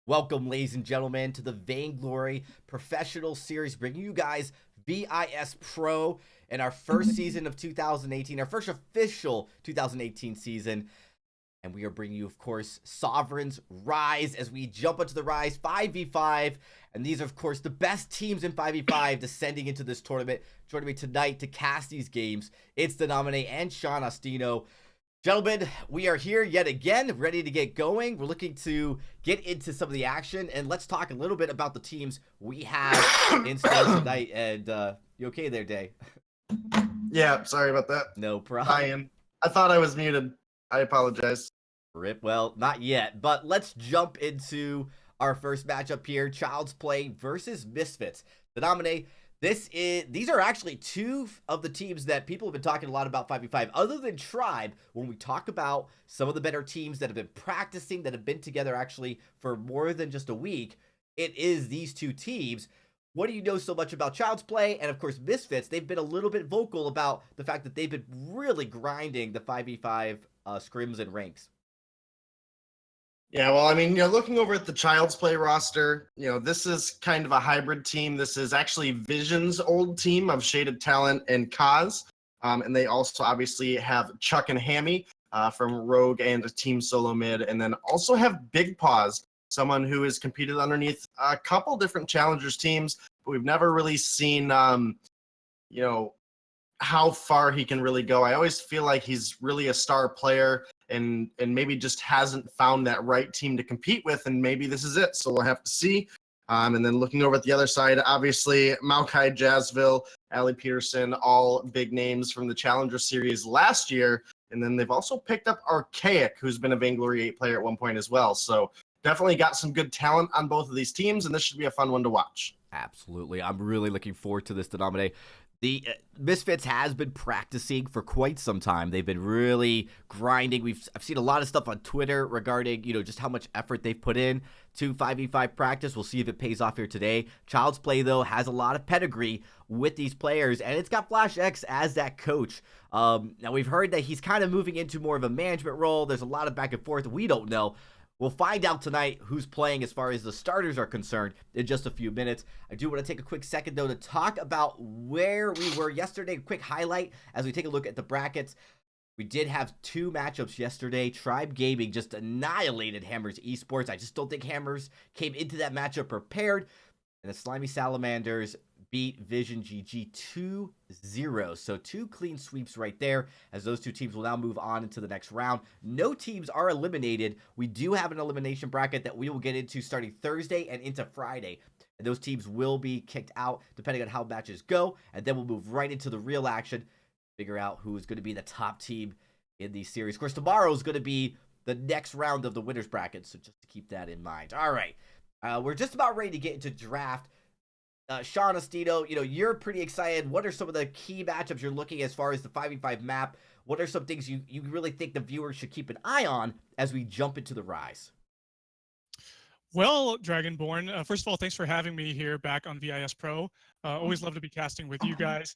Welcome, ladies and gentlemen, to the Vainglory Professional Series, bringing you guys VISPRO in our first season of 2018, our first official 2018 season. And we are bringing you, of course, Sovereign's Rise as we jump into the Rise 5v5. And these are, of course, the best teams in 5v5 descending into this tournament. Joining me tonight to cast these games, it's Denamine and Sean Ostino. Gentlemen, we are here yet again, ready to get going. We're looking to get into some of the action, and let's talk a little bit about the teams we have in store tonight. And you okay there, Day? Yeah, sorry about that. No problem. Ryan, I thought I was muted. I apologize. Rip. Well, not yet, but let's jump into our first matchup here: Child's Play versus Misfits. Denamine. These are actually two of the teams that people have been talking a lot about 5v5. Other than Tribe, when we talk about some of the better teams that have been practicing, that have been together actually for more than just a week, it is these two teams. What do you know so much about Child's Play? And of course, Misfits, they've been a little bit vocal about the fact that they've been really grinding the 5v5 scrims and ranks. Yeah, well, I mean, looking over at the Child's Play roster, this is kind of a hybrid team. This is actually Vision's old team of Shaded Talent and Kaz. And they also obviously have Chuck and Hammy from Rogue and Team Solo Mid. And then also have Big Paws, someone who has competed underneath a couple different Challengers teams, but we've never really seen, how far he can really go. I always feel like he's really a star player and maybe just hasn't found that right team to compete with, and maybe this is it. So we'll have to see. And then looking over at the other side, obviously Maokai, Jazzville, Ali Peterson, all big names from the Challenger Series last year. And then they've also picked up Archaic, who's been a Vainglory 8 player at one point as well. So definitely got some good talent on both of these teams, and this should be a fun one to watch. Absolutely. I'm really looking forward to this, Denamine. The Misfits has been practicing for quite some time. They've been really grinding. I've seen a lot of stuff on Twitter regarding, just how much effort they've put in to 5v5 practice. We'll see if it pays off here today. Child's Play, though, has a lot of pedigree with these players, and it's got Flash X as that coach. Now, we've heard that he's kind of moving into more of a management role. There's a lot of back and forth. We don't know. We'll find out tonight who's playing as far as the starters are concerned in just a few minutes. I do want to take a quick second, though, to talk about where we were yesterday. A quick highlight as we take a look at the brackets. We did have two matchups yesterday. Tribe Gaming just annihilated Hammers Esports. I just don't think Hammers came into that matchup prepared. And the Slimy Salamanders beat Vision GG 2-0. So two clean sweeps right there, as those two teams will now move on into the next round. No teams are eliminated. We do have an elimination bracket that we will get into starting Thursday and into Friday. And those teams will be kicked out depending on how matches go. And then we'll move right into the real action, figure out who is going to be the top team in the series. Of course, tomorrow is going to be the next round of the winners bracket, so just to keep that in mind. All right, we're just about ready to get into draft. Sean Ostino, you're pretty excited. What are some of the key matchups you're looking as far as the 5v5 map? What are some things you really think the viewers should keep an eye on as we jump into the Rise? Well, Dragonborn, first of all, thanks for having me here back on VISPRO. Always love to be casting with you guys.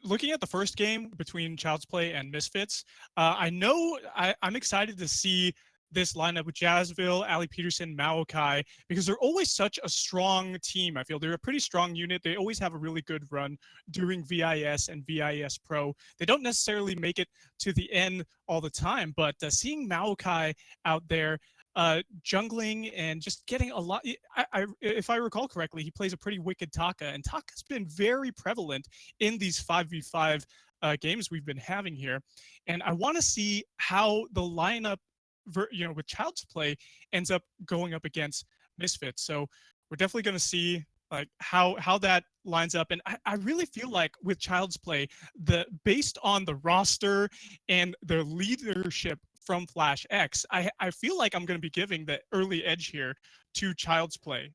Looking at the first game between Child's Play and Misfits, I'm excited to see this lineup with Jazzville, Ali Peterson, Maokai, because they're always such a strong team. I feel they're a pretty strong unit. They always have a really good run during VIS and VISPRO. They don't necessarily make it to the end all the time, but seeing Maokai out there jungling and just getting a lot, if I recall correctly, he plays a pretty wicked Taka, and Taka's been very prevalent in these 5v5 games we've been having here. And I want to see how the lineup with Child's Play ends up going up against Misfits. So we're definitely going to see like how that lines up. And I really feel like with Child's Play, based on the roster and their leadership from Flash X, I feel like I'm going to be giving the early edge here to Child's Play.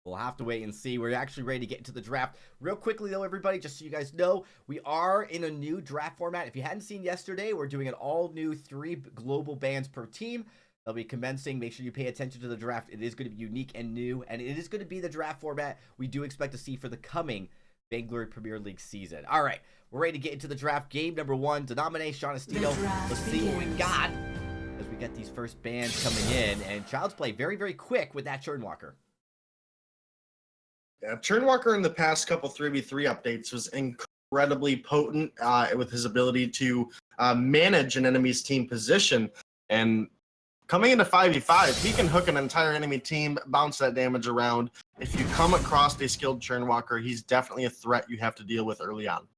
We'll have to wait and see. We're actually ready to get into the draft. Real quickly, though, everybody, just so you guys know, we are in a new draft format. If you hadn't seen yesterday, we're doing an all-new 3 global bans per team. They'll be commencing. Make sure you pay attention to the draft. It is going to be unique and new, and it is going to be the draft format we do expect to see for the coming Vainglory Premier League season. All right, we're ready to get into the draft. Game number 1, Denamine, Sean Ostino. Let's see what we got as we get these first bans coming in, and Child's Play very, very quick with that Churnwalker. Yeah, Churnwalker in the past couple 3v3 updates was incredibly potent with his ability to manage an enemy's team position. And coming into 5v5, he can hook an entire enemy team, bounce that damage around. If you come across a skilled Churnwalker, he's definitely a threat you have to deal with early on.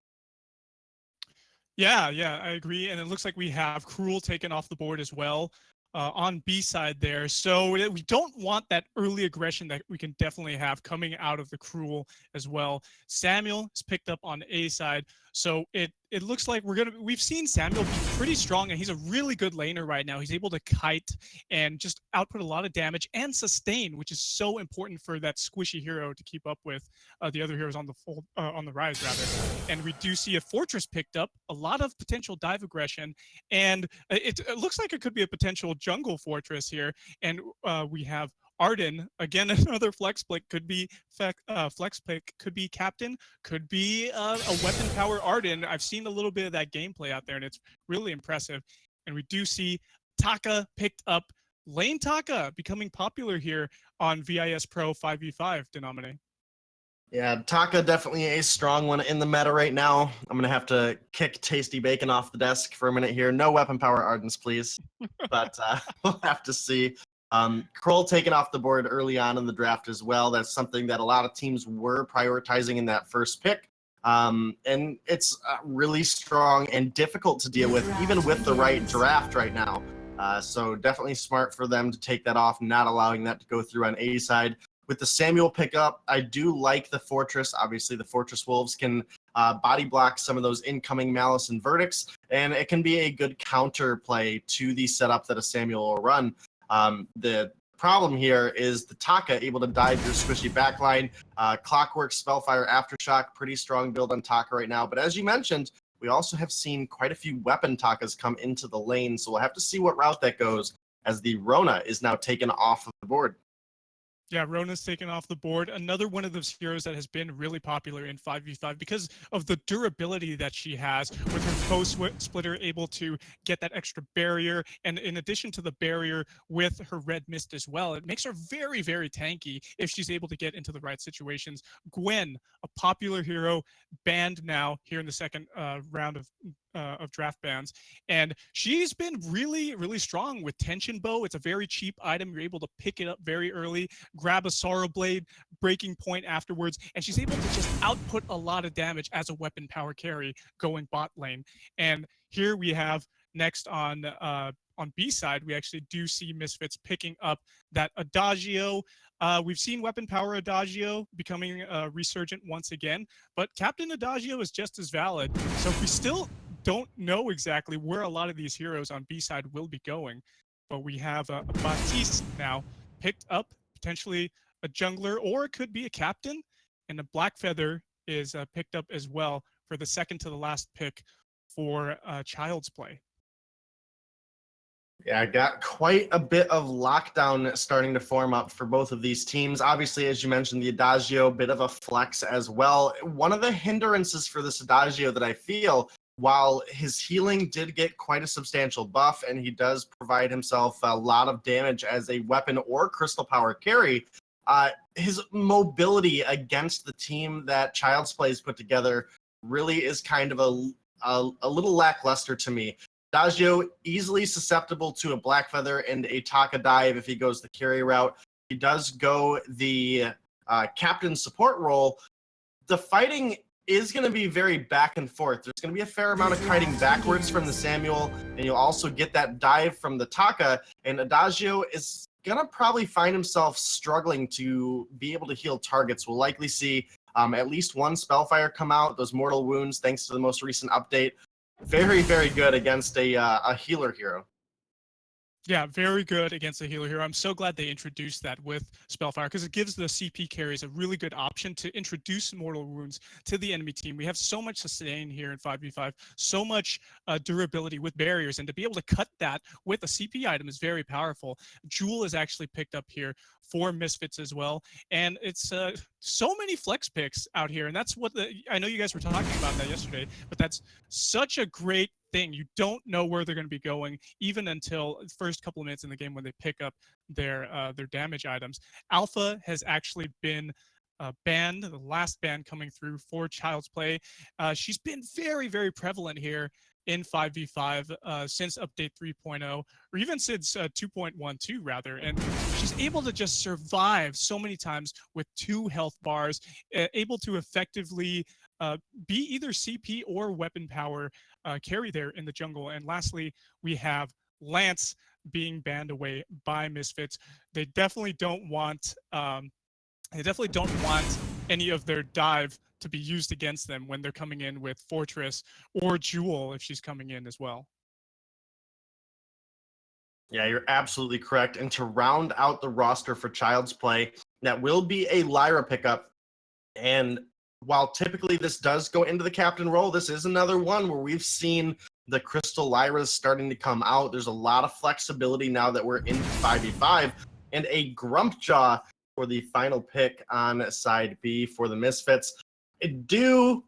Yeah, I agree. And it looks like we have Cruel taken off the board as well on B side there. So we don't want that early aggression that we can definitely have coming out of the Cruel as well. Samuel is picked up on A side. So it looks like we've seen Samuel be pretty strong, and he's a really good laner right now. He's able to kite and just output a lot of damage and sustain, which is so important for that squishy hero to keep up with the other heroes on the rise rather. And we do see a Fortress picked up, a lot of potential dive aggression, and it looks like it could be a potential jungle Fortress here. And we have Arden, again, another flex pick, could be Captain, could be a weapon power Arden. I've seen a little bit of that gameplay out there, and it's really impressive. And we do see Taka picked up, Lane Taka becoming popular here on VISPRO 5v5 Denominate. Yeah, Taka definitely a strong one in the meta right now. I'm going to have to kick Tasty Bacon off the desk for a minute here. No weapon power Ardens, please. But we'll have to see. Kroll taken off the board early on in the draft as well. That's something that a lot of teams were prioritizing in that first pick. And it's really strong and difficult to deal with, even with the right draft right now. So definitely smart for them to take that off, not allowing that to go through on A side. With the Samuel pickup, I do like the Fortress. Obviously, the Fortress Wolves can body block some of those incoming Malice and Verdicts, and it can be a good counter play to the setup that a Samuel will run. The problem here is the Taka able to dive your squishy backline. Clockwork, Spellfire, Aftershock, pretty strong build on Taka right now. But as you mentioned, we also have seen quite a few weapon Takas come into the lane, so we'll have to see what route that goes as the Rona is now taken off of the board. Yeah, Rona's taken off the board. Another one of those heroes that has been really popular in 5v5 because of the durability that she has with her foe splitter able to get that extra barrier. And in addition to the barrier with her red mist as well, it makes her very, very tanky if she's able to get into the right situations. Gwen, a popular hero, banned now here in the second round of draft bans, and she's been really, really strong with Tension Bow. It's a very cheap item. You're able to pick it up very early, grab a Sorrow Blade, breaking point afterwards, and she's able to just output a lot of damage as a weapon power carry going bot lane. And here we have next on B side, we actually do see Misfits picking up that Adagio. We've seen weapon power Adagio becoming resurgent once again, but Captain Adagio is just as valid. So we still don't know exactly where a lot of these heroes on B side will be going, but we have a Baptiste now picked up, potentially a jungler, or it could be a captain, and a Blackfeather is picked up as well for the second to the last pick for Child's Play. Yeah, I got quite a bit of lockdown starting to form up for both of these teams. Obviously, as you mentioned, the Adagio, bit of a flex as well. One of the hindrances for this Adagio that I feel, while his healing did get quite a substantial buff and he does provide himself a lot of damage as a weapon or crystal power carry, his mobility against the team that Child's Play has put together really is kind of a little lackluster to me. Adagio easily susceptible to a Blackfeather and a Taka dive if he goes the carry route. He does go the captain support role. The fighting is going to be very back and forth. There's going to be a fair amount of kiting backwards from the Samuel, and you'll also get that dive from the Taka, and Adagio is going to probably find himself struggling to be able to heal targets. We'll likely see at least one Spellfire come out, those mortal wounds, thanks to the most recent update. Very, very good against a healer hero. Yeah, very good against the healer hero. I'm so glad they introduced that with Spellfire because it gives the CP carries a really good option to introduce mortal wounds to the enemy team. We have so much sustain here in 5v5, so much durability with barriers, and to be able to cut that with a CP item is very powerful. Jewel is actually picked up here for Misfits as well, and it's so many flex picks out here, and that's what I know you guys were talking about that yesterday, but that's such a great thing. You don't know where they're going to be going even until the first couple of minutes in the game when they pick up their damage items. Alpha has actually been banned, the last ban coming through for Child's Play. She's been very, very prevalent here in 5v5 since update 3.0, or even since 2.12 rather, and she's able to just survive so many times with 2 health bars, able to effectively be either CP or weapon power carry there in the jungle. And lastly, we have Lance being banned away by Misfits. They definitely don't want any of their dive to be used against them when they're coming in with Fortress or Jewel if she's coming in as well. Yeah, you're absolutely correct. And to round out the roster for Child's Play, that will be a Lyra pickup. And while typically this does go into the captain role, this is another one where we've seen the Crystal Lyras starting to come out. There's a lot of flexibility now that we're into 5v5, and a Grumpjaw for the final pick on side B for the Misfits. I do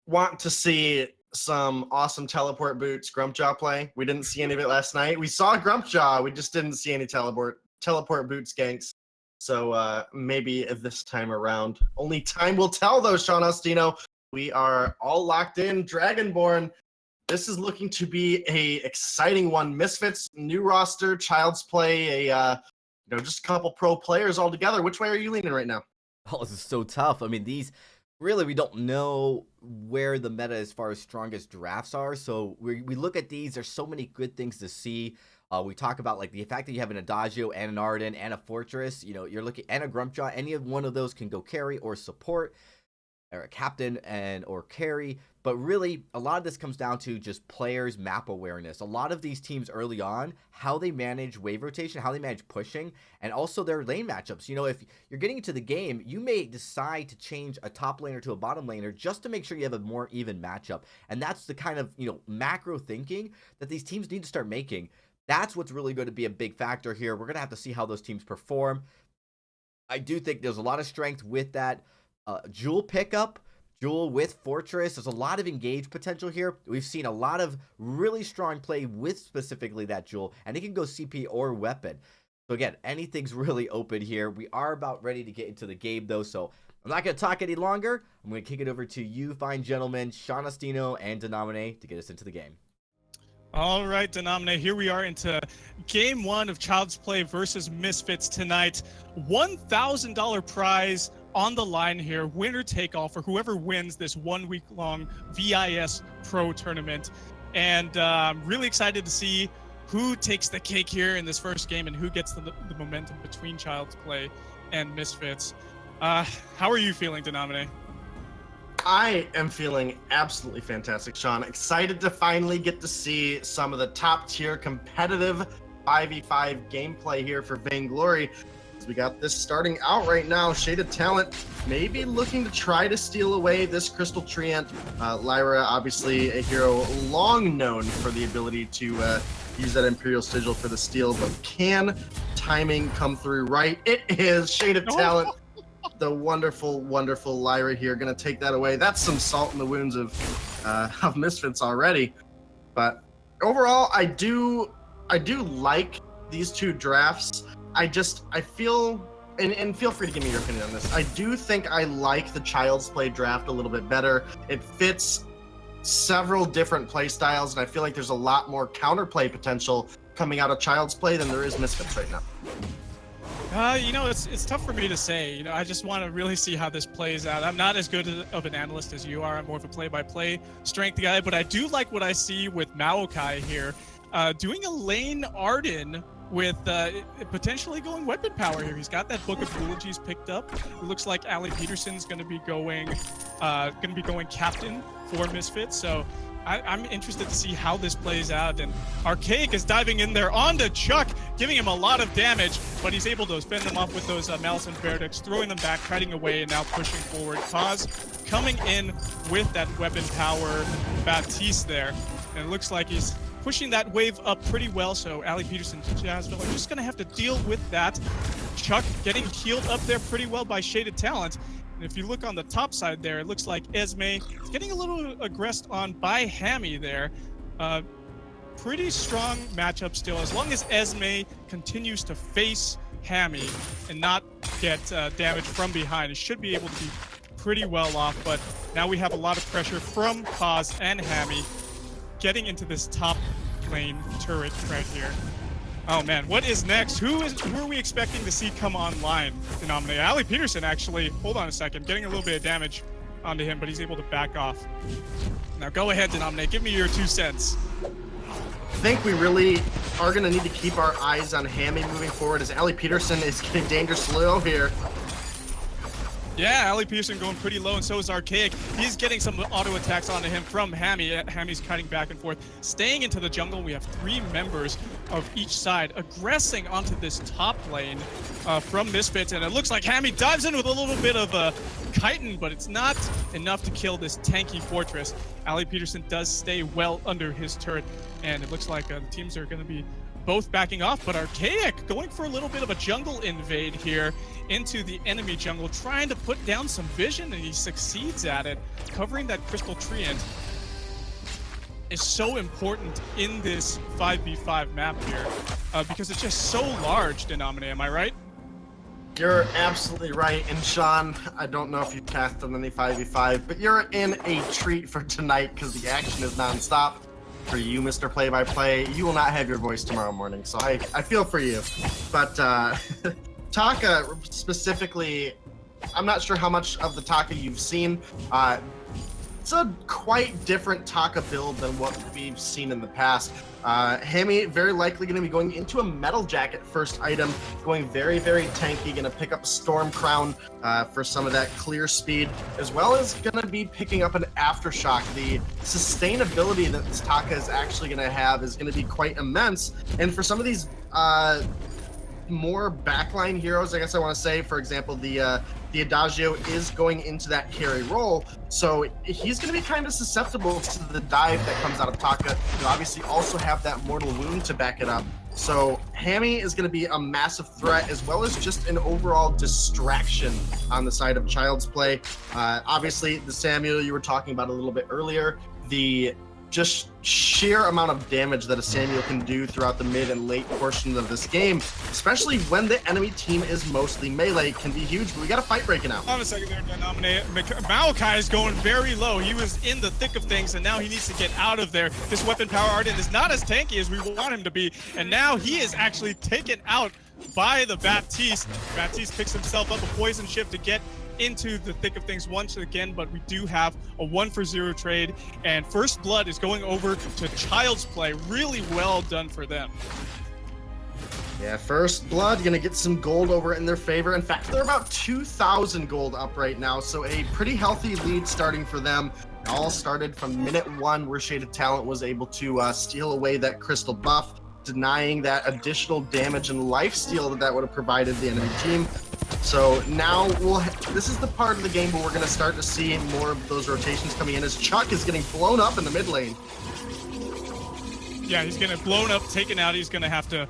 want to see some awesome teleport boots Grumpjaw play. We didn't see any of it last night. We saw Grumpjaw, we just didn't see any teleport boots ganks. So maybe this time around. Only time will tell though, Sean Ostino. We are all locked in. Dragonborn, this is looking to be a exciting one. Misfits, new roster, Child's Play, just a couple pro players all together. Which way are you leaning right now? Oh, this is so tough. I mean, these really, we don't know where the meta as far as strongest drafts are. So we look at these. There's so many good things to see. We talk about like the fact that you have an Adagio and an Arden and a Fortress. You're looking and a Grumpjaw. Any of one of those can go carry or support, or a captain or carry. But really, a lot of this comes down to just players' map awareness. A lot of these teams early on, how they manage wave rotation, how they manage pushing, and also their lane matchups. If you're getting into the game, you may decide to change a top laner to a bottom laner just to make sure you have a more even matchup. And that's the kind of, macro thinking that these teams need to start making. That's what's really going to be a big factor here. We're going to have to see how those teams perform. I do think there's a lot of strength with that Jewel pickup. Jewel with Fortress. There's a lot of engaged potential here. We've seen a lot of really strong play with specifically that Jewel, and it can go CP or weapon. So again, anything's really open here. We are about ready to get into the game though, so I'm not going to talk any longer. I'm going to kick it over to you fine gentlemen, Sean Ostino and Denomine, to get us into the game. All right, Denomine, here we are into game 1 of Child's Play versus Misfits tonight. $1,000 prize on the line here, winner take all for whoever wins this 1 week long VIS Pro tournament. And I'm really excited to see who takes the cake here in this first game and who gets the momentum between Child's Play and Misfits. How are you feeling, Denomine? I am feeling absolutely fantastic, Sean. Excited to finally get to see some of the top tier competitive 5v5 gameplay here for Vainglory. We got this starting out right now. Shaded Talent maybe looking to try to steal away this Crystal Treant. Lyra, obviously a hero long known for the ability to use that Imperial Sigil for the steal, but can timing come through right? It is Shaded Talent. The wonderful, wonderful Lyra here going to take that away. That's some salt in the wounds of Misfits already. But overall, I do like these two drafts. I feel, and feel free to give me your opinion on this. I do think I like the Child's Play draft a little bit better. It fits several different play styles, and I feel like there's a lot more counterplay potential coming out of Child's Play than there is Misfits right now. It's tough for me to say. I just want to really see how this plays out. I'm not as good of an analyst as you are. I'm more of a play-by-play strength guy, but I do like what I see with Maokai here. Doing a lane Arden with potentially going weapon power here. He's got that Book of Eulogies picked up. It looks like Ali Peterson's going to be going captain for Misfits. So I'm interested to see how this plays out. And Archaic is diving in there onto Chuck, giving him a lot of damage, but he's able to fend them off with those Malice and Verdicts, throwing them back, kiting away, and now pushing forward. Kaz coming in with that weapon power Baptiste there. And it looks like he's pushing that wave up pretty well, so Ali Peterson and Jazzville are just going to have to deal with that. Chuck getting healed up there pretty well by Shaded Talent. And if you look on the top side there, it looks like Esme is getting a little aggressed on by Hammy there. Pretty strong matchup still. As long as Esme continues to face Hammy and not get damage from behind, it should be able to be pretty well off. But now we have a lot of pressure from Kaz and Hammy getting into this top lane turret right here. Oh man, what is next? Who are we expecting to see come online? Denominate Ali Peterson, actually. Hold on a second, getting a little bit of damage onto him, but he's able to back off. Now go ahead, Denominate. Give me your 2 cents. I think we really are going to need to keep our eyes on Hammy moving forward, as Ali Peterson is getting dangerously low here. Yeah, Ali Peterson going pretty low, and so is Archaic. He's getting some auto attacks onto him from Hammy. Hammy's cutting back and forth, staying into the jungle. We have 3 members of each side aggressing onto this top lane from Misfits, and it looks like Hammy dives in with a little bit of a chitin, but it's not enough to kill this tanky fortress. Ali Peterson does stay well under his turret, and it looks like the teams are going to be both backing off, but Archaic going for a little bit of a jungle invade here into the enemy jungle, trying to put down some vision, and he succeeds at it. Covering that crystal treant is so important in this 5v5 map here because it's just so large, Denominate, am I right? You're absolutely right, and Sean, I don't know if you've cast on any 5v5, but you're in a treat for tonight because the action is non-stop. For you, Mr. Play-by-Play, you will not have your voice tomorrow morning, so I feel for you. But Taka specifically, I'm not sure how much of the Taka you've seen. It's a quite different Taka build than what we've seen in the past. Hammy very likely going to be going into a metal jacket first item, going very, very tanky, going to pick up a Storm Crown for some of that clear speed, as well as going to be picking up an Aftershock. The sustainability that this Taka is actually going to have is going to be quite immense. And for some of these more backline heroes, I guess I want to say, for example, the Adagio is going into that carry role, so he's going to be kind of susceptible to the dive that comes out of Taka. You obviously also have that mortal wound to back it up. So Hammy is going to be a massive threat, as well as just an overall distraction on the side of Child's Play. Obviously, the Samuel you were talking about a little bit earlier, the just sheer amount of damage that a Samuel can do throughout the mid and late portions of this game, especially when the enemy team is mostly melee, can be huge. But we got a fight breaking out. Hold on a second there, Denominate. Maokai is going very low. He was in the thick of things, and now he needs to get out of there. This weapon power Arden is not as tanky as we want him to be, and now he is actually taken out by the Baptiste. Baptiste picks himself up a poison shift to get into the thick of things once again, but we do have a 1-for-0 trade, and First Blood is going over to Child's Play. Really well done for them. Yeah, First Blood gonna get some gold over in their favor. In fact, they're about 2,000 gold up right now, so a pretty healthy lead starting for them. It all started from minute 1, where Shaded Talent was able to steal away that crystal buff, denying that additional damage and lifesteal that would have provided the enemy team. So now this is the part of the game where we're going to start to see more of those rotations coming in, as Chuck is getting blown up in the mid lane. Yeah, he's getting blown up, taken out. He's going to have to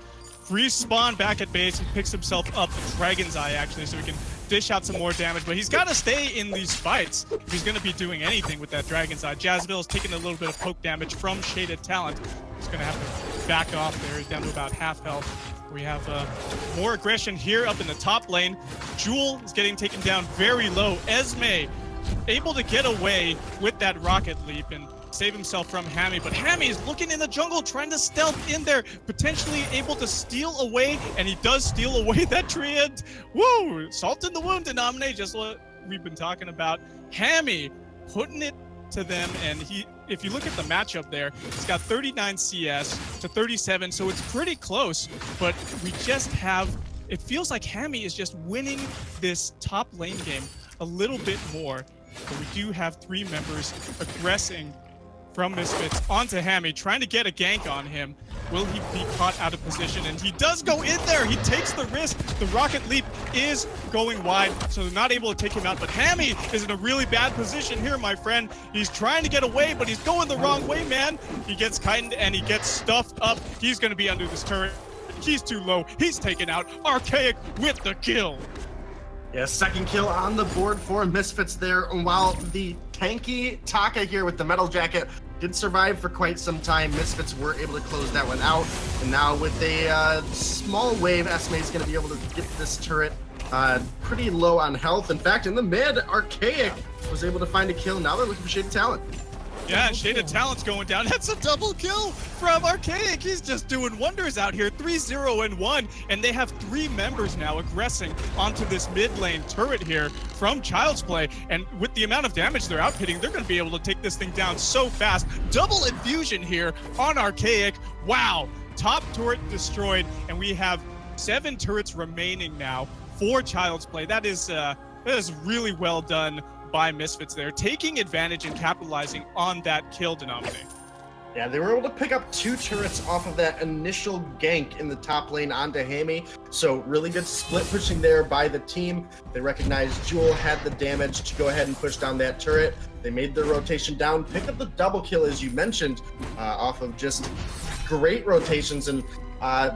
respawn back at base. He picks himself up the Dragon's Eye, actually, so he can dish out some more damage. But he's got to stay in these fights if he's going to be doing anything with that Dragon's Eye. Jazzville is taking a little bit of poke damage from Shaded Talent. He's going to have to back off there. He's down to about half health. We have more aggression here up in the top lane. Jewel is getting taken down very low. Esme able to get away with that rocket leap and save himself from Hammy, but Hammy is looking in the jungle, trying to stealth in there, potentially able to steal away, and he does steal away that treant. Woo! Salt in the wound, Denominate, just what we've been talking about. Hammy putting it to them, and if you look at the matchup there, he's got 39 CS to 37, so it's pretty close, but we just have, it feels like Hammy is just winning this top lane game a little bit more, but we do have 3 members aggressing from Misfits onto Hammy, trying to get a gank on him. Will he be caught out of position? And he does go in there. He takes the risk. The rocket leap is going wide, so they're not able to take him out. But Hammy is in a really bad position here, my friend. He's trying to get away, but he's going the wrong way, man. He gets chitined and he gets stuffed up. He's going to be under this turret. He's too low. He's taken out. Archaic with the kill. Yeah, second kill on the board for Misfits there. And while the tanky Taka here with the metal jacket did survive for quite some time. Misfits were able to close that one out. And now with a small wave, Esme is going to be able to get this turret pretty low on health. In fact, in the mid, Archaic was able to find a kill. Now they're looking for Shaded Talent. Yeah, Shaded Talent's going down. That's a double kill from Archaic. He's just doing wonders out here. 3-0-1, and they have 3 members now aggressing onto this mid lane turret here from Child's Play. And with the amount of damage they're outpitting, they're going to be able to take this thing down so fast. Double infusion here on Archaic. Wow, top turret destroyed, and we have 7 turrets remaining now for Child's Play. That is really well done by Misfits there, taking advantage and capitalizing on that kill denominator. Yeah, they were able to pick up 2 turrets off of that initial gank in the top lane onto Hammy. So really good split pushing there by the team. They recognized Jewel had the damage to go ahead and push down that turret. They made their rotation down, picked up the double kill, as you mentioned, off of just great rotations. And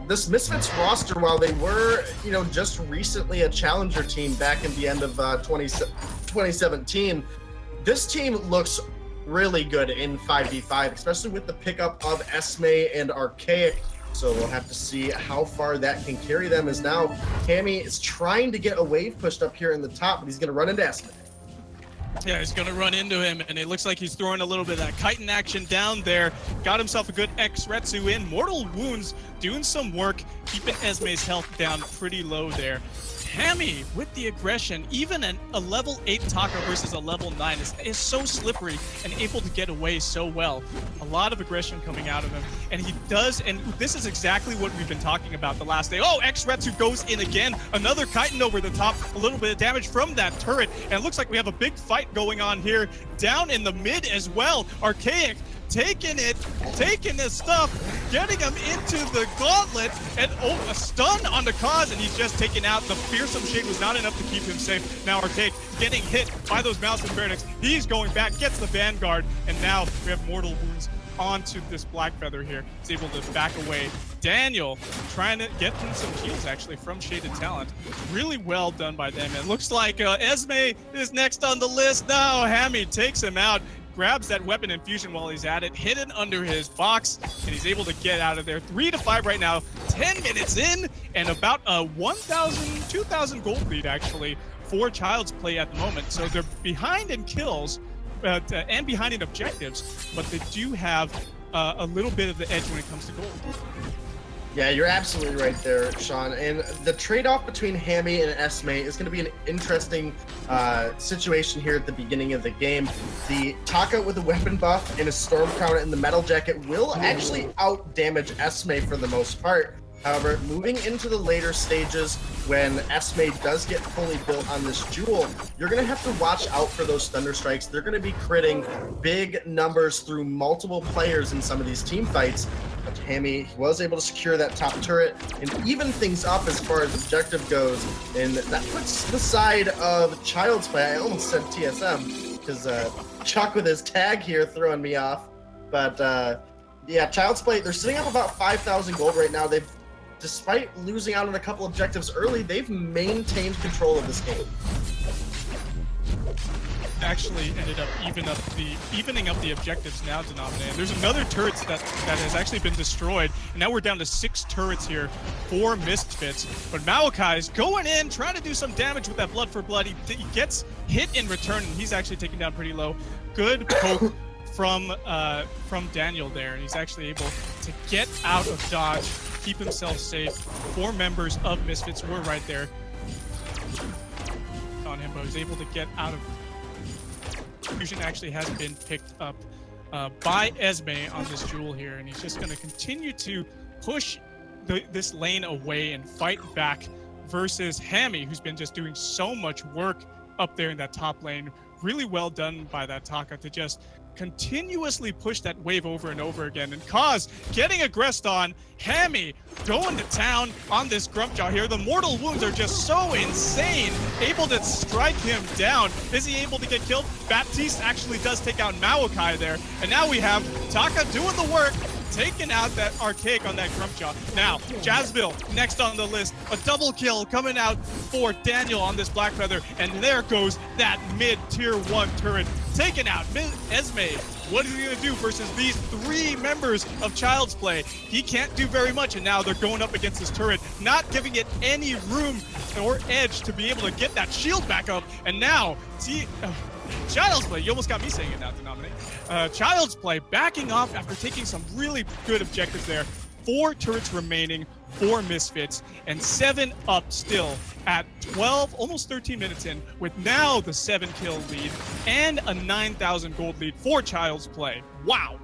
this Misfits roster, while they were, just recently a challenger team back in the end of 2017, this team looks really good in 5v5, especially with the pickup of Esme and Archaic. So we'll have to see how far that can carry them, as now Hammy is trying to get a wave pushed up here in the top, but he's going to run into Esme. Yeah, he's going to run into him, and it looks like he's throwing a little bit of that chitin action down there. Got himself a good X-Retsu in. Mortal Wounds doing some work, keeping Esme's health down pretty low there. Hammy with the aggression, even a level 8 Taka versus a level 9 is so slippery and able to get away so well. A lot of aggression coming out of him, and he does, and this is exactly what we've been talking about the last day. Oh, X-Retsu goes in again, another chitin over the top, a little bit of damage from that turret, and it looks like we have a big fight going on here down in the mid as well. Archaic taking his stuff, getting him into the gauntlet, and a stun on the cause, and he's just taken out. The fearsome shade was not enough to keep him safe. Now Archaic getting hit by those Mouse and Bear Necks. He's going back, gets the Vanguard, and now we have Mortal Wounds onto this Black Feather here. He's able to back away. Daniel trying to get in some kills actually from Shaded Talent. Really well done by them. It looks like Esme is next on the list. No, Hammy takes him out. Grabs that weapon infusion while he's at it, hidden under his box, and he's able to get out of there. 3-5 right now, 10 minutes in, and about a 1,000, 2,000 gold lead actually for Child's Play at the moment. So they're behind in kills and behind in objectives, but they do have a little bit of the edge when it comes to gold. Yeah, you're absolutely right there, Sean. And the trade-off between Hammy and Esme is going to be an interesting situation here at the beginning of the game. The Taka with a weapon buff and a Storm Crown and the Metal Jacket will actually out-damage Esme for the most part. However, moving into the later stages, when Esme does get fully built on this Jewel, you're going to have to watch out for those Thunder Strikes. They're going to be critting big numbers through multiple players in some of these team fights. But Hammy was able to secure that top turret and even things up as far as objective goes. And that puts the side of Child's Play. I almost said TSM because Chuck with his tag here throwing me off. But yeah, Child's Play, they're sitting up about 5,000 gold right now. Despite losing out on a couple objectives early, they've maintained control of this game. Actually ended up evening up the objectives now, Denominator. There's another turret that has actually been destroyed, and now we're down to 6 turrets here for Misfits. But Maokai's going in, trying to do some damage with that Blood for Blood. He gets hit in return, and he's actually taken down pretty low. Good poke from Daniel there, and he's actually able to get out of dodge, keep himself safe. 4 members of Misfits were right there on him, but was able to get out of. Fusion actually has been picked up by Esme on this Jewel here, and he's just going to continue to push this lane away and fight back versus Hammy, who's been just doing so much work up there in that top lane. Really well done by that Taka to just continuously push that wave over and over again. And Kaz getting aggressed on. Hammy going to town on this Grumpjaw here. The Mortal Wounds are just so insane. Able to strike him down. Is he able to get killed? Baptiste actually does take out Maokai there. And now we have Taka doing the work, taking out that Archaic on that Grumpjaw. Now, Jazzville next on the list. A double kill coming out for Daniel on this Black Feather. And there goes that mid-tier 1 turret. Taken out. Esme, what is he going to do versus these 3 members of Child's Play? He can't do very much, and now they're going up against this turret, not giving it any room or edge to be able to get that shield back up. And now, see, Child's Play, you almost got me saying it now, Denominate. Child's Play backing off after taking some really good objectives there. 4 turrets remaining, 4 Misfits, and 7 up still at 12, almost 13 minutes in, with now the 7-kill lead and a 9,000 gold lead for Child's Play. Wow.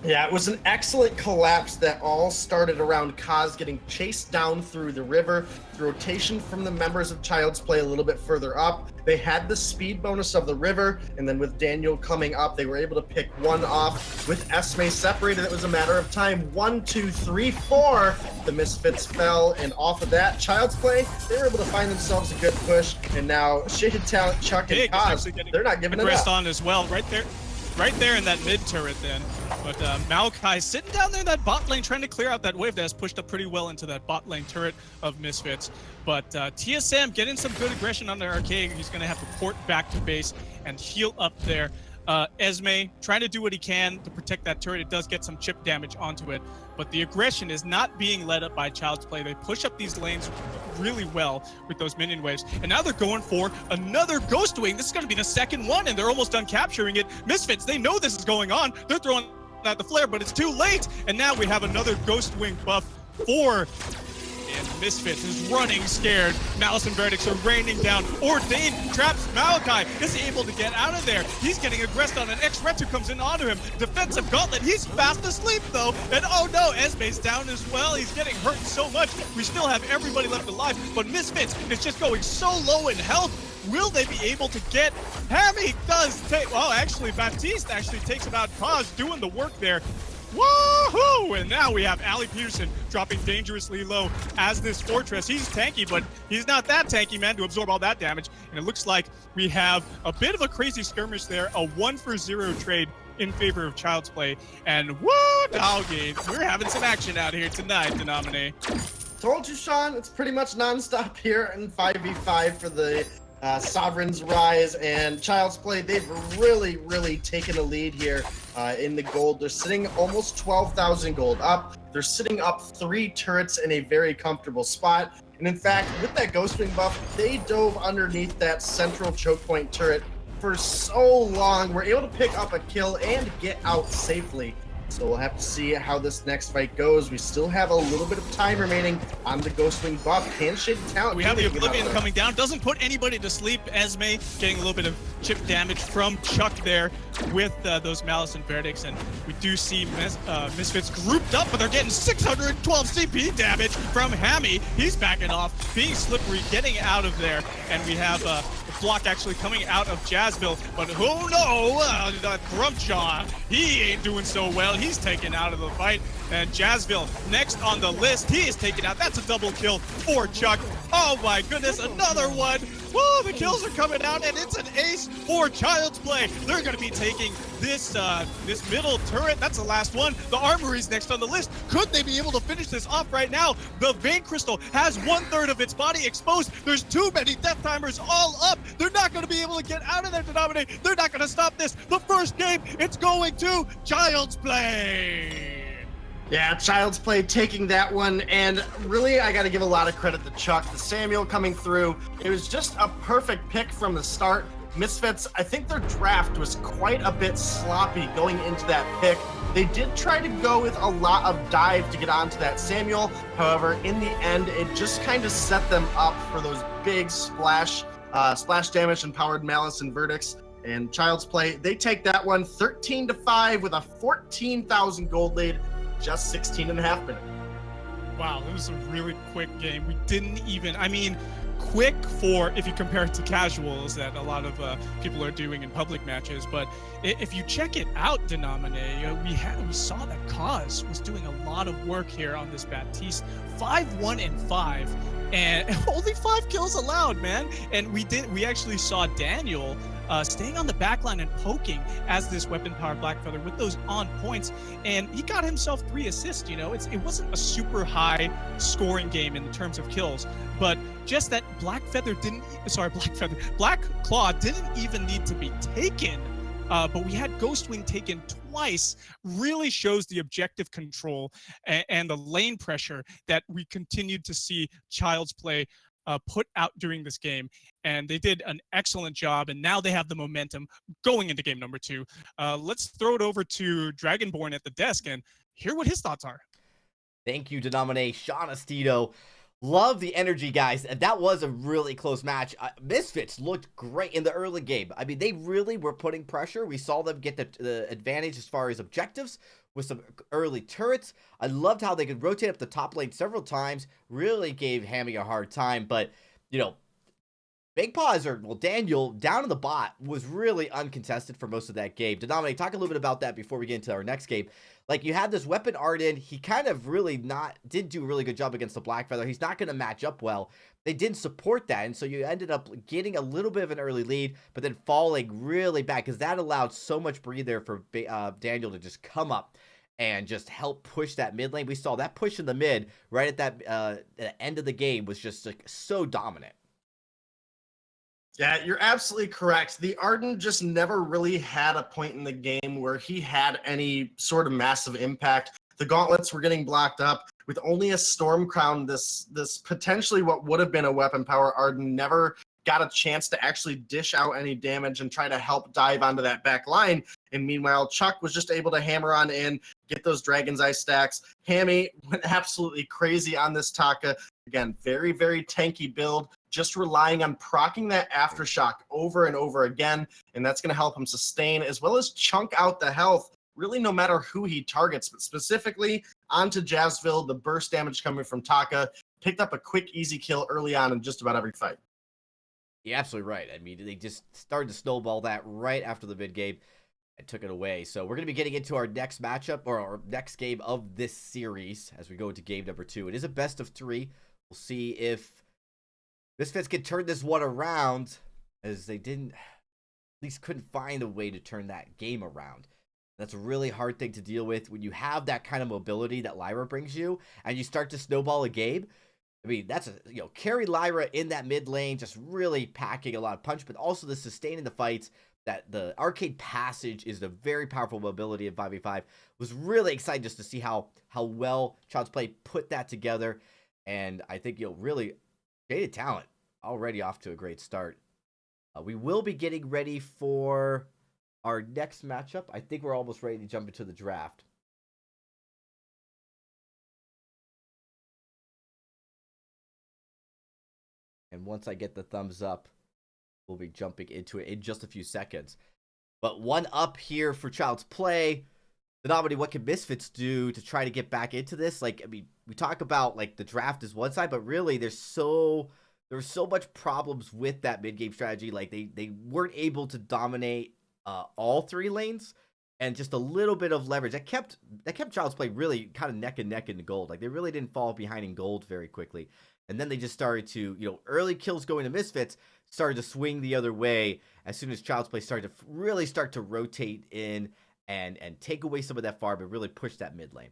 Yeah, it was an excellent collapse that all started around Kaz getting chased down through the river. The rotation from the members of Child's Play a little bit further up. They had the speed bonus of the river, and then with Daniel coming up, they were able to pick one off. With Esme separated, it was a matter of time. 1, 2, 3, 4. The Misfits fell, and off of that, Child's Play, they were able to find themselves a good push. And now Shaded Talent, Chuck, and Kaz, they're not giving it up. On as well, right there in that mid turret then. But Maokai sitting down there in that bot lane trying to clear out that wave that has pushed up pretty well into that bot lane turret of Misfits. But TSM getting some good aggression on the Archaic. He's going to have to port back to base and heal up there. Esme trying to do what he can to protect that turret. It does get some chip damage onto it, but the aggression is not being led up by Child's Play. They push up these lanes really well with those minion waves, and now they're going for another Ghost Wing. This is going to be the second one, and they're almost done capturing it. Misfits, they know this is going on. They're throwing out the flare, but it's too late, and now we have another Ghost Wing buff for... And Misfits is running scared. Malice and Verdicts are raining down. Ordain traps Maokai. Is able to get out of there. He's getting aggressed on an X-Retsu comes in onto him. Defensive Gauntlet. He's fast asleep though. And oh no, Esme's down as well. He's getting hurt so much. We still have everybody left alive, but Misfits is just going so low in health. Will they be able to get... Hammy does take... Well, actually, Baptiste actually takes him out. Kaz doing the work there. Woohoo! And now we have Ali Peterson dropping dangerously low as this Fortress. He's tanky, but he's not that tanky, man, to absorb all that damage. And it looks like we have a bit of a crazy skirmish there, a 1-for-0 trade in favor of Child's Play. And woo, doggy, we're having some action out here tonight, Denominate. Told you, Sean, it's pretty much nonstop here in 5v5 for the Sovereign's Rise, and Child's Play. They've really taken a lead here in the gold. They're sitting almost 12,000 gold up. They're sitting up 3 turrets in a very comfortable spot. And in fact, with that Ghost Wing buff, they dove underneath that central choke point turret for so long. We're able to pick up a kill and get out safely. So we'll have to see how this next fight goes. We still have a little bit of time remaining on the Ghost Wing buff. Can Shaded Talent? We have the Oblivion coming down. Doesn't put anybody to sleep. Esme getting a little bit of chip damage from Chuck there with those Malice and Verdicts. And we do see Misfits grouped up, but they're getting 612 CP damage from Hammy. He's backing off, being slippery, getting out of there. And we have the block actually coming out of Jazzville. But oh no, that Grumpjaw, he ain't doing so well. He's taken out of the fight. And Jazzville next on the list. He is taken out. That's a double kill for Chuck. Oh my goodness, another one. Whoa, the kills are coming out, and it's an ace for Child's Play. They're going to be taking this this middle turret. That's the last one. The Armory's next on the list. Could they be able to finish this off right now? The Vein Crystal has 1/3 of its body exposed. There's too many Death Timers all up. They're not going to be able to get out of there, Denominate. They're not going to stop this. The first game, it's going to Child's Play. Yeah, Child's Play taking that one, and really I got to give a lot of credit to Chuck. The Samuel coming through, it was just a perfect pick from the start. Misfits, I think their draft was quite a bit sloppy going into that pick. They did try to go with a lot of dive to get onto that Samuel. However, in the end, it just kind of set them up for those big splash damage and powered Malice and Verdicts. And Child's Play, they take that one 13-5 with a 14,000 gold lead. Just 16 and a half minutes. Wow, it was a really quick game. We didn't even, I mean, quick for, if you compare it to casuals that a lot of people are doing in public matches, but if you check it out, Denominate, we saw that Kaz was doing a lot of work here on this Baptiste. 5-1-5, and only 5 kills allowed, man. And we actually saw Daniel staying on the back line and poking as this weapon-powered Blackfeather with those on points. And he got himself 3 assists. It wasn't a super high scoring game in terms of kills, but just that Black Claw didn't even need to be taken. But we had Ghostwing taken twice, really shows the objective control and the lane pressure that we continued to see Child's Play put out during this game. And they did an excellent job, and now they have the momentum going into game number 2. Let's throw it over to Dragonborn at the desk and hear what his thoughts are. Thank you, Denominate. Sean Astito. Love the energy, guys. That was a really close match. Misfits looked great in the early game. I mean, they really were putting pressure. We saw them get the advantage as far as objectives with some early turrets. I loved how they could rotate up the top lane several times. Really gave Hammy a hard time. But, Big Paws, Daniel, down in the bot, was really uncontested for most of that game. Denominate, talk a little bit about that before we get into our next game. Like, you had this weapon Arden. He kind of really did do a really good job against the Blackfeather. He's not going to match up well. They didn't support that, and so you ended up getting a little bit of an early lead, but then falling really bad, because that allowed so much breather for Daniel to just come up and just help push that mid lane. We saw that push in the mid right at that end of the game was just so dominant. Yeah, you're absolutely correct. The Arden just never really had a point in the game where he had any sort of massive impact. The gauntlets were getting blocked up with only a Storm Crown. This potentially what would have been a weapon power Arden never got a chance to actually dish out any damage and try to help dive onto that back line. And meanwhile, Chuck was just able to hammer on in, get those Dragon's Eye stacks. Hammy went absolutely crazy on this Taka. Again, very, very tanky build, just relying on proccing that Aftershock over and over again. And that's going to help him sustain as well as chunk out the health, really no matter who he targets, but specifically onto Jazzville, the burst damage coming from Taka. Picked up a quick, easy kill early on in just about every fight. You're absolutely right. I mean, they just started to snowball that right after the mid game and took it away. So we're going to be getting into our next matchup, or our next game of this series as we go into game number 2. It is a best of 3. We'll see if Misfits can turn this one around, as they at least couldn't find a way to turn that game around. That's a really hard thing to deal with when you have that kind of mobility that Lyra brings you, and you start to snowball a game. I mean, that's carry Lyra in that mid lane, just really packing a lot of punch, but also the sustaining the fights. That the Arcade Passage is a very powerful mobility in 5v5. Was really excited just to see how well Child's Play put that together. And I think really Jaded Talent already off to a great start. We will be getting ready for our next matchup. I think we're almost ready to jump into the draft. And once I get the thumbs up, we'll be jumping into it in just a few seconds. But one up here for Child's Play. Denominate, what can Misfits do to try to get back into this? Like, I mean, we talk about like the draft is one side, but really there's so much problems with that mid game strategy. Like they weren't able to dominate all 3 lanes, and just a little bit of leverage that kept Child's Play really kind of neck and neck in the gold. Like they really didn't fall behind in gold very quickly. And then they just started to, early kills going to Misfits started to swing the other way as soon as Child's Play started to really start to rotate in and take away some of that farm and really push that mid lane.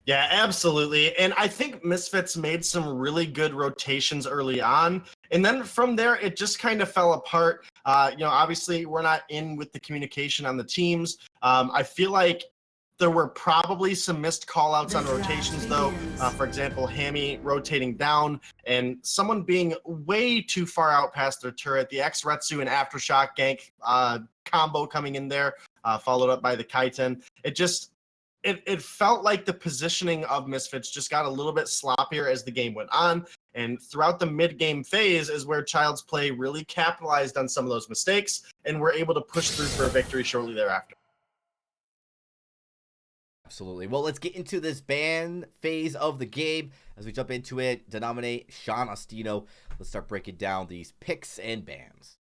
Yeah, absolutely. And I think Misfits made some really good rotations early on. And then from there, it just kind of fell apart. Obviously, we're not in with the communication on the teams. I feel like there were probably some missed callouts on rotations, though. For example, Hammy rotating down and someone being way too far out past their turret. The X-Retsu and Aftershock gank combo coming in there, followed up by the Kaiten. It felt like the positioning of Misfits just got a little bit sloppier as the game went on. And throughout the mid-game phase is where Child's Play really capitalized on some of those mistakes and were able to push through for a victory shortly thereafter. Absolutely. Well, let's get into this ban phase of the game. As we jump into it, Denominate, Sean Ostino. Let's start breaking down these picks and bans.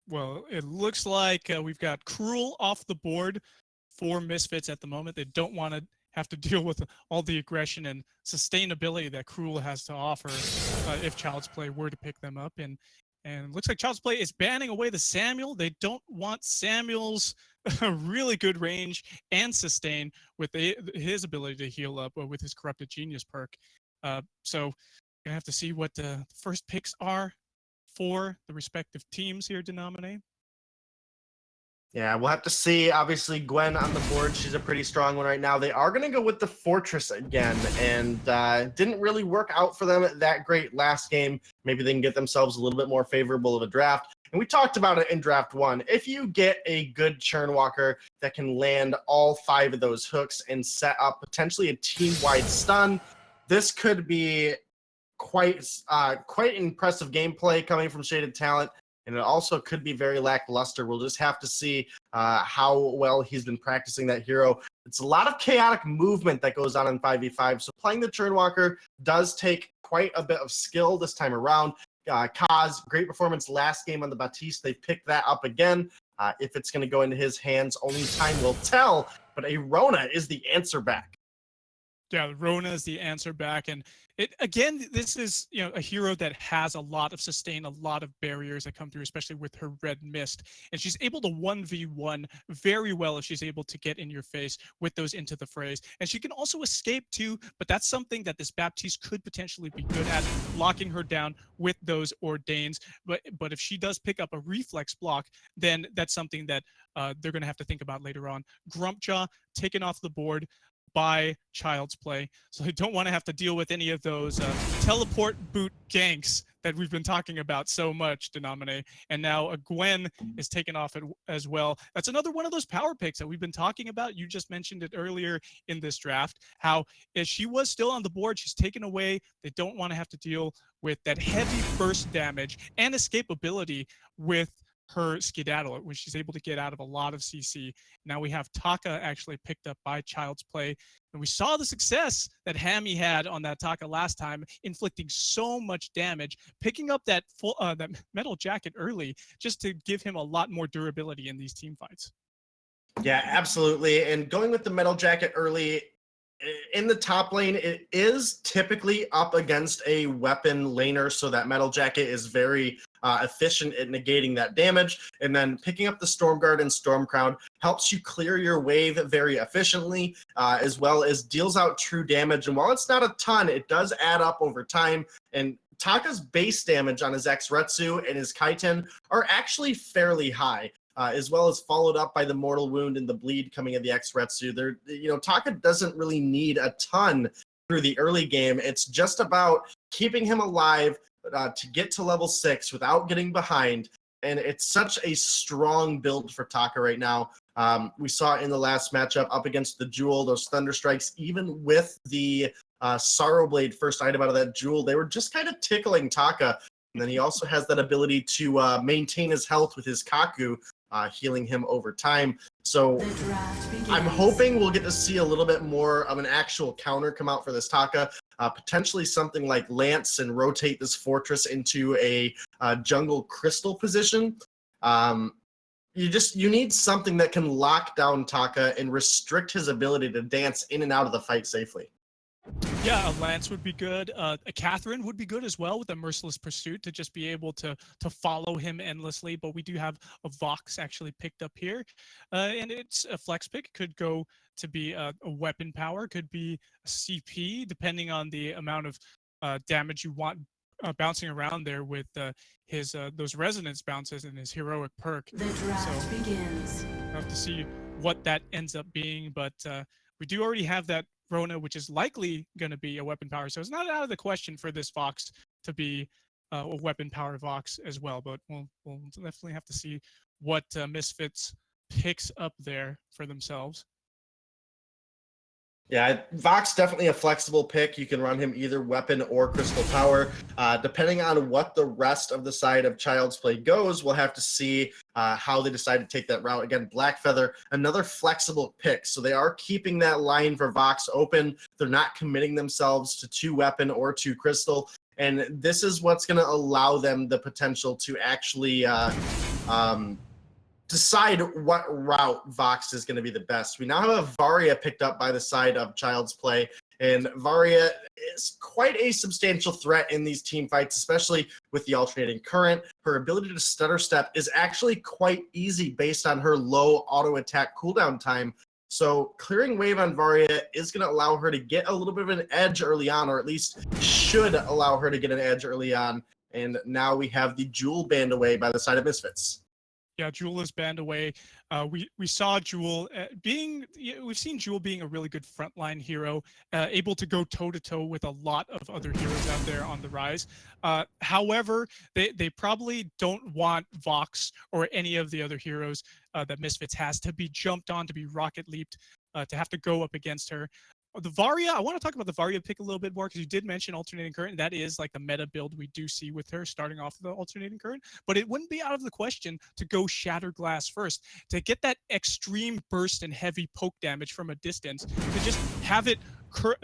Well, it looks like we've got Cruel off the board for Misfits at the moment. They don't want to have to deal with all the aggression and sustainability that Cruel has to offer if Child's Play were to pick them up. And And looks like Child's Play is banning away the Samuel. They don't want Samuel's really good range and sustain with his ability to heal up with his Corrupted Genius perk. So gonna have to see what the first picks are for the respective teams here, Denominate. Yeah, we'll have to see. Obviously, Gwen on the board. She's a pretty strong one right now. They are going to go with the Fortress again, and didn't really work out for them that great last game. Maybe they can get themselves a little bit more favorable of a draft. And we talked about it in draft 1. If you get a good Churn Walker that can land all 5 of those hooks and set up potentially a team-wide stun, this could be quite impressive gameplay coming from Shaded Talent. And it also could be very lackluster. We'll just have to see how well he's been practicing that hero. It's a lot of chaotic movement that goes on in 5v5. So playing the Churnwalker does take quite a bit of skill this time around. Kaz, great performance last game on the Baptiste. They picked that up again. If it's going to go into his hands, only time will tell. But a Rona is the answer back. Yeah, Rona is the answer back. And it again, this is a hero that has a lot of sustain, a lot of barriers that come through, especially with her red mist. And she's able to 1v1 very well if she's able to get in your face with those into the phrase. And she can also escape too, but that's something that this Baptiste could potentially be good at, locking her down with those ordains. But if she does pick up a reflex block, then that's something that they're going to have to think about later on. Grumpjaw taken off the board by Child's Play, so I don't want to have to deal with any of those teleport boot ganks that we've been talking about so much, Denominate. And now a Gwen is taken off as well. That's another one of those power picks that we've been talking about. You just mentioned it earlier in this draft, how if she was still on the board, she's taken away. They don't want to have to deal with that heavy burst damage and escapability with her skedaddle, which she's able to get out of a lot of CC. Now we have Taka actually picked up by Child's Play. And we saw the success that Hammy had on that Taka last time, inflicting so much damage, picking up that that metal jacket early just to give him a lot more durability in these team fights. Yeah, absolutely. And going with the metal jacket early, in the top lane, it is typically up against a weapon laner, so that metal jacket is very efficient at negating that damage. And then picking up the Stormguard and Stormcrown helps you clear your wave very efficiently, as well as deals out true damage. And while it's not a ton, it does add up over time. And Taka's base damage on his X-Retsu and his Kaiten are actually fairly high. As well as followed up by the Mortal Wound and the Bleed coming in the X-Retsu. Taka doesn't really need a ton through the early game. It's just about keeping him alive to get to level 6 without getting behind. And it's such a strong build for Taka right now. We saw in the last matchup up against the Jewel, those Thunder Strikes, even with the Sorrow Blade first item out of that Jewel, they were just kind of tickling Taka. And then he also has that ability to maintain his health with his Kaku, healing him over time. So I'm hoping we'll get to see a little bit more of an actual counter come out for this Taka, potentially something like Lance, and rotate this Fortress into a jungle crystal position. You need something that can lock down Taka and restrict his ability to dance in and out of the fight safely. Yeah, a Lance would be good. A Catherine would be good as well with a Merciless Pursuit to just be able to follow him endlessly. But we do have a Vox actually picked up here. And it's a flex pick. Could go to be a weapon power, could be a CP, depending on the amount of damage you want bouncing around there with his those resonance bounces and his heroic perk. The draft begins. We'll have to see what that ends up being. But we do already have that Rona, which is likely going to be a weapon power. So it's not out of the question for this Vox to be a weapon power Vox as well. But we'll definitely have to see what Misfits picks up there for themselves. Yeah, Vox definitely a flexible pick. You can run him either weapon or crystal power. Depending on what the rest of the side of Child's Play goes, we'll have to see how they decide to take that route. Again, Blackfeather, another flexible pick. So they are keeping that line for Vox open. They're not committing themselves to 2 weapon or 2 crystal. And this is what's going to allow them the potential to actually decide what route Vox is going to be the best. We now have a Varia picked up by the side of Child's Play, and Varia is quite a substantial threat in these team fights, especially with the alternating current. her ability to stutter step is actually quite easy based on her low auto attack cooldown time. So clearing wave on Varia is going to allow her to get a little bit of an edge early on, or at least should allow her to get an edge early on. And now we have the Jewel banned away by the side of Misfits. Yeah, Jewel is banned away. We saw Jewel we've seen Jewel being a really good frontline hero, able to go toe to toe with a lot of other heroes out there on the rise. However, they probably don't want Vox or any of the other heroes that Misfits has to be jumped on, to be rocket leaped, to have to go up against her. The Varia, I want to talk about the Varia pick a little bit more because you did mention alternating current. That is like the meta build we do see with her starting off the alternating current. But it wouldn't be out of the question to go Shatter Glass first, to get that extreme burst and heavy poke damage from a distance, to just have it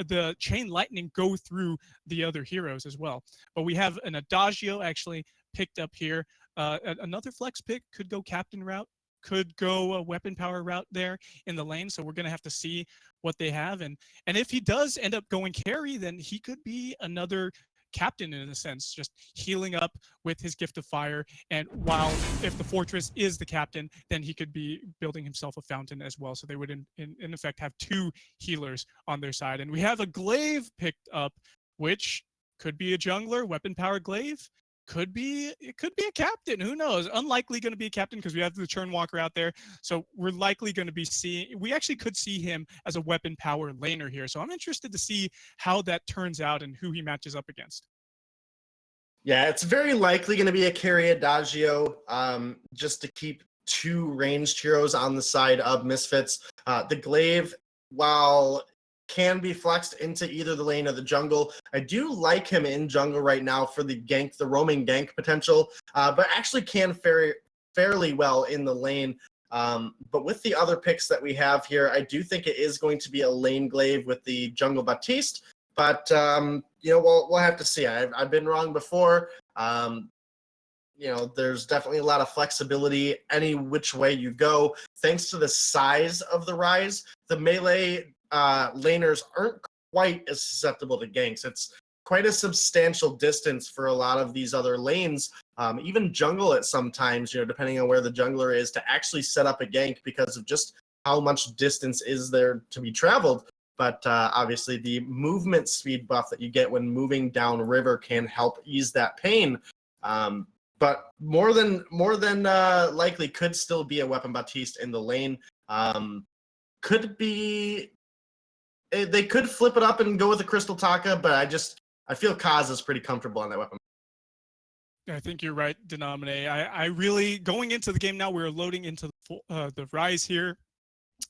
the chain lightning go through the other heroes as well. But we have an Adagio actually picked up here. Another flex pick could go captain route, could go a weapon power route there in the lane. So we're going to have to see what they have. And if he does end up going carry, then he could be another captain in a sense, just healing up with his gift of fire. And while if the fortress is the captain, then he could be building himself a fountain as well. So they would in effect have two healers on their side. And we have a glaive picked up, which could be a jungler, weapon power glaive. It could be a captain. Who knows? Unlikely going to be a captain because we have the Churn Walker out there. So we're likely going to be we actually could see him as a weapon power laner here. So I'm interested to see how that turns out and who he matches up against. Yeah, it's very likely going to be a carry Adagio, just to keep two ranged heroes on the side of Misfits. The glaive, while can be flexed into either the lane or the jungle. I do like him in jungle right now for the gank, the roaming gank potential, but actually can fare fairly well in the lane. But with the other picks that we have here, I do think it is going to be a lane glaive with the jungle Baptiste. But we'll have to see. I've been wrong before. There's definitely a lot of flexibility any which way you go. Thanks to the size of the rise, the melee laners aren't quite as susceptible to ganks. It's quite a substantial distance for a lot of these other lanes, even jungle at sometimes, depending on where the jungler is, to actually set up a gank because of just how much distance is there to be traveled. But obviously the movement speed buff that you get when moving down river can help ease that pain. But more than likely could still be a weapon Baptiste in the lane. They could flip it up and go with a Crystal Taka, but I feel Kaz is pretty comfortable on that weapon. I think you're right, Denomine. I really, going into the game now, we're loading into the Rise here.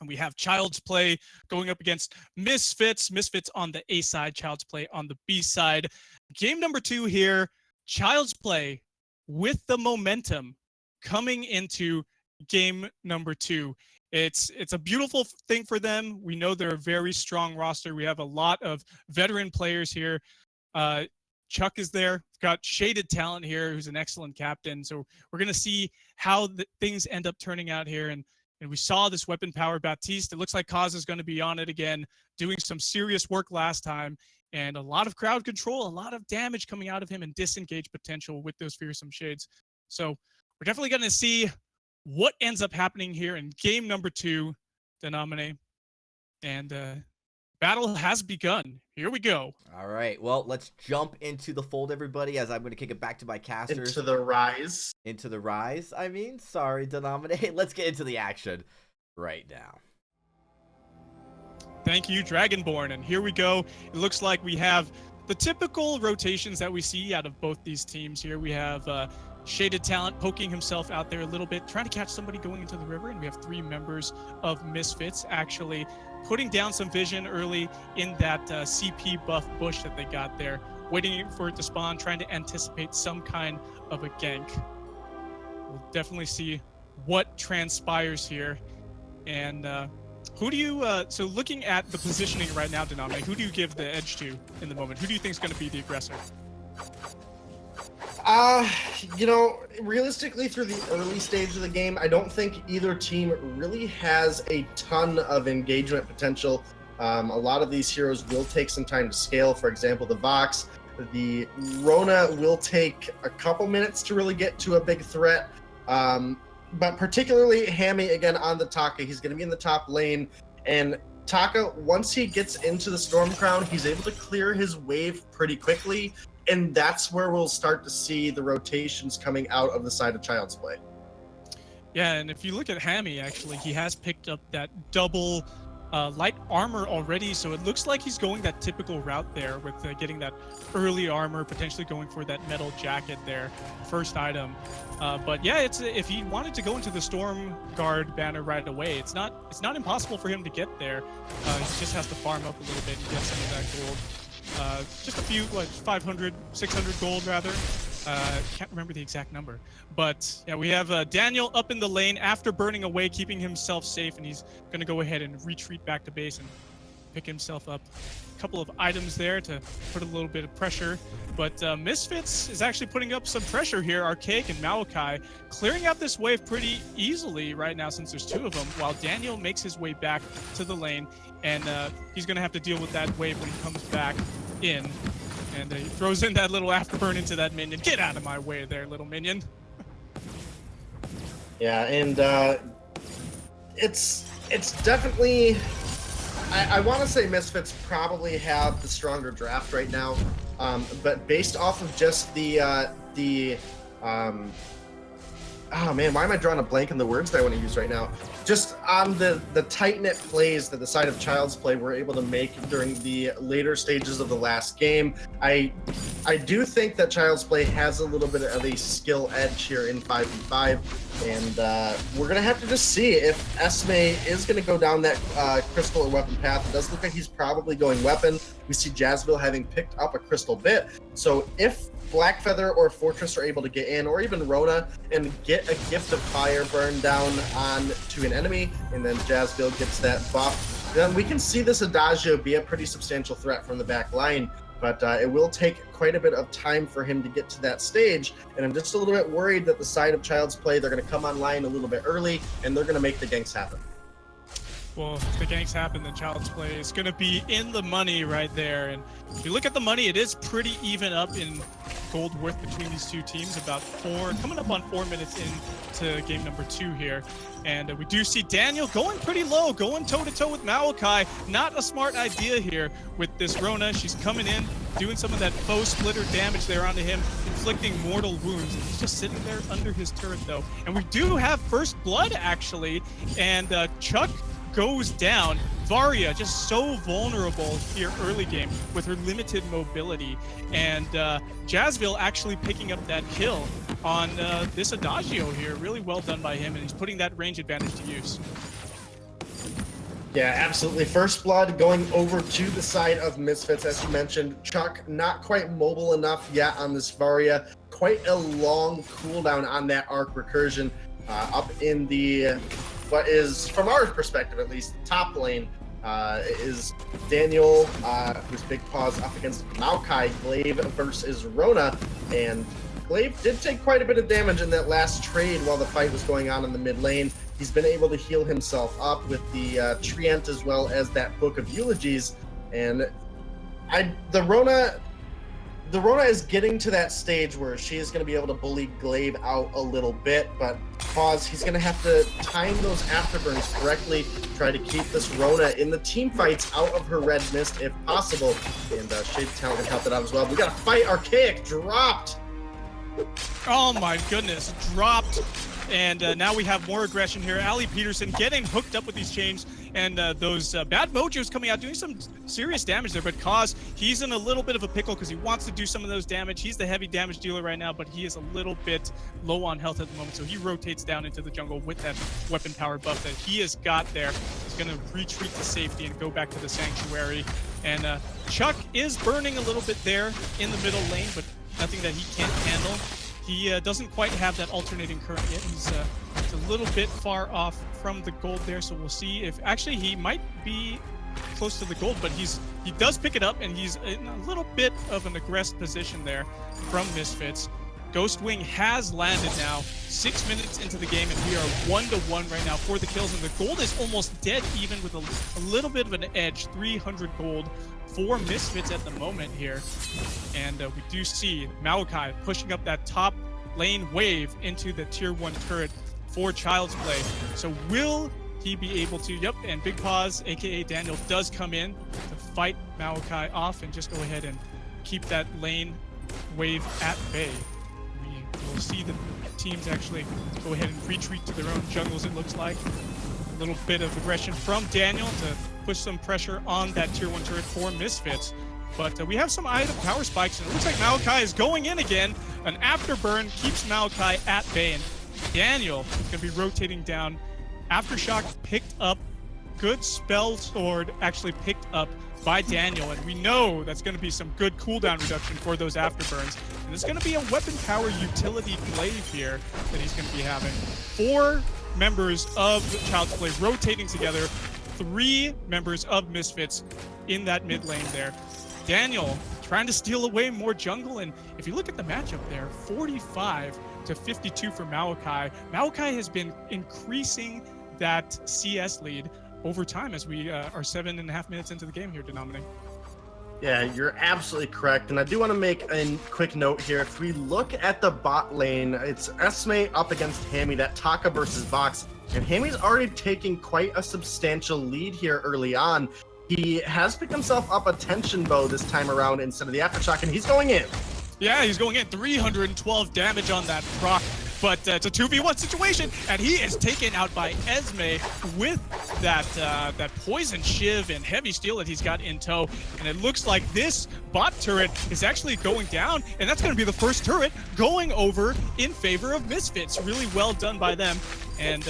And we have Child's Play going up against Misfits. Misfits on the A side, Child's Play on the B side. Game number 2 here, Child's Play with the momentum coming into game number 2. It's a beautiful thing for them. We know they're a very strong roster. We have a lot of veteran players here. Chuck is there. We've got Shaded Talent here, who's an excellent captain. So we're going to see how things end up turning out here. And we saw this weapon power Baptiste. It looks like Kaz is going to be on it again, doing some serious work last time. And a lot of crowd control, a lot of damage coming out of him, and disengage potential with those fearsome shades. So we're definitely going to see what ends up happening here in game number 2, Denomine. And battle has begun. Here we go. All right. Well, let's jump into the fold, everybody, as I'm going to kick it back to my casters. Into the Rise. Into the Rise, I mean. Sorry, Denomine. Let's get into the action right now. Thank you, Dragonborn. And here we go. It looks like we have the typical rotations that we see out of both these teams here. We have Shaded Talent poking himself out there a little bit, trying to catch somebody going into the river. And we have 3 members of Misfits actually putting down some vision early in that CP buff bush that they got there, waiting for it to spawn, trying to anticipate some kind of a gank. We'll definitely see what transpires here. And who do you, so looking at the positioning right now, Denomine, who do you give the edge to in the moment? Who do you think is going to be the aggressor? Realistically, through the early stage of the game, I don't think either team really has a ton of engagement potential. A lot of these heroes will take some time to scale. For example, the Vox The Rona will take a couple minutes to really get to a big threat. But particularly Hammy, again, on the Taka. He's going to be in the top lane. And Taka, once he gets into the Storm Crown, he's able to clear his wave pretty quickly. And that's where we'll start to see the rotations coming out of the side of Child's Play. Yeah, and if you look at Hammy, actually, he has picked up that double light armor already, so it looks like he's going that typical route there with getting that early armor, potentially going for that metal jacket there, first item. But yeah, if he wanted to go into the Storm Guard banner right away, it's not impossible for him to get there. He just has to farm up a little bit and get some of that gold. Just a few, 500, 600 gold rather. Can't remember the exact number, but yeah, we have Daniel up in the lane after burning away, keeping himself safe, and he's going to go ahead and retreat back to base and pick himself up a couple of items there to put a little bit of pressure. But Misfits is actually putting up some pressure here. Archaic and Maokai clearing out this wave pretty easily right now since there's two of them, while Daniel makes his way back to the lane, and he's going to have to deal with that wave when he comes back in. And he throws in that little afterburn into that minion. Get out of my way there, little minion. Yeah, and it's definitely... I want to say Misfits probably have the stronger draft right now, but based off of just oh man, why am I drawing a blank on the words that I want to use right now? Just on the tight-knit plays that the side of Child's Play were able to make during the later stages of the last game. I do think that Child's Play has a little bit of a skill edge here in 5v5, and we're going to have to just see if Esme is going to go down that crystal or weapon path. It does look like he's probably going weapon. We see Jazzville having picked up a crystal bit. So if Blackfeather or Fortress are able to get in, or even Rona, and get a Gift of Fire burn down on to an enemy, and then Jazzville gets that buff, then we can see this Adagio be a pretty substantial threat from the back line. But it will take quite a bit of time for him to get to that stage, and I'm just a little bit worried that the side of Child's Play, they're going to come online a little bit early, and they're going to make the ganks happen. Well, if the ganks happen, then Child's Play is going to be in the money right there. And if you look at the money, it is pretty even up in gold worth between these two teams. About coming up on 4 minutes into game number 2 here. And we do see Daniel going pretty low, going toe-to-toe with Maokai. Not a smart idea here with this Rona. She's coming in, doing some of that faux splitter damage there onto him, inflicting mortal wounds. He's just sitting there under his turret, though. And we do have first blood, actually. And Chuck goes down. Varia just so vulnerable here early game with her limited mobility, and Jazzville actually picking up that kill on this Adagio here. Really well done by him, and he's putting that range advantage to use. Yeah, absolutely. First blood going over to the side of Misfits, as you mentioned. Chuck not quite mobile enough yet on this Varia. Quite a long cooldown on that arc recursion up in the what is, from our perspective at least, top lane is Daniel, who's Big Paws up against Maokai, Glaive versus Rona, and Glaive did take quite a bit of damage in that last trade while the fight was going on in the mid lane. He's been able to heal himself up with the Treant as well as that Book of Eulogies, and the Rona is getting to that stage where she is going to be able to bully Glaive out a little bit, but Pause, he's going to have to time those afterburns correctly, try to keep this Rona in the team fights out of her red mist if possible, and Shade Talent can help it out as well. We got to fight. Archaic dropped. Oh my goodness, dropped. And now we have more aggression here. Ali Peterson getting hooked up with these chains, and those bad mojos coming out, doing some serious damage there. But Kaz, he's in a little bit of a pickle because he wants to do some of those damage. He's the heavy damage dealer right now, but he is a little bit low on health at the moment. So he rotates down into the jungle with that weapon power buff that he has got there. He's going to retreat to safety and go back to the sanctuary. And Chuck is burning a little bit there in the middle lane, but nothing that he can't handle. He doesn't quite have that alternating current yet. He's a little bit far off from the gold there, so we'll see if actually he might be close to the gold, but he does pick it up, and he's in a little bit of an aggressive position there from Misfits. Ghost Wing has landed now. 6 minutes into the game, and we are 1-1 right now for the kills. And the gold is almost dead even with a little bit of an edge. 300 gold for Misfits at the moment here. And we do see Maokai pushing up that top lane wave into the tier 1 turret for Child's Play. So will he be able to? Yep, and Big Paws, aka Daniel, does come in to fight Maokai off and just go ahead and keep that lane wave at bay. We will see the teams actually go ahead and retreat to their own jungles, it looks like. A little bit of aggression from Daniel to push some pressure on that tier 1 turret for Misfits. But we have some item power spikes, and it looks like Maokai is going in again. An afterburn keeps Maokai at bay, and Daniel is going to be rotating down. Aftershock picked up. Good spell sword actually picked up by Daniel, and we know that's going to be some good cooldown reduction for those afterburns. And there's going to be a weapon power utility glaive here that he's going to be having. 4 members of Child's Play rotating together, 3 members of Misfits in that mid lane there. Daniel trying to steal away more jungle, and if you look at the matchup there, 45 to 52 for Maokai. Maokai has been increasing that CS lead over time as we are 7.5 minutes into the game here, Denominate. Yeah, you're absolutely correct. And I do want to make a quick note here. If we look at the bot lane, it's Esme up against Hammy, that Taka versus Vox. And Hammy's already taking quite a substantial lead here early on. He has picked himself up a tension bow this time around instead of the aftershock, and he's going in. Yeah, he's going in. 312 damage on that proc. But it's a 2v1 situation, and he is taken out by Esme with that poison shiv and heavy steel that he's got in tow. And it looks like this bot turret is actually going down, and that's going to be the first turret going over in favor of Misfits. Really well done by them. And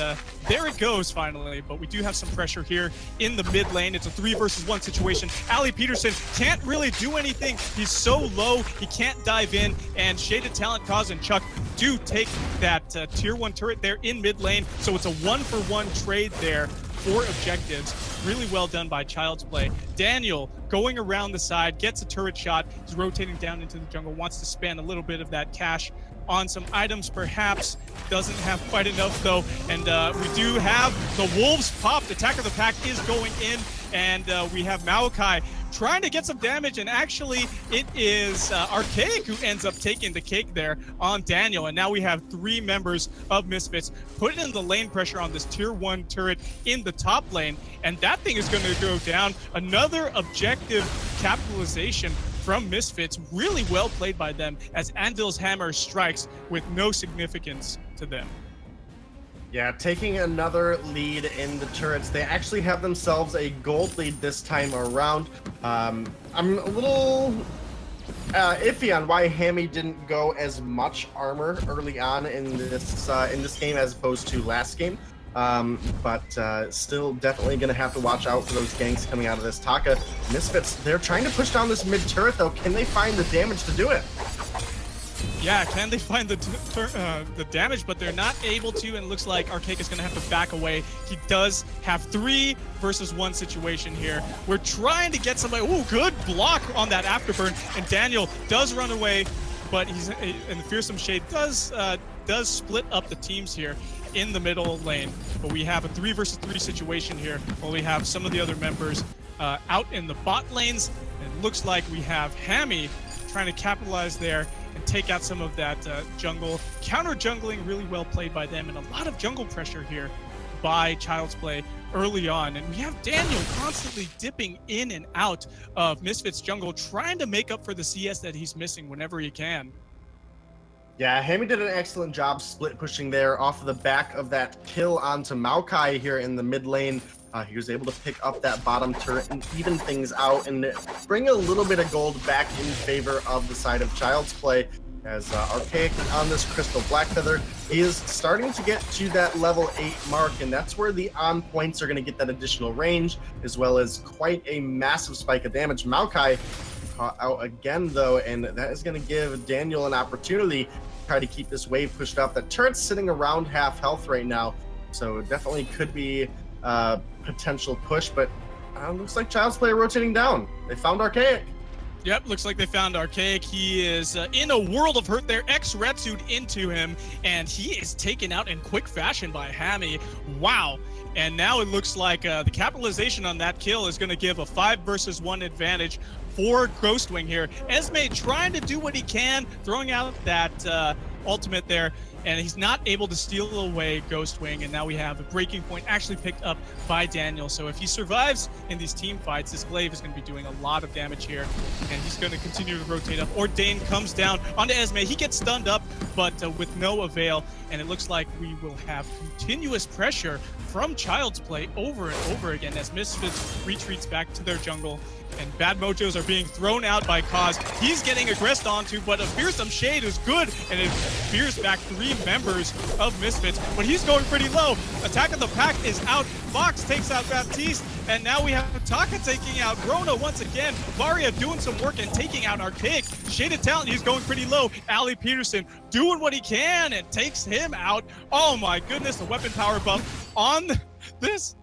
there it goes finally, but we do have some pressure here in the mid lane. It's a 3 versus 1 situation. Ali Peterson can't really do anything. He's so low, he can't dive in, and Shaded Talent Cause and Chuck do take that tier 1 turret there in mid lane. So it's a 1-for-1 trade there for objectives. Really well done by Child's Play. Daniel going around the side, gets a turret shot. He's rotating down into the jungle, wants to spend a little bit of that cash on some items, perhaps. Doesn't have quite enough though, and we do have the wolves popped. Attack of the Pack is going in, and we have Maokai trying to get some damage, and actually it is Archaic who ends up taking the cake there on Daniel. And now we have 3 members of Misfits putting in the lane pressure on this tier 1 turret in the top lane, and that thing is going to go down. Another objective capitalization from Misfits, really well played by them as Anvil's hammer strikes with no significance to them. Yeah, taking another lead in the turrets. They actually have themselves a gold lead this time around. I'm a little iffy on why Hammy didn't go as much armor early on in this game as opposed to last game. But still definitely going to have to watch out for those ganks coming out of this. Taka, Misfits, they're trying to push down this mid turret though. Can they find the damage to do it? Yeah, can they find the damage, but they're not able to, and it looks like Archaic is going to have to back away. He does have 3 versus 1 situation here. We're trying to get somebody. Ooh, good block on that afterburn, and Daniel does run away, but he's and the Fearsome Shade does split up the teams here in the middle lane. But we have a 3 versus 3 situation here, while we have some of the other members out in the bot lanes. And it looks like we have Hammy trying to capitalize there and take out some of that jungle. Counter jungling really well played by them, and a lot of jungle pressure here by Child's Play early on. And we have Daniel constantly dipping in and out of Misfits jungle, trying to make up for the CS that he's missing whenever he can. Yeah, Hammy did an excellent job split pushing there off of the back of that kill onto Maokai here in the mid lane. He was able to pick up that bottom turret and even things out and bring a little bit of gold back in favor of the side of Child's Play, as Archaic on this Crystal Blackfeather is starting to get to that level 8 mark, and that's where the on points are going to get that additional range, as well as quite a massive spike of damage. Maokai caught out again though, and that is going to give Daniel an opportunity to try to keep this wave pushed up. That turret's sitting around half health right now, so it definitely could be potential push, but looks like Child's Play rotating down. They found Archaic. Yep, looks like they found Archaic. He is in a world of hurt there. X-Retsued into him, and he is taken out in quick fashion by Hammy. Wow. And now it looks like the capitalization on that kill is going to give a 5 versus 1 advantage for Ghostwing here. Esme trying to do what he can, throwing out that ultimate there, and he's not able to steal away Ghostwing, and now we have a breaking point actually picked up by Daniel. So if he survives in these team fights, this glaive is going to be doing a lot of damage here, and he's going to continue to rotate up. Ordain comes down onto Esme. He gets stunned up, but with no avail, and it looks like we will have continuous pressure from Child's Play over and over again as Misfits retreats back to their jungle, and bad mojos are being thrown out by Kaz. He's getting aggressed onto, but a fearsome shade is good, and it fears back 3 members of Misfits, but he's going pretty low. Attack of the Pack is out. Fox takes out Baptiste, and now we have Taka taking out Rona once again. Varia doing some work and taking out Archaic. Shaded Talent, he's going pretty low. Ali Peterson doing what he can and takes him out. Oh my goodness, the weapon power buff on this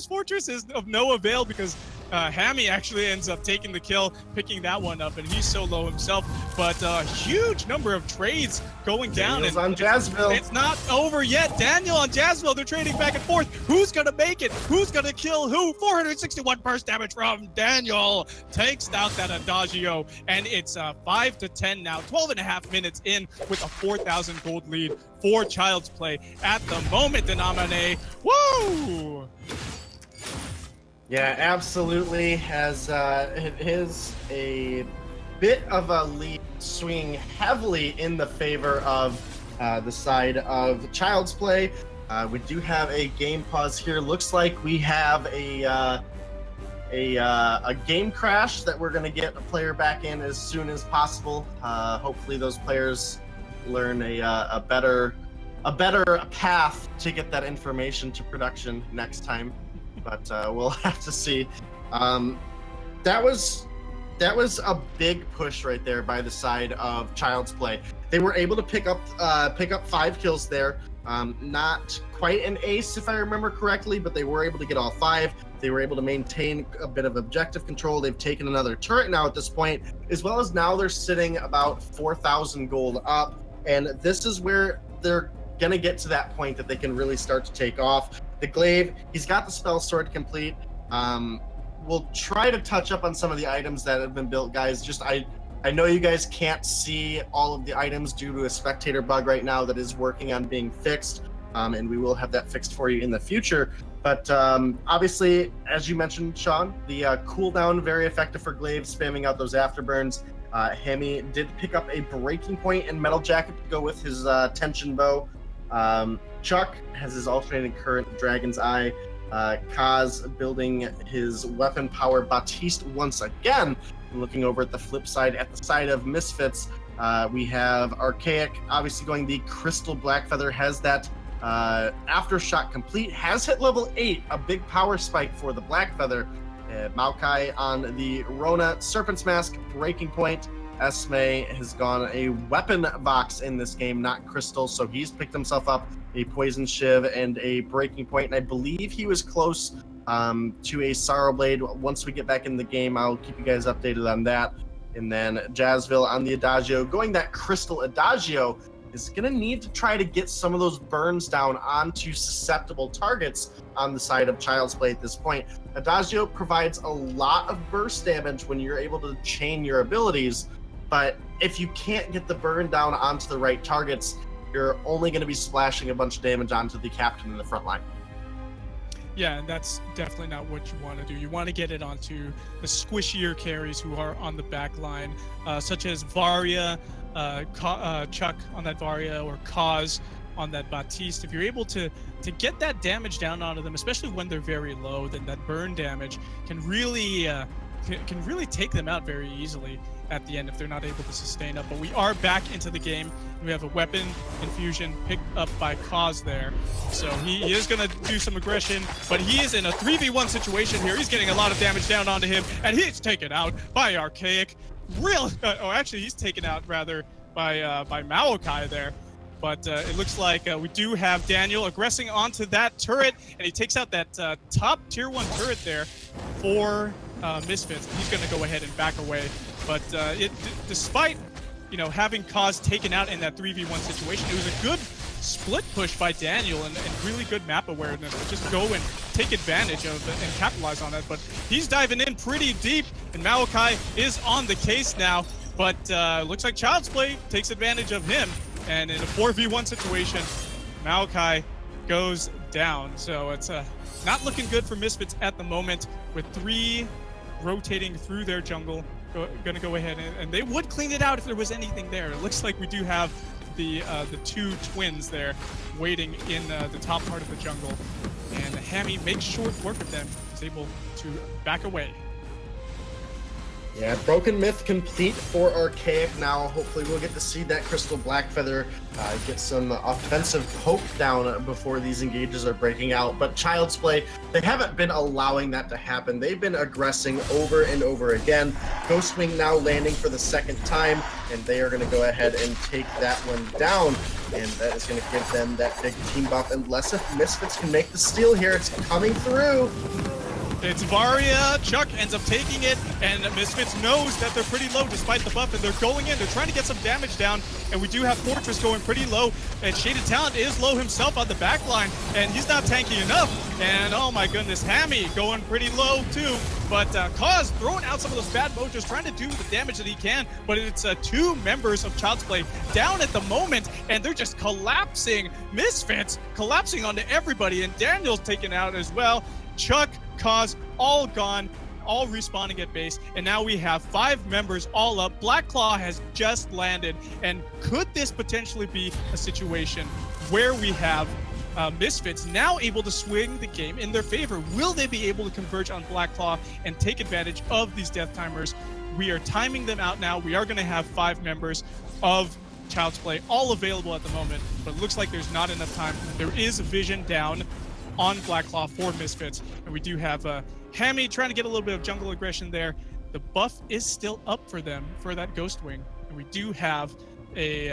fortress is of no avail because Hammy actually ends up taking the kill, picking that one up, and he's so low himself. But a huge number of trades going down. Daniel's on Jazzville. It's not over yet. Daniel on Jazzville, they're trading back and forth. Who's going to make it? Who's going to kill who? 461 burst damage from Daniel. Takes out that Adagio, and it's 5 to 10 now. 12 and a half minutes in with a 4,000 gold lead for Child's Play at the moment, Denominate. Woo! Yeah, absolutely. As it is a bit of a lead swinging heavily in the favor of the side of Child's Play. We do have a game pause here. Looks like we have a game crash that we're going to get a player back in as soon as possible. Hopefully those players learn a better path to get that information to production next time. But we'll have to see. That was a big push right there by the side of Child's Play. They were able to pick up 5 kills there. Not quite an ace if I remember correctly, but they were able to get all 5. They were able to maintain a bit of objective control. They've taken another turret now at this point, as well as now they're sitting about 4,000 gold up. And this is where they're gonna get to that point that they can really start to take off. The glaive, he's got the spell sword complete. We'll try to touch up on some of the items that have been built, guys. Just I know you guys can't see all of the items due to a spectator bug right now that is working on being fixed, and we will have that fixed for you in the future. But obviously, as you mentioned, Sean, the cooldown very effective for glaive, spamming out those afterburns. Hammy did pick up a breaking point and metal jacket to go with his tension bow. Chuck has his alternating current Dragon's Eye. Kaz building his weapon power Baptiste once again. Looking over at the flip side, at the side of Misfits, we have Archaic obviously going the Crystal Blackfeather, has that aftershock complete, has hit level 8, a big power spike for the Blackfeather. Maokai on the Rona Serpent's Mask, breaking point. Esme has gone a weapon box in this game, not crystal, so he's picked himself up a poison shiv and a breaking point, and I believe he was close to a sorrow blade. Once we get back in the game, I'll keep you guys updated on that. And then Jazzville on the Adagio, going that crystal Adagio, is going to need to try to get some of those burns down onto susceptible targets on the side of Child's Play at this point. Adagio provides a lot of burst damage when you're able to chain your abilities, but if you can't get the burn down onto the right targets, you're only going to be splashing a bunch of damage onto the captain in the front line. Yeah, and that's definitely not what you want to do. You want to get it onto the squishier carries who are on the back line, such as Varia, Chuck on that Varia, or Kaz on that Baptiste. If you're able to get that damage down onto them, especially when they're very low, then that burn damage can really take them out very easily at the end if they're not able to sustain up. But we are back into the game. We have a weapon infusion picked up by Kaz there. So he is going to do some aggression, but he is in a 3v1 situation here. He's getting a lot of damage down onto him, and he's taken out by Archaic. Actually, he's taken out rather by Maokai there. But it looks like we do have Daniel aggressing onto that turret, and he takes out that top tier 1 turret there for Misfits. He's going to go ahead and back away But despite having Cause taken out in that 3v1 situation, it was a good split push by Daniel and really good map awareness to just go and take advantage of and capitalize on that. But he's diving in pretty deep, and Maokai is on the case now. But looks like Child's Play takes advantage of him, and in a 4v1 situation, Maokai goes down. So it's not looking good for Misfits at the moment, with 3 rotating through their jungle. Gonna go ahead and they would clean it out if there was anything there. It looks like we do have the 2 twins there waiting in the top part of the jungle, and Hammy makes short work of them. Is able to back away. Yeah, Broken Myth complete for Archaic now. Hopefully we'll get to see that Crystal Blackfeather get some offensive poke down before these engages are breaking out. But Child's Play, they haven't been allowing that to happen. They've been aggressing over and over again. Ghostwing now landing for the second time, and they are going to go ahead and take that one down. And that is going to give them that big team buff. Unless if Misfits can make the steal here, it's coming through. It's Varia. Chuck ends up taking it, and Misfits knows that they're pretty low despite the buff, and they're going in. They're trying to get some damage down, and we do have Fortress going pretty low, and Shaded Talent is low himself on the back line, and he's not tanky enough. And oh my goodness, Hammy going pretty low too. But Cause throwing out some of those bad mojos, trying to do the damage that he can, but it's 2 members of Child's Play down at the moment, and they're just collapsing. Misfits collapsing onto everybody, and Daniel's taken out as well. Chuck, Cause, all gone, all respawning at base, and now we have 5 members all up. Black Claw has just landed, and could this potentially be a situation where we have Misfits now able to swing the game in their favor? Will they be able to converge on Black Claw and take advantage of these death timers? We are timing them out now. We are going to have 5 members of Child's Play all available at the moment, but it looks like there's not enough time. There is vision down on Black Claw for Misfits, and we do have Hammy trying to get a little bit of jungle aggression there. The buff is still up for them for that Ghostwing, and we do have a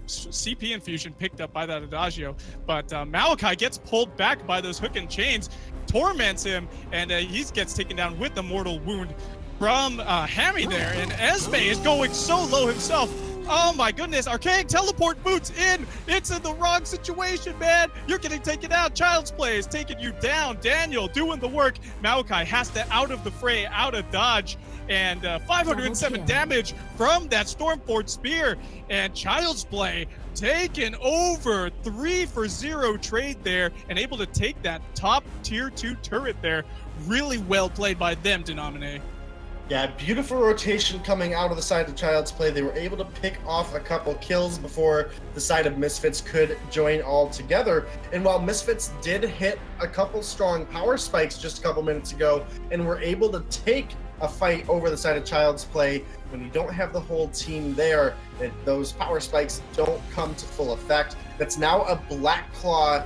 CP infusion picked up by that Adagio, but Maokai gets pulled back by those hook and chains, torments him, and he gets taken down with a mortal wound from Hammy there, and Esme is going so low himself. Oh my goodness, Archaic teleport boots in. It's in the wrong situation, man. You're getting taken out. Child's Play is taking you down. Daniel doing the work. Maokai has to out of the fray, out of dodge. And 507 damage from that Stormfort Spear. And Child's Play taking over 3-for-0 trade there and able to take that top tier 2 turret there. Really well played by them, Denominate. Yeah, beautiful rotation coming out of the side of Child's Play. They were able to pick off a couple kills before the side of Misfits could join all together. And while Misfits did hit a couple strong power spikes just a couple minutes ago and were able to take a fight over the side of Child's Play, when you don't have the whole team there, those power spikes don't come to full effect. That's now a Black Claw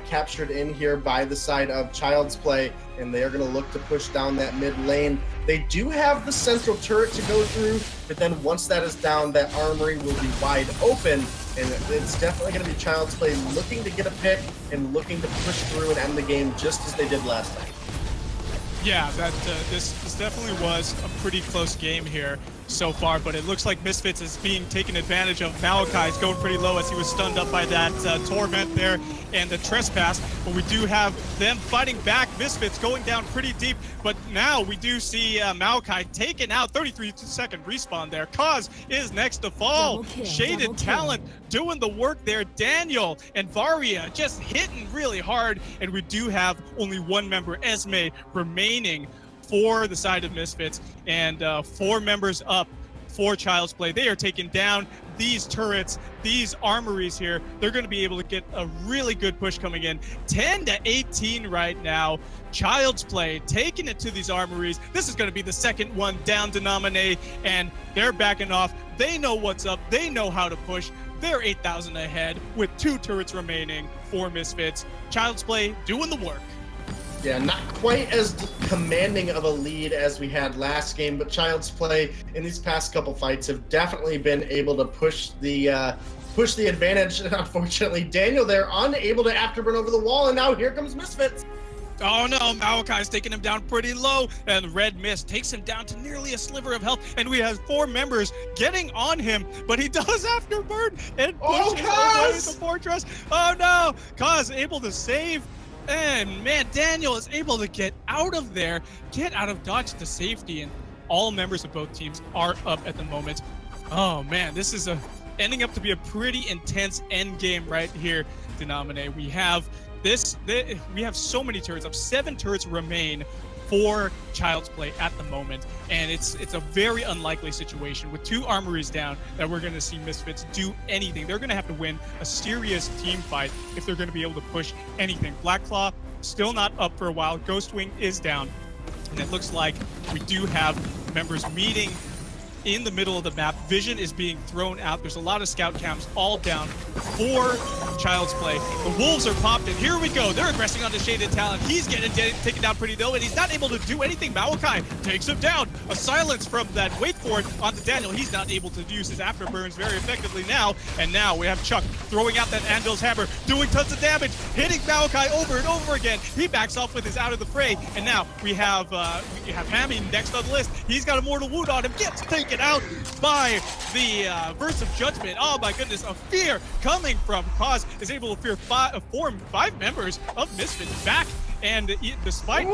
captured in here by the side of Child's Play, and they are going to look to push down that mid lane. They do have the central turret to go through, but then once that is down, that armory will be wide open, and it's definitely going to be Child's Play looking to get a pick and looking to push through and end the game just as they did last time. Yeah, this definitely was a pretty close game here so far, but it looks like Misfits is being taken advantage of. Maokai is going pretty low as he was stunned up by that Torment there and the Trespass, but we do have them fighting back. Misfits going down pretty deep, but now we do see Maokai taken out. 33-second respawn there. Cause is next to fall. Shaded Talent doing the work there. Daniel and Varia just hitting really hard, and we do have only 1 member, Esme, remaining for the side of Misfits, and 4 members up for Child's Play. They are taking down these turrets, these armories here. They're going to be able to get a really good push coming in. 10-18 right now. Child's Play taking it to these armories. This is going to be the second one down, Denominate, and they're backing off. They know what's up. They know how to push. They're 8,000 ahead with 2 turrets remaining for Misfits. Child's Play doing the work. Yeah, not quite as commanding of a lead as we had last game, but Child's Play in these past couple fights have definitely been able to push the advantage. And unfortunately, Daniel there unable to afterburn over the wall, and now here comes Misfits. Oh no, Maokai's taking him down pretty low, and Red Mist takes him down to nearly a sliver of health, and we have 4 members getting on him, but he does afterburn and pushes away the fortress. Oh no, Kaz able to save, and man, Daniel is able to get out of there, get out of dodge to safety, and all members of both teams are up at the moment. Oh man, this is ending up to be a pretty intense end game right here, Denominate. We have we have so many turrets up. 7 turrets remain for Child's Play at the moment, and it's a very unlikely situation with 2 armories down that we're going to see Misfits do anything. They're going to have to win a serious team fight if they're going to be able to push anything. Black Claw still not up for a while. Ghostwing is down, and it looks like we do have members meeting in the middle of the map. Vision is being thrown out. There's a lot of scout camps all down for Child's Play. The Wolves are popped, and here we go. They're aggressing onto Shaded Talon. He's getting taken down pretty low, and he's not able to do anything. Maokai takes him down. A silence from that wait for it onto Daniel. He's not able to use his afterburns very effectively now, and now we have Chuck throwing out that Anvil's Hammer, doing tons of damage, hitting Maokai over and over again. He backs off with his out of the fray, and now we have Hammy next on the list. He's got a mortal wound on him, gets taken out by the Verse of Judgment. Oh my goodness, a fear coming from Kaz is able to form 5 members of Misfits back, and despite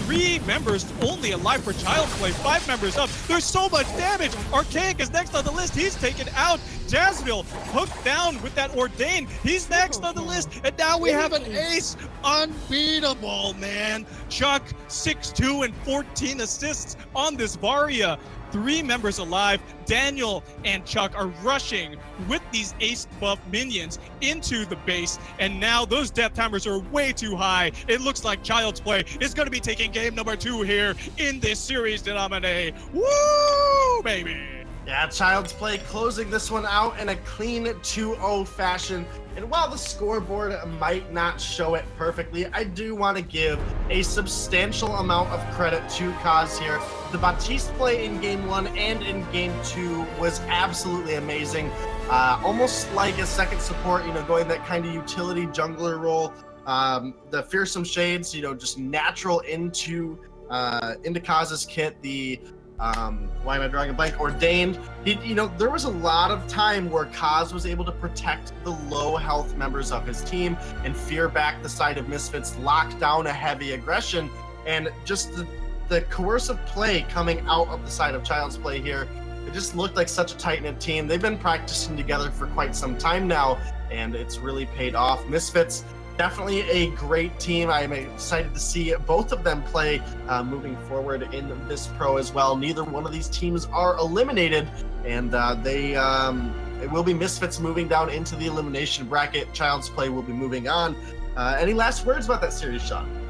three members only alive for Child's Play, 5 members up, there's so much damage. Archaic is next on the list. He's taken out. Jasmine hooked down with that Ordain. He's next on the list, and now we have an ace. Unbeatable, man. Chuck 6-2 and 14 assists on this Varia. 3 members alive. Daniel and Chuck are rushing with these ace buff minions into the base, and now those death timers are way too high. It looks like Child's Play is going to be taking game number 2 here in this series, Denominate. Woo, baby! Yeah, Child's Play closing this one out in a clean 2-0 fashion. And while the scoreboard might not show it perfectly, I do want to give a substantial amount of credit to Kaz here. The Baptiste play in Game 1 and in Game 2 was absolutely amazing. Almost like a second support, going that kind of utility jungler role. The Fearsome Shades, just natural into Kaz's kit. The why am I drawing a blank? Ordained. There was a lot of time where Kaz was able to protect the low health members of his team and fear back the side of Misfits, lock down a heavy aggression, and just the coercive play coming out of the side of Child's Play here. It just looked like such a tight-knit team. They've been practicing together for quite some time now, and it's really paid off. Misfits, definitely a great team. I'm excited to see both of them play moving forward in VISPRO as well. Neither one of these teams are eliminated, and it will be Misfits moving down into the elimination bracket. Child's Play will be moving on. Any last words about that series, Sean?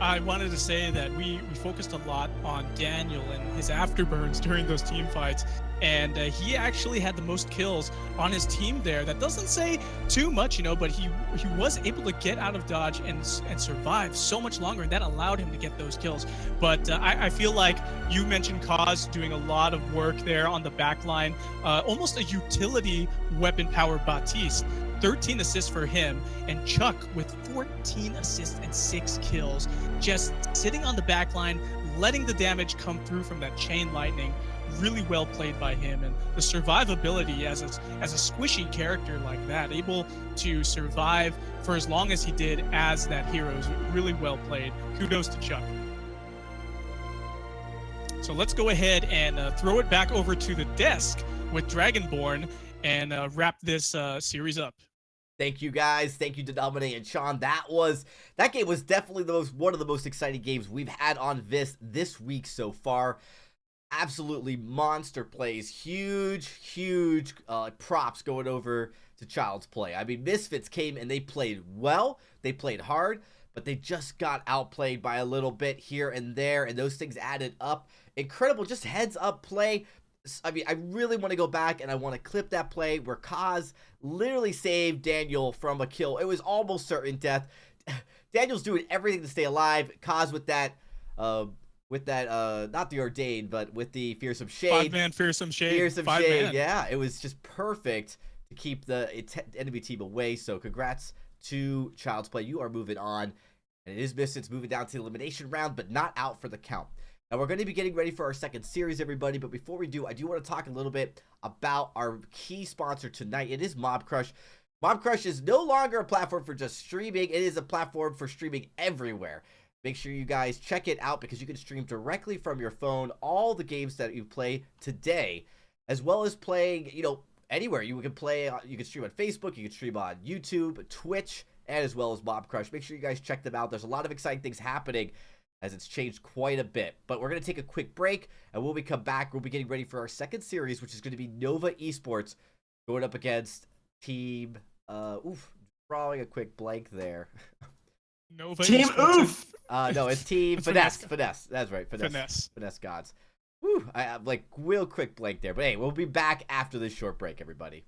I wanted to say that we focused a lot on Daniel and his afterburns during those team fights, and he actually had the most kills on his team there. That doesn't say too much, but he was able to get out of dodge and survive so much longer, and that allowed him to get those kills. But I feel like you mentioned Kaz doing a lot of work there on the back line, almost a utility weapon powered Baptiste. 13 assists for him, and Chuck with 14 assists and 6 kills, just sitting on the back line, letting the damage come through from that chain lightning. Really well played by him, and the survivability as a squishy character like that, able to survive for as long as he did as that hero, is really well played. Kudos to Chuck. So let's go ahead and throw it back over to the desk with Dragonborn and wrap this series up. Thank you, guys. Thank you to Dominic and Sean. That game was definitely one of the most exciting games we've had on this week so far. Absolutely monster plays. Huge props going over to Child's Play. I mean, Misfits came and they played well. They played hard, but they just got outplayed by a little bit here and there, and those things added up. Incredible, just heads up play. I mean, I really want to go back and I want to clip that play where Kaz literally saved Daniel from a kill. It was almost certain death. Daniel's doing everything to stay alive. Kaz with that, not the Ordained, but with the Fearsome Shade. 5-man Fearsome Shade. Fearsome Shade, yeah. It was just perfect to keep the enemy team away. So congrats to Child's Play. You are moving on. And it is Misfits moving down to the elimination round, but not out for the count. Now, we're going to be getting ready for our second series, everybody. But before we do, I do want to talk a little bit about our key sponsor tonight. It is Mob Crush. Mob Crush is no longer a platform for just streaming. It is a platform for streaming everywhere. Make sure you guys check it out because you can stream directly from your phone all the games that you play today, as well as playing, anywhere. You can play, you can stream on Facebook, you can stream on YouTube, Twitch, and as well as Mob Crush. Make sure you guys check them out. There's a lot of exciting things happening as it's changed quite a bit. But we're going to take a quick break, and when we come back, we'll be getting ready for our second series, which is going to be Nova Esports going up against Team, drawing a quick blank there. Nova Team Esports. Oof! No, it's Team Finesse. That's right, Finesse Gods. Woo, I have real quick blank there. But hey, we'll be back after this short break, everybody.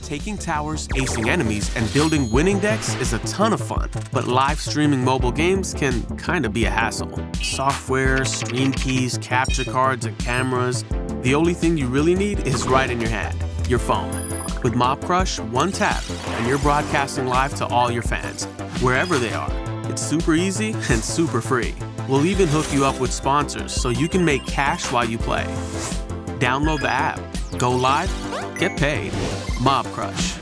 Taking towers, acing enemies, and building winning decks is a ton of fun, but live streaming mobile games can kinda be a hassle. Software, stream keys, capture cards, and cameras. The only thing you really need is right in your hand, your phone. With Mob Crush, one tap, and you're broadcasting live to all your fans, wherever they are. It's super easy and super free. We'll even hook you up with sponsors so you can make cash while you play. Download the app, go live, get paid. Mob Crush.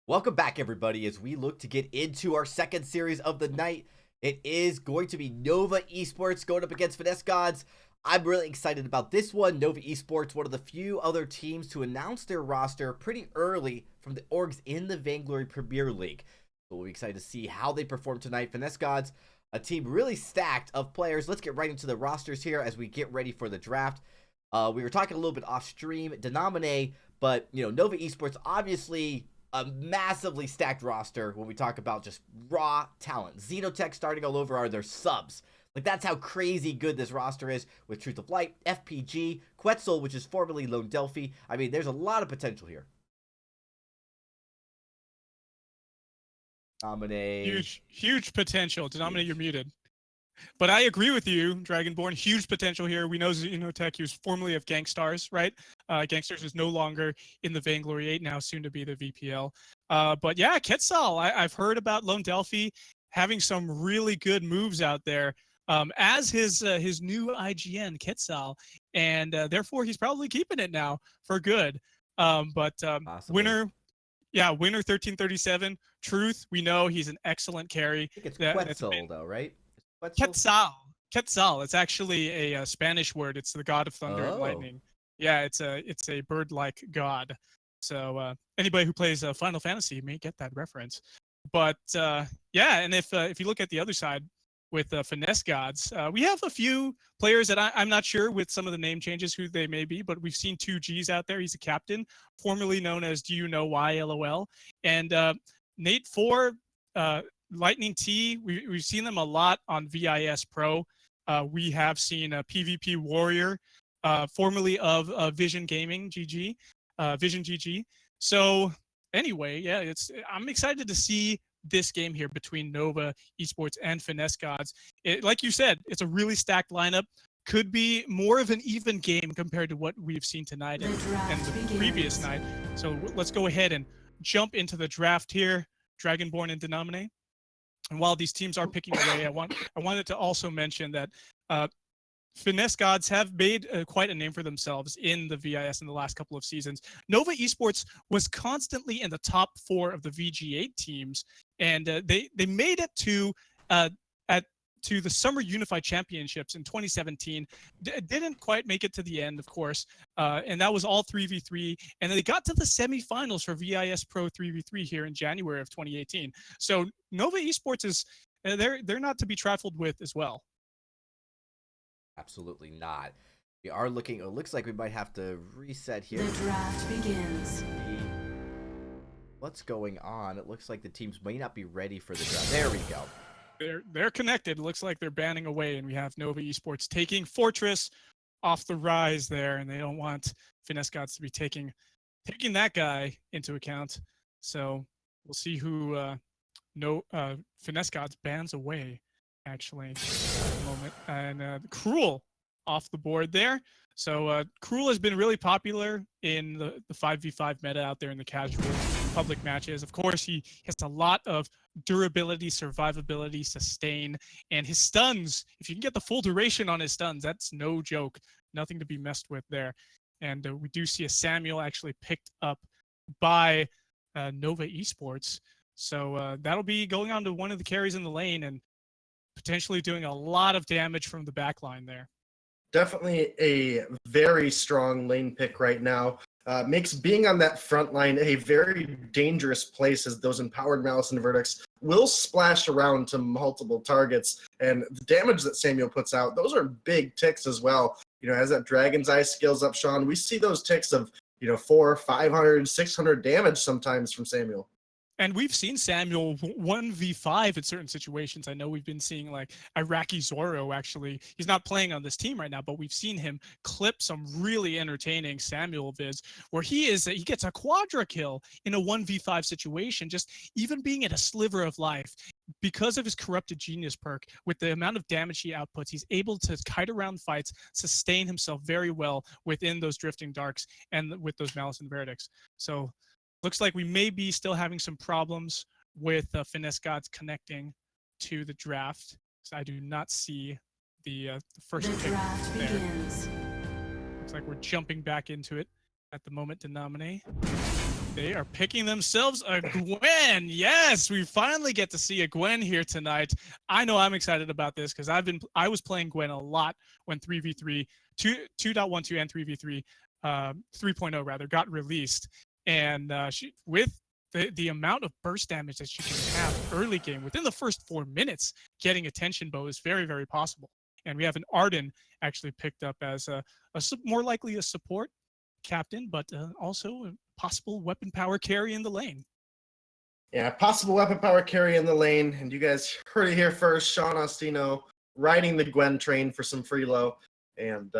Welcome back, everybody, as we look to get into our second series of the night. It is going to be Nova Esports going up against Finesse Gods. I'm really excited about this one. Nova Esports, one of the few other teams to announce their roster pretty early from the orgs in the Vainglory Premier League. So we'll be excited to see how they perform tonight. Finesse Gods, a team really stacked of players. Let's get right into the rosters here as we get ready for the draft. We were talking a little bit off stream, Denominate, but Nova Esports obviously a massively stacked roster when we talk about just raw talent. Xenotech starting all over are their subs. Like, that's how crazy good this roster is with Truth of Light, FPG, Quetzal, which is formerly Lone Delphi. I mean, there's a lot of potential here. Dominate. Huge potential. Denominate, you're muted. But I agree with you, Dragonborn. Huge potential here. We know Xenotech, he was formerly of Gangstars, right? Gangstars is no longer in the Vainglory 8, now soon to be the VPL. But yeah, Quetzal, I've heard about Lone Delphi having some really good moves out there as his new IGN, Quetzal. And therefore, he's probably keeping it now for good. Winner 1337. Truth, we know he's an excellent carry. I think it's Quetzal, though, right? Quetzal. It's actually a Spanish word. It's the god of thunder and lightning. Yeah, it's a bird-like god. So anybody who plays Final Fantasy may get that reference. But yeah, and if you look at the other side with Finesse Gods, we have a few players that I'm not sure with some of the name changes who they may be, but we've seen 2Gs out there. He's a captain, formerly known as Do You Know Why LOL, and Nate 4. Lightning T, we've seen them a lot on VISPRO. We have seen a PvP Warrior, formerly of Vision Gaming GG, Vision GG. So anyway, yeah, I'm excited to see this game here between Nova Esports and Finesse Gods. Like you said, it's a really stacked lineup. Could be more of an even game compared to what we've seen tonight and the previous night. So let's go ahead and jump into the draft here. Dragonborn and Denominate. And while these teams are picking away, I wanted to also mention that Finesse Gods have made quite a name for themselves in the VIS in the last couple of seasons. Nova Esports was constantly in the top 4 of the VG8 teams, and they made it to the Summer Unified Championships in 2017. Didn't quite make it to the end, of course, and that was all 3v3. And they got to the semifinals for VISPRO 3v3 here in January of 2018. So Nova Esports is they're not to be trifled with as well. Absolutely not. We are looking. It looks like we might have to reset here. The draft begins. What's going on? It looks like the teams may not be ready for the draft. There we go. They're connected. It looks like they're banning away, and we have Nova Esports taking Fortress off the rise there, and they don't want Finesse Gods to be taking that guy into account. So we'll see who Finesse Gods bans away actually at the moment, and Cruel off the board there. So Cruel has been really popular in the 5v5 meta out there in the casual public matches. Of course, he has a lot of durability, survivability, sustain, and his stuns. If you can get the full duration on his stuns, that's no joke. Nothing to be messed with there. And we do see a Samuel actually picked up by Nova Esports. So that'll be going on to one of the carries in the lane and potentially doing a lot of damage from the back line there. Definitely a very strong lane pick right now. Makes being on that front line a very dangerous place, as those empowered Malice and Vertex will splash around to multiple targets. And the damage that Samuel puts out, those are big ticks as well. As that Dragon's Eye skills up, Sean, we see those ticks of 400, 500, 600 damage sometimes from Samuel. And we've seen Samuel 1v5 in certain situations. I know we've been seeing like Iraqi Zorro, actually. He's not playing on this team right now, but we've seen him clip some really entertaining Samuel vids where he gets a quadra kill in a 1v5 situation, just even being at a sliver of life. Because of his Corrupted Genius perk, with the amount of damage he outputs, he's able to kite around fights, sustain himself very well within those Drifting Darks and with those Malice and Vertex. So looks like we may be still having some problems with Finesse Gods connecting to the draft. So I do not see the first pick there. Begins. Looks like we're jumping back into it at the moment. Denominate. They are picking themselves a Gwen. Yes, we finally get to see a Gwen here tonight. I know I'm excited about this because I was playing Gwen a lot when 3v3, 2.12 and 3v3, 3.0 rather, got released. And she with the amount of burst damage that she can have early game within the first 4 minutes, getting attention bow is very, very possible. And we have an Arden actually picked up as more likely a support captain, but also a possible weapon power carry in the lane. Yeah, possible weapon power carry in the lane. And you guys heard it here first. Sean Ostino riding the Gwen train for some free low. And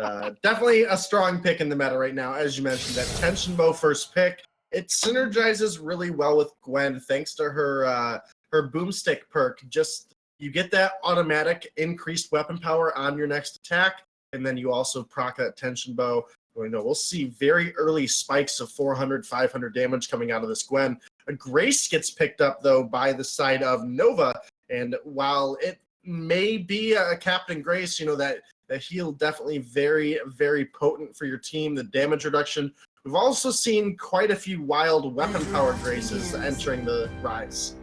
definitely a strong pick in the meta right now. As you mentioned, that tension bow first pick. It synergizes really well with Gwen thanks to her boomstick perk. Just you get that automatic increased weapon power on your next attack, and then you also proc that tension bow. We'll see very early spikes of 400, 500 damage coming out of this Gwen. A Grace gets picked up, though, by the side of Nova. And while it may be a Captain Grace, that heal definitely very, very potent for your team, the damage reduction. We've also seen quite a few wild weapon power Graces entering the Rise.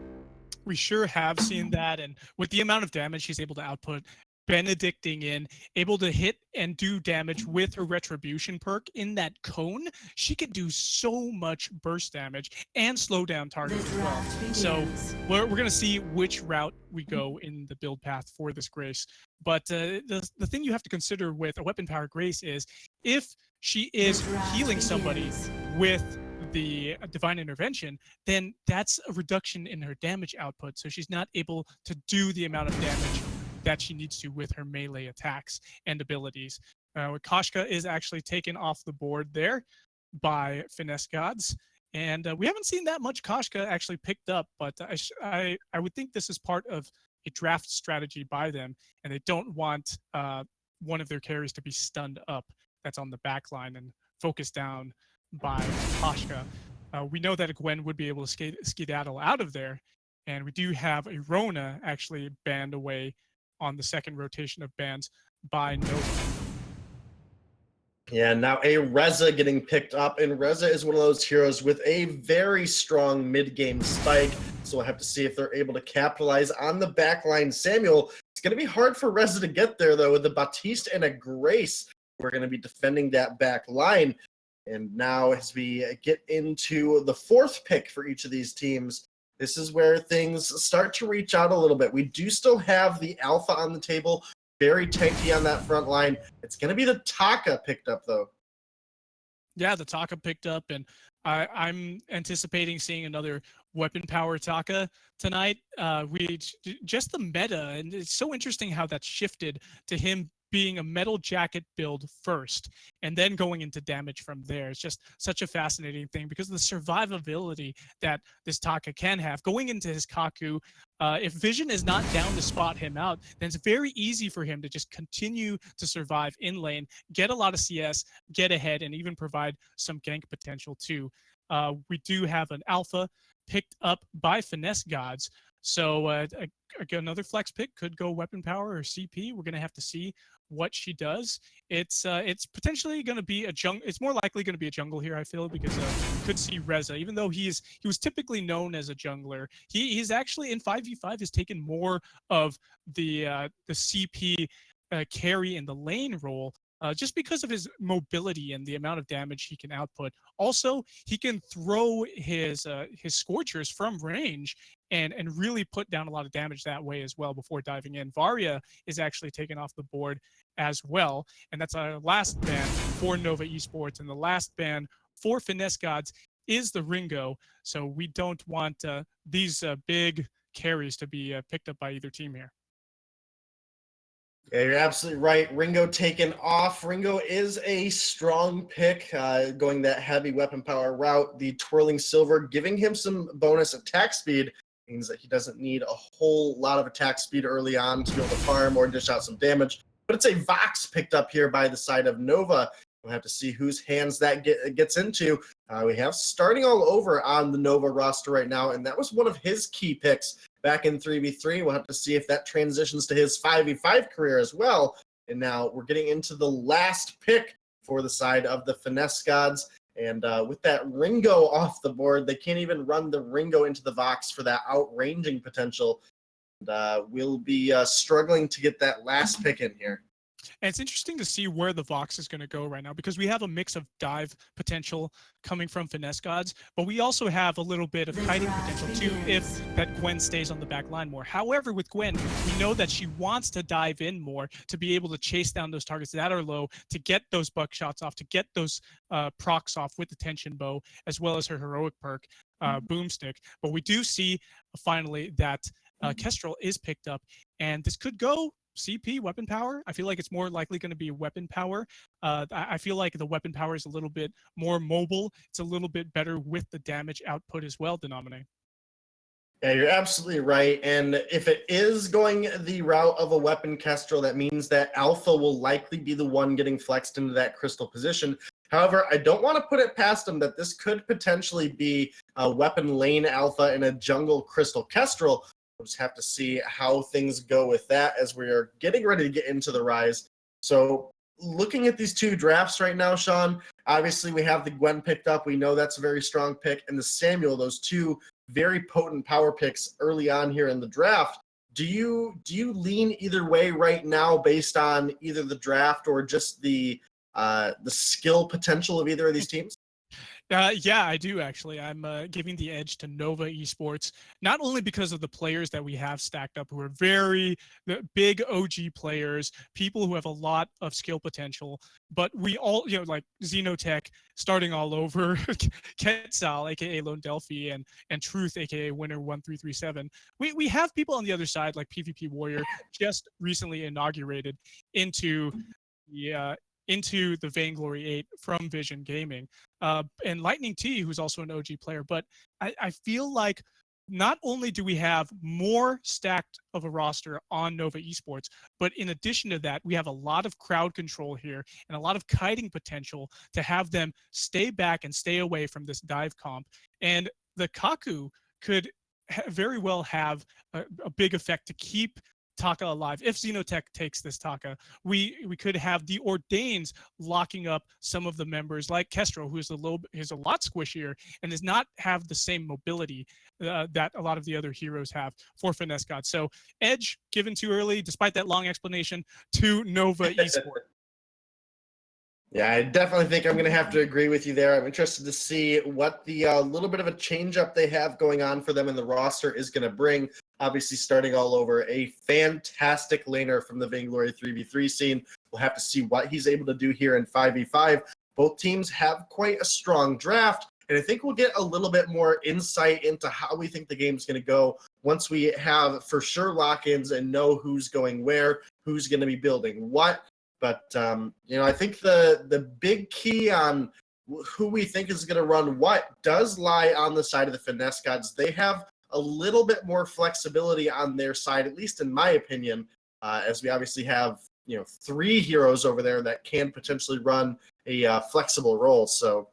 We sure have seen that. And with the amount of damage she's able to output, Benedicting in, able to hit and do damage with her Retribution perk in that cone, she could do so much burst damage and slow down targets as well. So we're going to see which route we go in the build path for this Grace. But the thing you have to consider with a weapon power Grace is if she is healing somebody with the divine intervention, then that's a reduction in her damage output. So she's not able to do the amount of damage that she needs to with her melee attacks and abilities. Koshka is actually taken off the board there by Finesse Gods. And we haven't seen that much Koshka actually picked up, but I would think this is part of a draft strategy by them, and they don't want one of their carries to be stunned up that's on the back line and focused down by Koshka. We know that a Gwen would be able to skedaddle out of there, and we do have a Rona actually banned away on the second rotation of bans by Nova. Yeah, now a Reza getting picked up, and Reza is one of those heroes with a very strong mid-game spike, so we'll have to see if they're able to capitalize on the backline. Samuel, it's going to be hard for Reza to get there, though, with a Baptiste and a Grace. We're going to be defending that back line. And now as we get into the fourth pick for each of these teams, this is where things start to reach out a little bit. We do still have the Alpha on the table, very tanky on that front line. It's going to be the Taka picked up, though. Yeah, the Taka picked up, and I'm anticipating seeing another weapon power Taka tonight. Just the meta, and it's so interesting how that's shifted to him being a metal jacket build first and then going into damage from there. It's just such a fascinating thing because of the survivability that this Taka can have. Going into his Kaku, if Vision is not down to spot him out, then it's very easy for him to just continue to survive in lane, get a lot of CS, get ahead, and even provide some gank potential too. We do have an Alpha picked up by Finesse Gods. So another flex pick could go weapon power or CP. We're going to have to see what she does. It's potentially going to be it's more likely going to be a jungle here, I feel, because you could see Reza, even though he was typically known as a jungler. He's actually in 5v5 has taken more of the CP carry in the lane role. Just because of his mobility and the amount of damage he can output. Also, he can throw his Scorchers from range and really put down a lot of damage that way as well before diving in. Varia is actually taken off the board as well, and that's our last ban for Nova Esports, and the last ban for Finesse Gods is the Ringo. So we don't want these big carries to be picked up by either team here. Yeah, you're absolutely right. Ringo taken off. Ringo is a strong pick, going that heavy weapon power route. The Twirling Silver giving him some bonus attack speed means that he doesn't need a whole lot of attack speed early on to be able to farm or dish out some damage. But it's a Vox picked up here by the side of Nova. We'll have to see whose hands that gets into. We have starting all over on the Nova roster right now, and that was one of his key picks back in 3v3. We'll have to see if that transitions to his 5v5 career as well. And now we're getting into the last pick for the side of the Finesse Gods. And with that Ringo off the board, they can't even run the Ringo into the Vox for that outranging potential. And we'll be struggling to get that last pick in here. And it's interesting to see where the Vox is going to go right now, because we have a mix of dive potential coming from Finesse Gods, but we also have a little bit of kiting potential too if that Gwen stays on the back line more. However, with Gwen, we know that she wants to dive in more to be able to chase down those targets that are low, to get those buckshots off, to get those procs off with the tension bow, as well as her heroic perk, Boomstick. But we do see finally that Kestrel is picked up, and this could go CP, weapon power. I feel like it's more likely going to be weapon power. I feel like the weapon power is a little bit more mobile. It's a little bit better with the damage output as well, Denominate. Yeah, you're absolutely right. And if it is going the route of a weapon Kestrel, that means that Alpha will likely be the one getting flexed into that crystal position. However, I don't want to put it past them that this could potentially be a weapon lane Alpha and a jungle crystal Kestrel. We'll just have to see how things go with that as we are getting ready to get into the Rise. So looking at these two drafts right now, Sean, obviously we have the Gwen picked up. We know that's a very strong pick. And the Samuel, those two very potent power picks early on here in the draft. Do you lean either way right now based on either the draft or just the skill potential of either of these teams? Yeah, I do actually. I'm giving the edge to Nova Esports, not only because of the players that we have stacked up who are very big OG players, people who have a lot of skill potential, but we all, like Xenotech starting all over, Quetzal, aka Lone Delphi, and Truth, aka Winner 1337. We have people on the other side like PvP Warrior, just recently inaugurated into the Vainglory 8 from Vision Gaming, and Lightning T, who's also an OG player. But I feel like not only do we have more stacked of a roster on Nova Esports, but in addition to that, we have a lot of crowd control here and a lot of kiting potential to have them stay back and stay away from this dive comp. And the Kaku could very well have a big effect to keep Taka alive. If Xenotech takes this Taka, we could have the Ordains locking up some of the members like Kestrel, who's a lot squishier and does not have the same mobility that a lot of the other heroes have for Finesse God. So edge given too early, despite that long explanation, to Nova Esports. Yeah, I definitely think I'm going to have to agree with you there. I'm interested to see what the little bit of a change-up they have going on for them in the roster is going to bring. Obviously, starting all over, a fantastic laner from the Vainglory 3v3 scene. We'll have to see what he's able to do here in 5v5. Both teams have quite a strong draft, and I think we'll get a little bit more insight into how we think the game's going to go once we have for sure lock-ins and know who's going where, who's going to be building what. But, I think the big key on who we think is going to run what does lie on the side of the Finesse Gods. They have a little bit more flexibility on their side, at least in my opinion, as we obviously have, 3 heroes over there that can potentially run a flexible role. So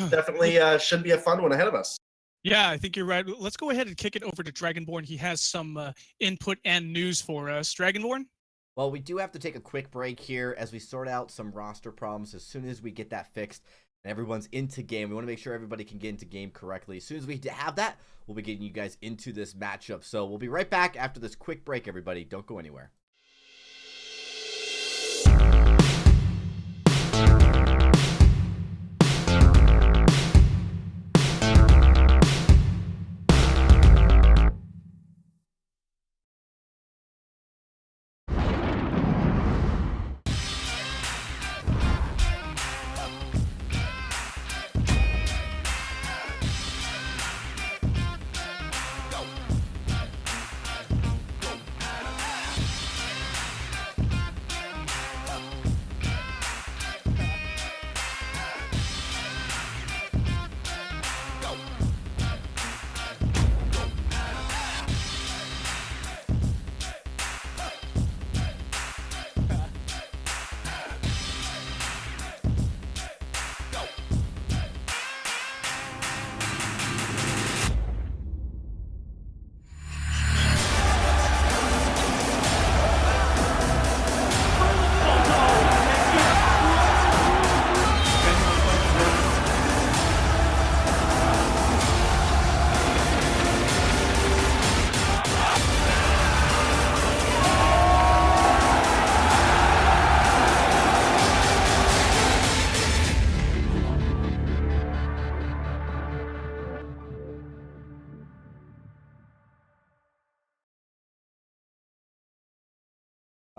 definitely should be a fun one ahead of us. Yeah, I think you're right. Let's go ahead and kick it over to Dragonborn. He has some input and news for us. Dragonborn? Well, we do have to take a quick break here as we sort out some roster problems. As soon as we get that fixed and everyone's into game, we want to make sure everybody can get into game correctly. As soon as we have that, we'll be getting you guys into this matchup. So we'll be right back after this quick break, everybody. Don't go anywhere.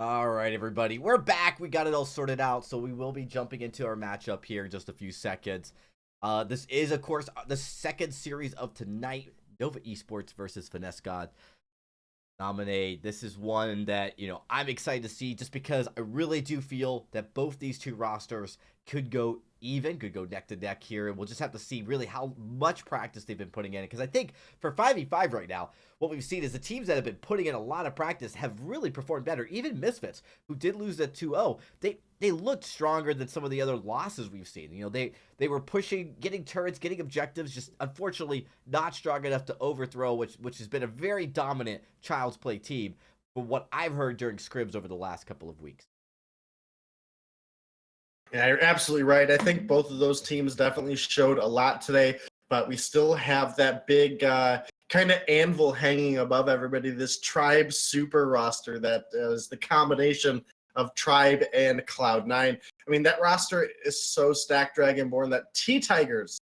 All right, everybody, we're back. We got it all sorted out, so we will be jumping into our matchup here in just a few seconds. This is, of course, the second series of tonight, Nova Esports versus Finesse God. Nominate. This is one that, I'm excited to see just because I really do feel that both these two rosters could go neck to neck here. And we'll just have to see really how much practice they've been putting in. Because I think for 5v5 right now, what we've seen is the teams that have been putting in a lot of practice have really performed better. Even Misfits, who did lose at 2-0, they looked stronger than some of the other losses we've seen. They were pushing, getting turrets, getting objectives, just unfortunately not strong enough to overthrow, which has been a very dominant Child's Play team from what I've heard during scrims over the last couple of weeks. Yeah, you're absolutely right. I think both of those teams definitely showed a lot today, but we still have that big kind of anvil hanging above everybody, this Tribe super roster that is the combination of Tribe and Cloud9. I mean, that roster is so stacked, Dragonborn, that T-Tigers,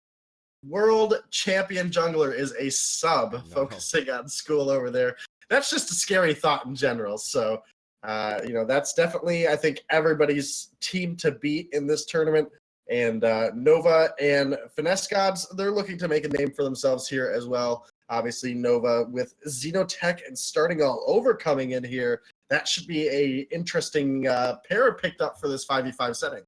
world champion jungler, is a sub focusing on school over there. That's just a scary thought in general. So, that's definitely, I think, everybody's team to beat in this tournament. And Nova and Finesse Gods, they're looking to make a name for themselves here as well. Obviously, Nova with Xenotech and Starting All Over coming in here. That should be a interesting pair picked up for this 5v5 setting.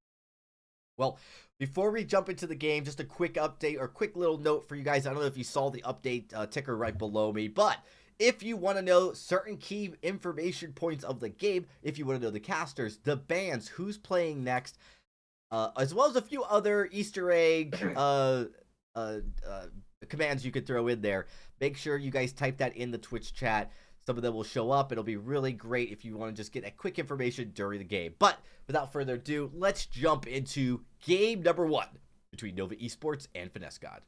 Well, before we jump into the game, just a quick update or quick little note for you guys. I don't know if you saw the update ticker right below me, but if you want to know certain key information points of the game, if you want to know the casters, the bans, who's playing next, as well as a few other Easter egg commands you could throw in there, make sure you guys type that in the Twitch chat. Some of them will show up. It'll be really great if you want to just get a quick information during the game. But without further ado, let's jump into game number 1 between Nova Esports and Finesse God.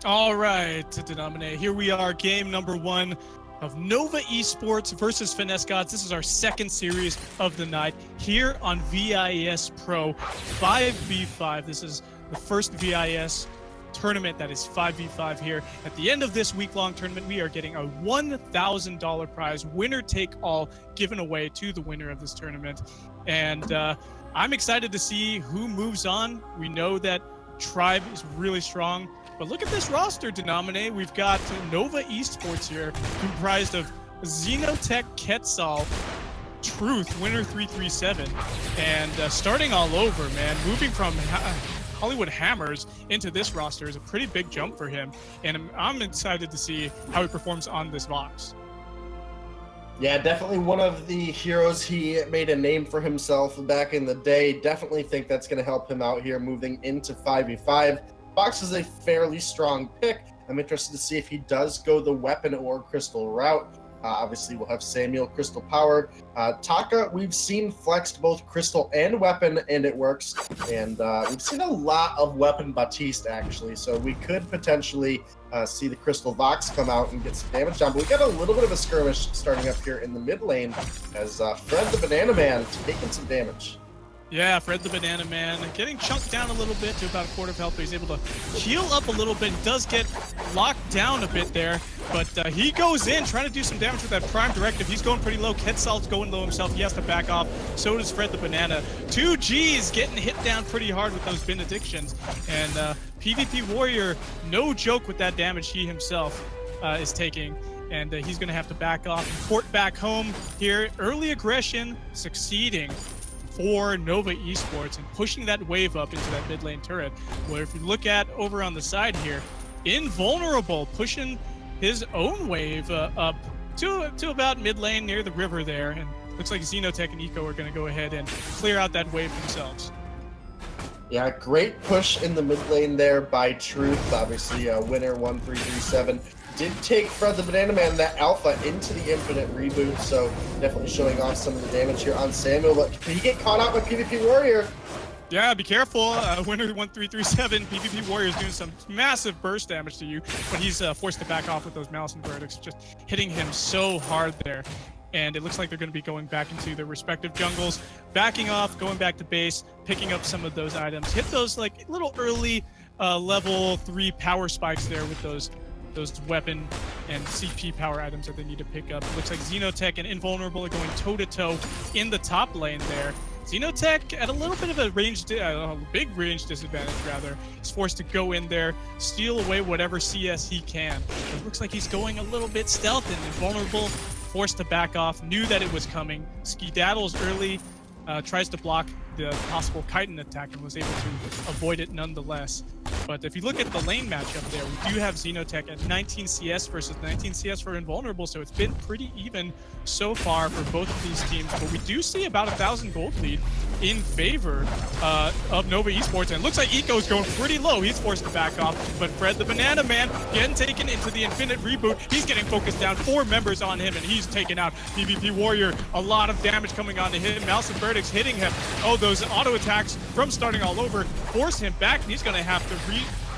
All right, to denominate, here we are, game number 1 of Nova Esports versus Finesse Gods. This is our second series of the night here on VISPRO 5v5. This is the first VIS tournament that is 5v5 here. At the end of this week-long tournament, we are getting a $1,000 prize, winner-take-all, given away to the winner of this tournament. And I'm excited to see who moves on. We know that Tribe is really strong. But look at this roster, Denominate. We've got Nova Esports here, comprised of Xenotech, Quetzal, Truth, Winner 337, and Starting All Over, man. Moving from Hollywood Hammers into this roster is a pretty big jump for him, and I'm excited to see how he performs on this Vox. Yeah, definitely one of the heroes. He made a name for himself back in the day. Definitely think that's going to help him out here moving into 5v5. Vox is a fairly strong pick. I'm interested to see if he does go the weapon or crystal route. Obviously, we'll have Samuel, crystal power. Taka, we've seen flexed both crystal and weapon, and it works. And we've seen a lot of weapon Batiste, actually. So we could potentially see the crystal Vox come out and get some damage down. But we got a little bit of a skirmish starting up here in the mid lane as Fred the Banana Man taking some damage. Yeah, Fred the Banana Man getting chunked down a little bit to about a quarter of health, but he's able to heal up a little bit. He does get locked down a bit there, but he goes in trying to do some damage with that Prime Directive. He's going pretty low. Quetzal's going low himself. He has to back off. So does Fred the Banana. 2Gs getting hit down pretty hard with those benedictions. And PvP Warrior, no joke with that damage he himself is taking. And he's going to have to back off and port back home here. Early aggression succeeding for Nova Esports and pushing that wave up into that mid lane turret, where if you look at over on the side here, Invulnerable pushing his own wave up to about mid lane near the river there, and looks like Xenotech and Eco are going to go ahead and clear out that wave themselves. Yeah, great push in the mid lane there by Truth. Obviously, winner 1337 did take Fred the Banana Man, that alpha, into the Infinite reboot, so definitely showing off some of the damage here on Samuel. But can he get caught out by PvP Warrior? Yeah, be careful. Winner 1337, PvP Warrior is doing some massive burst damage to you, but he's forced to back off with those Malice and Verdicts, just hitting him so hard there. And it looks like they're going to be going back into their respective jungles, backing off, going back to base, picking up some of those items. Hit those like little early level 3 power spikes there with those those weapon and CP power items that they need to pick up. It looks like Xenotech and Invulnerable are going toe-to-toe in the top lane there. Xenotech at a little bit of a big range disadvantage rather. He's forced to go in there, steal away whatever CS he can. It looks like he's going a little bit stealth, and Invulnerable forced to back off, knew that it was coming, skedaddles early, tries to block the possible chitin attack and was able to avoid it nonetheless. But if you look at the lane matchup there, we do have Xenotech at 19 CS versus 19 CS for Invulnerable, so it's been pretty even so far for both of these teams. But we do see about 1,000 gold lead in favor of Nova Esports, and it looks like Eco's going pretty low. He's forced to back off, but Fred the Banana Man getting taken into the Infinite Reboot. He's getting focused down, 4 members on him, and he's taken out. PvP Warrior, a lot of damage coming onto him. Mouse and Verdict's hitting him. Oh, those auto attacks from starting all over force him back, and he's going to have to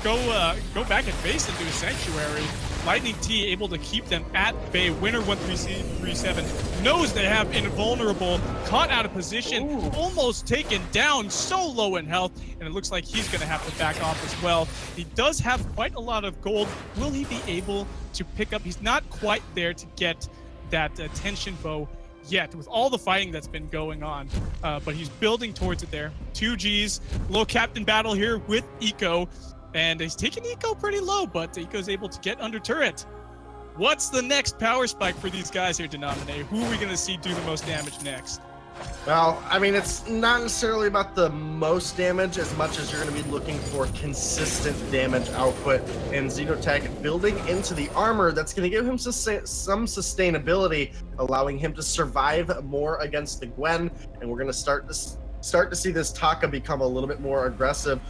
go back and face into his Sanctuary. Lightning T able to keep them at bay. Winner 1337 knows they have Invulnerable, caught out of position, almost taken down, so low in health, and it looks like he's going to have to back off as well. He does have quite a lot of gold. Will he be able to pick up? He's not quite there to get that tension bow yet with all the fighting that's been going on, but he's building towards it there. 2Gs, low captain battle here with Eco. And he's taking Eco pretty low, but Eco's able to get under turret. What's the next power spike for these guys here, Denominator? Who are we going to see do the most damage next? Well, I mean, it's not necessarily about the most damage as much as you're going to be looking for consistent damage output. And Xenotech building into the armor that's going to give him some sustainability, allowing him to survive more against the Gwen. And we're going to start to see this Taka become a little bit more aggressive.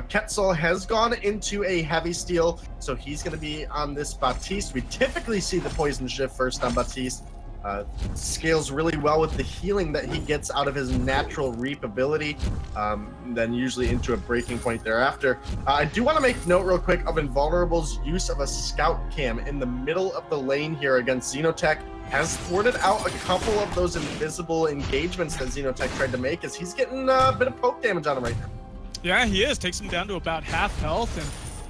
Quetzal has gone into a heavy steel, so he's going to be on this Baptiste. We typically see the poison shift first on Baptiste. Scales really well with the healing that he gets out of his natural reap ability, then usually into a breaking point thereafter. I do want to make note real quick of Invulnerable's use of a scout cam in the middle of the lane here against Xenotech. Has thwarted out a couple of those invisible engagements that Xenotech tried to make, as he's getting a bit of poke damage on him right now. Yeah, he is. Takes him down to about half health,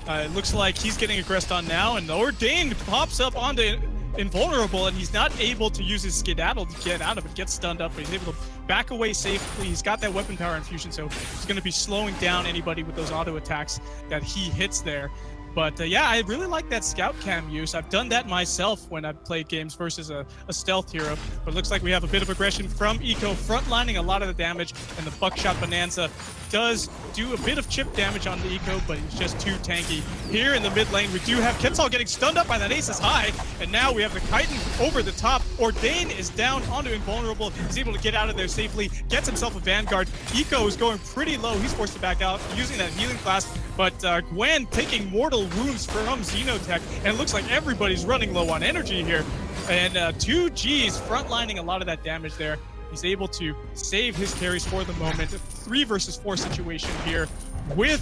and it looks like he's getting aggressed on now, and the Ordained pops up onto Invulnerable, and he's not able to use his skedaddle to get out of it, gets stunned up, but he's able to back away safely. He's got that weapon power infusion, so he's going to be slowing down anybody with those auto attacks that he hits there. But yeah, I really like that scout cam use. I've done that myself when I've played games versus a stealth hero. But it looks like we have a bit of aggression from Eco, frontlining a lot of the damage, and the Buckshot Bonanza does do a bit of chip damage on the Eco, but he's just too tanky. Here in the mid lane, we do have Quetzal getting stunned up by that Aces High, and now we have the Chitin over the top. Ordain is down onto Invulnerable. He's able to get out of there safely, gets himself a Vanguard. Eco is going pretty low. He's forced to back out using that healing flask, but Gwen taking mortal wounds from Xenotech, and it looks like everybody's running low on energy here. And 2Gs frontlining a lot of that damage there. He's able to save his carries for the moment. A 3 versus 4 situation here with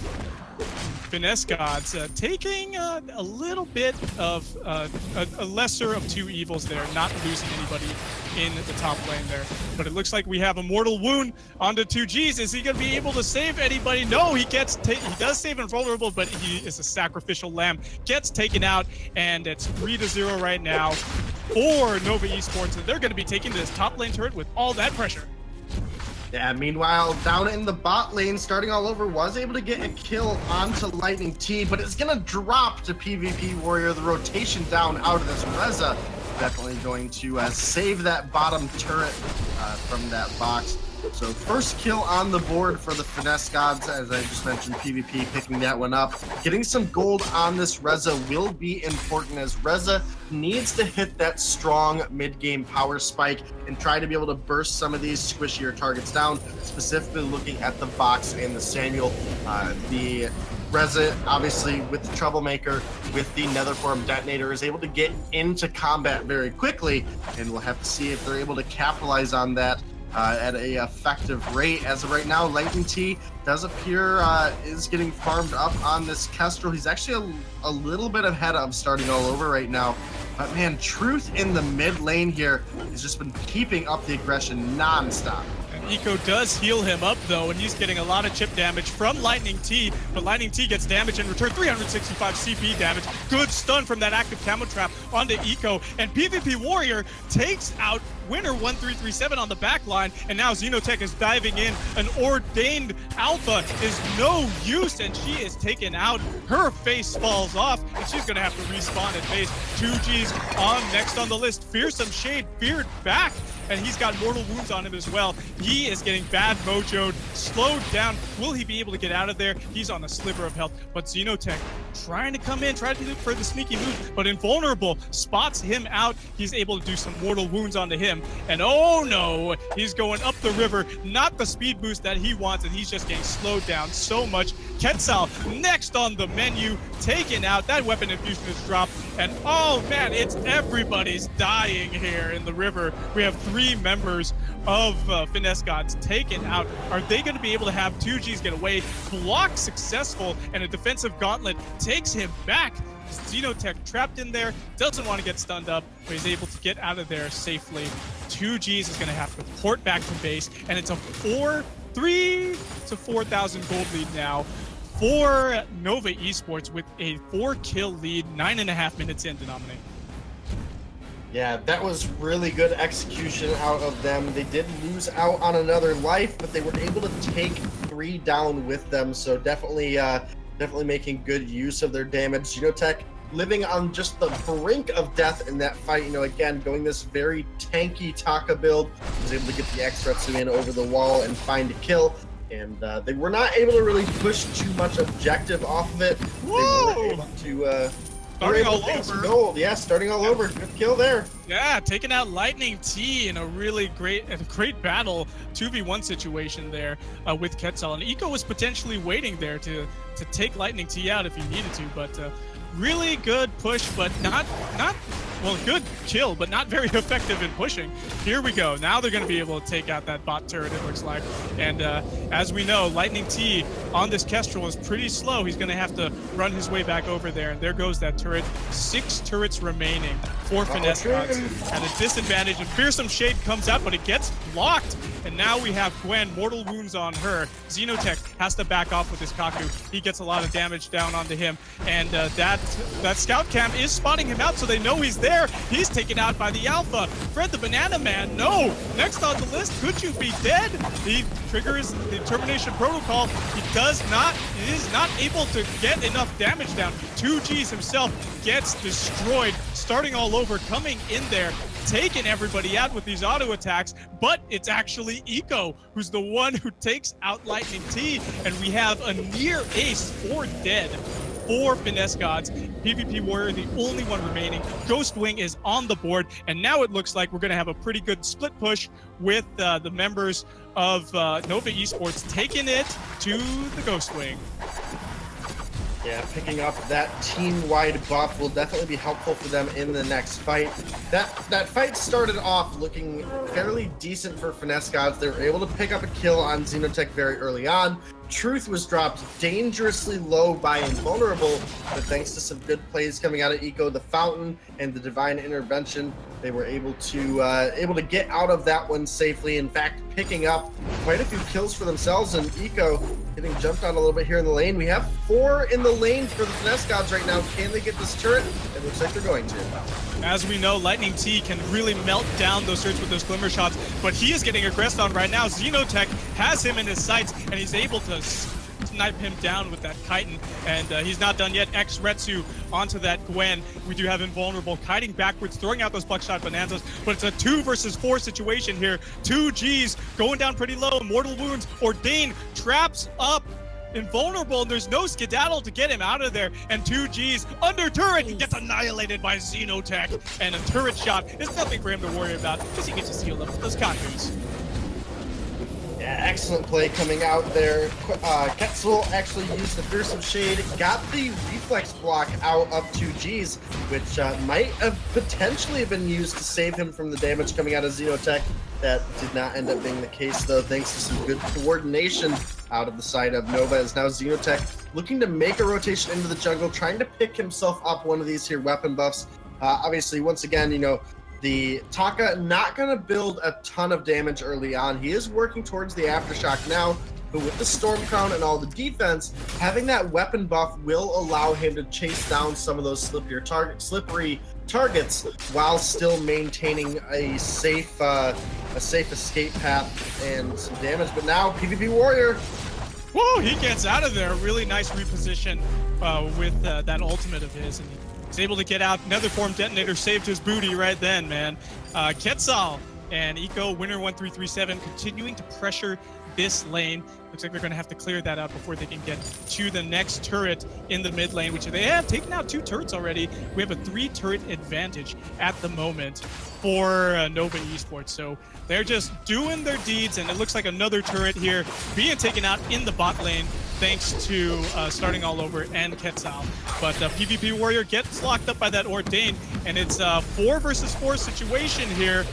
Finesse Gods taking a little bit of a lesser of two evils there, not losing anybody in the top lane there. But it looks like we have a mortal wound onto 2Gs. Is he going to be able to save anybody? No, he does save Invulnerable, but he is a sacrificial lamb. Gets taken out, and it's 3-0 right now for Nova Esports, and they're going to be taking this top lane turret with all that pressure. Yeah, meanwhile, down in the bot lane, starting all over, was able to get a kill onto Lightning T, but it's going to drop to PvP Warrior. The rotation down out of this Reza definitely going to save that bottom turret from that box. So first kill on the board for the Finesse Gods, as I just mentioned, PvP picking that one up. Getting some gold on this Reza will be important, as Reza needs to hit that strong mid-game power spike and try to be able to burst some of these squishier targets down, specifically looking at the Vox and the Samuel. The Reza, obviously, with the Troublemaker, with the Netherform Detonator, is able to get into combat very quickly, and we'll have to see if they're able to capitalize on that at a effective rate. As of right now, Lightning T does appear is getting farmed up on this Kestrel. He's actually a little bit ahead of starting all over right now. But man, Truth in the mid lane here has just been keeping up the aggression non-stop. Eco does heal him up though, and he's getting a lot of chip damage from Lightning T, but Lightning T gets damage in return, 365 CP damage. Good stun from that active camo trap onto Eco, and PvP Warrior takes out Winner 1337 on the back line, and now Xenotech is diving in. An Ordained Alpha is no use, and she is taken out. Her face falls off, and she's gonna have to respawn at base. 2G's on next on the list. Fearsome Shade feared back, and he's got mortal wounds on him as well. He is getting bad mojoed, slowed down. Will he be able to get out of there? He's on a sliver of health, but Xenotech trying to come in, trying to look for the sneaky move, but Invulnerable spots him out. He's able to do some mortal wounds onto him, and oh no, he's going up the river, not the speed boost that he wants, and he's just getting slowed down so much. Quetzal next on the menu, taken out. That weapon infusion is dropped, and oh man, it's everybody's dying here in the river. We have 3 members of Finesse Gods taken out. Are they going to be able to have 2Gs get away? Block successful, and a defensive gauntlet takes him back. Xenotech trapped in there, doesn't want to get stunned up, but he's able to get out of there safely. 2Gs is going to have to port back to base, and it's a 3 to 4,000 gold lead now for Nova Esports with a 4-kill lead, 9.5 minutes in, Denominate. Yeah, that was really good execution out of them. They did lose out on another life, but they were able to take 3 down with them. So definitely making good use of their damage. Xenotech living on just the brink of death in that fight. You know, again, going this very tanky Taka build, was able to get the X-Retsu in over the wall and find a kill. And they were not able to really push too much objective off of it. Whoa! They were able to Starting all over. Gold. Yeah, starting all over. Good kill there. Yeah, taking out Lightning T in a really great battle, 2v1 situation there with Quetzal. And Eco was potentially waiting there to take Lightning T out if he needed to, but really good push, but not well, good kill, but not very effective in pushing. Here we go. Now they're going to be able to take out that bot turret, it looks like. And as we know, Lightning T on this Kestrel is pretty slow. He's going to have to run his way back over there. And there goes that turret. 6 turrets remaining for Finesse Gods at a disadvantage. And Fearsome Shade comes out, but it gets blocked. And now we have Gwen, mortal wounds on her. Xenotech has to back off with his Kaku. He gets a lot of damage down onto him. And that scout cam is spotting him out, so they know he's there. He's taken out by the Alpha. Fred the Banana Man, no! Next on the list, could you be dead? He triggers the termination protocol. He is not able to get enough damage down. 2Gs himself gets destroyed, starting all over, coming in there, taking everybody out with these auto attacks, but it's actually Eco who's the one who takes out Lightning T, and we have a near ace for dead for Finesse Gods. PvP Warrior, the only one remaining. Ghost Wing is on the board, and now it looks like we're going to have a pretty good split push with the members of Nova Esports taking it to the Ghost Wing. Yeah, picking up that team-wide buff will definitely be helpful for them in the next fight. That fight started off looking fairly decent for Finesse Gods. They were able to pick up a kill on Xenotech very early on. Truth was dropped dangerously low by Invulnerable, but thanks to some good plays coming out of Eco, the Fountain, and the Divine Intervention, they were able to get out of that one safely. In fact, picking up quite a few kills for themselves, and Eco getting jumped on a little bit here in the lane. We have 4 in the lane for the Finesse Gods right now. Can they get this turret? It looks like they're going to. As we know, Lightning T can really melt down those turrets with those glimmer shots, but he is getting aggressed on right now. Xenotech has him in his sights, and he's able to snipe him down with that chitin, and he's not done yet. X-Retsu onto that Gwen. We do have Invulnerable kiting backwards, throwing out those buckshot bonanzas, but it's a 2 versus 4 situation here. 2Gs going down pretty low. Mortal wounds. Ordain traps up Invulnerable, and there's no skedaddle to get him out of there. And 2Gs under turret, he gets annihilated by Xenotech, and a turret shot is nothing for him to worry about because he can just heal up with those Kakus. Yeah, excellent play coming out there. Quetzal actually used the Fearsome Shade, got the reflex block out of 2Gs, which might have potentially been used to save him from the damage coming out of Xenotech. That did not end up being the case, though, thanks to some good coordination out of the side of Nova. As now Xenotech looking to make a rotation into the jungle, trying to pick himself up one of these here weapon buffs. Obviously, once again, you know, The Taka not going to build a ton of damage early on. He is working towards the Aftershock now, but with the Storm Crown and all the defense, having that weapon buff will allow him to chase down some of those slippery targets while still maintaining a safe escape path and some damage. But now PvP Warrior. Whoa, he gets out of there. Really nice reposition with that ultimate of his. And he's able to get out. Another form detonator saved his booty right then, man. Quetzal and Eco, winner 1337, continuing to pressure this lane. Looks like they're going to have to clear that out before they can get to the next turret in the mid lane, which they have taken out 2 turrets already. We have a 3-turret advantage at the moment for Nova Esports. So they're just doing their deeds, and it looks like another turret here being taken out in the bot lane thanks to starting all over and Quetzal. But PvP Warrior gets locked up by that Ordained, and it's a 4 versus 4 situation here.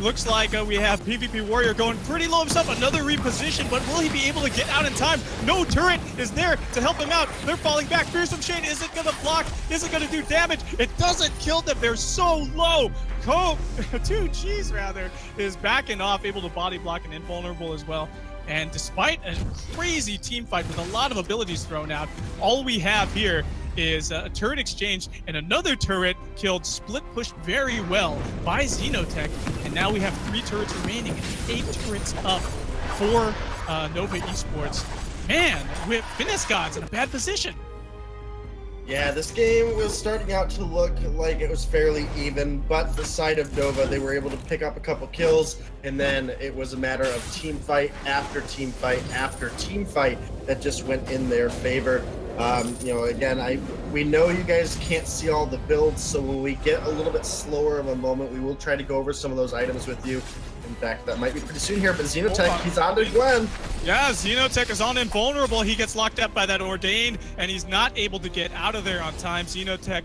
Looks like we have PvP Warrior going pretty low himself. Another reposition, but will he be able to get out in time? No turret is there to help him out. They're falling back. Fearsome Shade isn't going to block, isn't going to do damage. It doesn't kill them. They're so low. Cope, 2Gs rather, is backing off, able to body block and invulnerable as well. And despite a crazy team fight with a lot of abilities thrown out, all we have here is a turret exchange, and another turret killed, split pushed very well by Xenotech, and now we have 3 turrets remaining and 8 turrets up for Nova Esports. Man, with Finesse Gods in a bad position. Yeah, this game was starting out to look like it was fairly even, but the side of Nova, they were able to pick up a couple kills, and then it was a matter of team fight after team fight after team fight that just went in their favor. You know, again, we know you guys can't see all the builds, so when we get a little bit slower of a moment, we will try to go over some of those items with you. In fact, that might be pretty soon here, but Xenotech, he's on to Gwen. Yeah, Xenotech is on invulnerable. He gets locked up by that Ordained, and he's not able to get out of there on time. Xenotech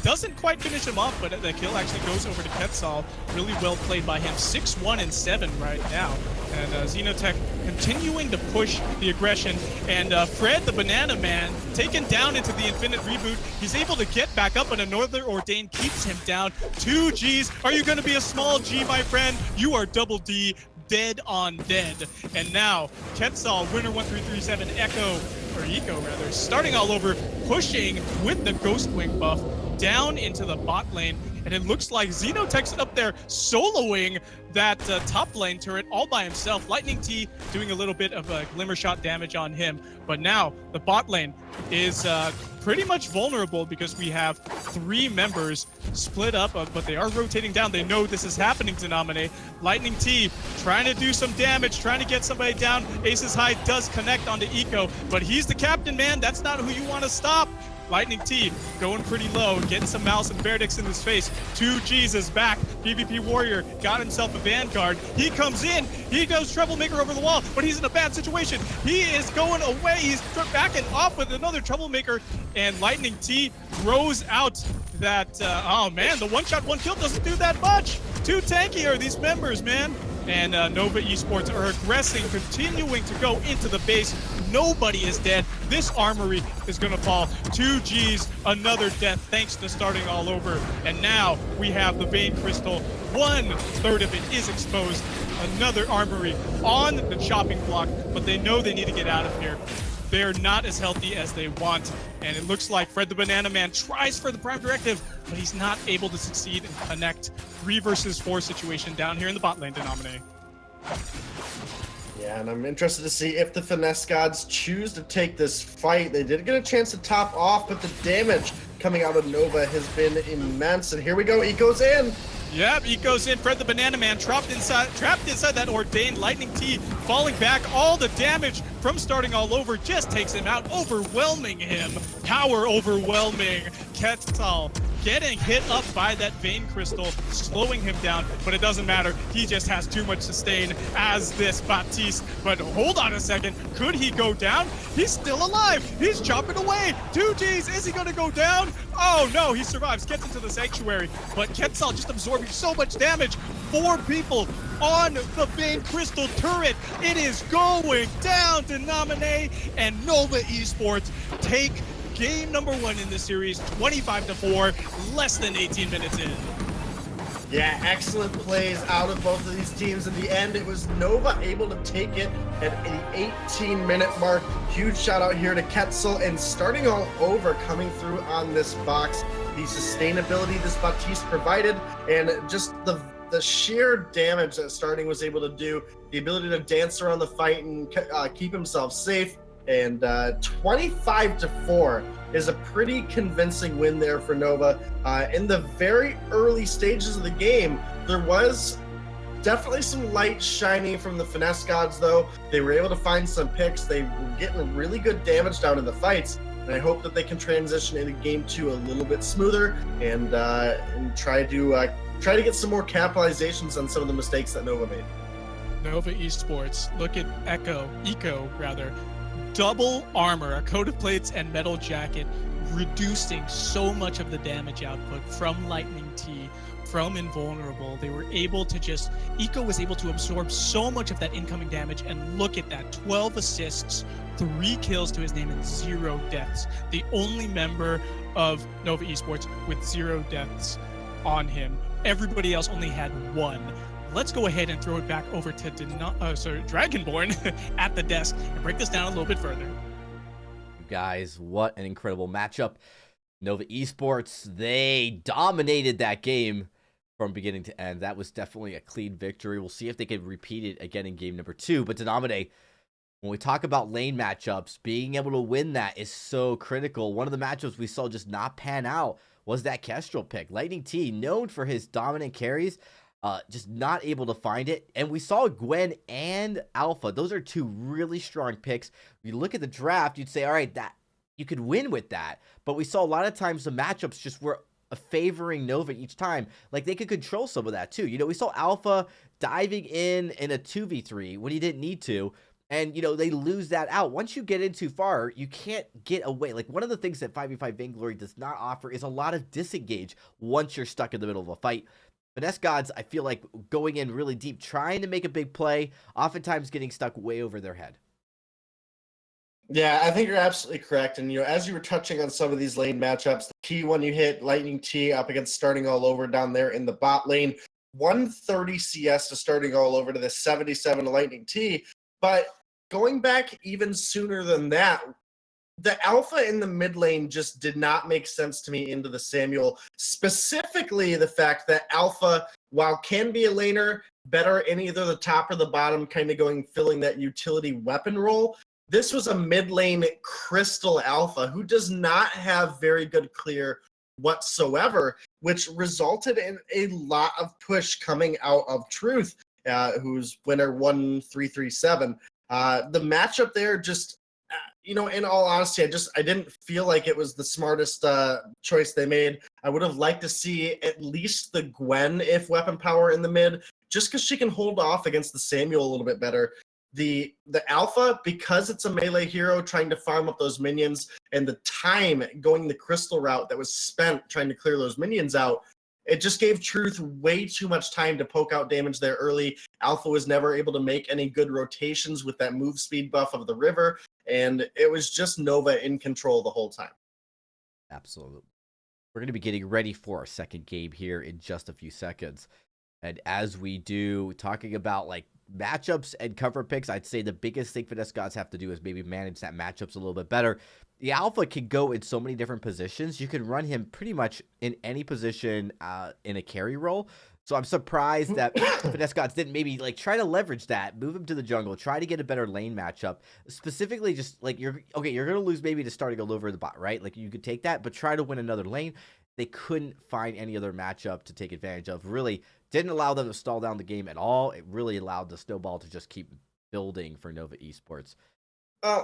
doesn't quite finish him off, but the kill actually goes over to Quetzal. Really well played by him. 6-1 and 7 right now. And Xenotech continuing to push the aggression. And Fred, the Banana Man, taken down into the Infinite Reboot. He's able to get back up, and another Ordained keeps him down. 2 Gs. Are you going to be a small G, my friend? You are double D, dead on dead. And now, Quetzal, winner 1337, Eco rather, starting all over, pushing with the Ghostwing buff down into the bot lane. And it looks like Xenotech's up there soloing that top lane turret all by himself. Lightning T doing a little bit of glimmer shot damage on him. But now the bot lane is pretty much vulnerable because we have 3 members split up, but they are rotating down. They know this is happening to Nominate. Lightning T trying to do some damage, trying to get somebody down. Aces High does connect onto Eco, but he's the captain, man. That's not who you want to stop. Lightning T going pretty low, getting some Malice and Verdicts in his face. 2 Gs is back. PvP Warrior got himself a Vanguard. He comes in. He goes Troublemaker over the wall, but he's in a bad situation. He is going away. He's backing off with another Troublemaker, and Lightning T throws out that, oh man, the one-shot, one kill doesn't do that much. Too tanky are these members, man. And Nova Esports are aggressing, continuing to go into the base. Nobody is dead. This armory is going to fall. 2 Gs, another death thanks to starting all over. And now we have the Vein Crystal. 1/3 of it is exposed. Another armory on the chopping block, but they know they need to get out of here. They're not as healthy as they want. And it looks like Fred the Banana Man tries for the Prime Directive, but he's not able to succeed and connect. 3 versus 4 situation down here in the bot lane, Denominate. Yeah, and I'm interested to see if the Finesse Gods choose to take this fight. They did get a chance to top off, but the damage coming out of Nova has been immense. And here we go, Eco's in. Yep, Eco's in. Fred the Banana Man trapped inside that Ordained. Lightning T falling back. All the damage from starting all over just takes him out, overwhelming him. Power overwhelming. Quetzal getting hit up by that Vein Crystal, slowing him down, but it doesn't matter. He just has too much sustain as this Baptiste. But hold on a second. Could he go down? He's still alive. He's chopping away. 2 Gs. Is he going to go down? Oh, no. He survives. Gets into the Sanctuary. But Quetzal just absorbing so much damage. 4 people on the Vein Crystal turret. It is going down to Nominate, and Nova Esports take game number 1 in the series, 25-4, less than 18 minutes in. Yeah, excellent plays out of both of these teams. In the end, it was Nova able to take it at the 18-minute mark. Huge shout out here to Ketzel, and starting all over coming through on this box. The sustainability this Baptiste provided, and just the sheer damage that Starting was able to do, the ability to dance around the fight and keep himself safe. And 25-4 is a pretty convincing win there for Nova. In the very early stages of the game, there was definitely some light shining from the Finesse Gods, though. They were able to find some picks. They were getting really good damage down in the fights. And I hope that they can transition into game 2 a little bit smoother and try to get some more capitalizations on some of the mistakes that Nova made. Nova Esports, look at Eco, double armor, a coat of plates and metal jacket, reducing so much of the damage output from Lightning T, from Invulnerable. They were able to Eco was able to absorb so much of that incoming damage, and look at that, 12 assists, 3 kills to his name, and 0 deaths. The only member of Nova Esports with 0 deaths on him. Everybody else only had 1. Let's go ahead and throw it back over to Dragonborn at the desk and break this down a little bit further. Guys, what an incredible matchup. Nova Esports, they dominated that game from beginning to end. That was definitely a clean victory. We'll see if they can repeat it again in game number 2. But Denamide, when we talk about lane matchups, being able to win that is so critical. One of the matchups we saw just not pan out was that Kestrel pick. Lightning T, known for his dominant carries, just not able to find it. And we saw Gwen and Alpha. Those are 2 really strong picks. If you look at the draft, you'd say, all right, that you could win with that. But we saw a lot of times the matchups just were favoring Nova each time. Like, they could control some of that too. We saw Alpha diving in a 2v3 when he didn't need to. And, they lose that out. Once you get in too far, you can't get away. Like, one of the things that 5v5 Vainglory does not offer is a lot of disengage once you're stuck in the middle of a fight. Finesse Gods, I feel like going in really deep, trying to make a big play, oftentimes getting stuck way over their head. Yeah, I think you're absolutely correct. And, as you were touching on some of these lane matchups, the key one you hit, Lightning T up against Starting All Over down there in the bot lane, 130 CS to Starting All Over to the 77 to Lightning T. But going back even sooner than that, the Alpha in the mid lane just did not make sense to me into the Samuel. Specifically, the fact that Alpha, while can be a laner, better in either the top or the bottom, kind of filling that utility weapon role. This was a mid lane Crystal Alpha who does not have very good clear whatsoever, which resulted in a lot of push coming out of Truth, who's winner 1337. The matchup there just, in all honesty, I didn't feel like it was the smartest choice they made. I would have liked to see at least the Gwen, if weapon power in the mid, just because she can hold off against the Samuel a little bit better. The Alpha, because it's a melee hero trying to farm up those minions, and the time going the Crystal route that was spent trying to clear those minions out, it just gave Truth way too much time to poke out damage there early. Alpha was never able to make any good rotations with that move speed buff of the river, and it was just Nova in control the whole time. Absolutely. We're going to be getting ready for our second game here in just a few seconds. And as we do, talking about matchups and cover picks, I'd say the biggest thing Finesse Gods have to do is maybe manage that matchups a little bit better. The Alpha can go in so many different positions. You can run him pretty much in any position in a carry role. So I'm surprised that Finesse Gods didn't maybe try to leverage that, move him to the jungle, try to get a better lane matchup. Specifically, just you're going to lose maybe to Starting All Over the bot, right? You could take that, but try to win another lane. They couldn't find any other matchup to take advantage of. Really didn't allow them to stall down the game at all. It really allowed the snowball to just keep building for Nova Esports.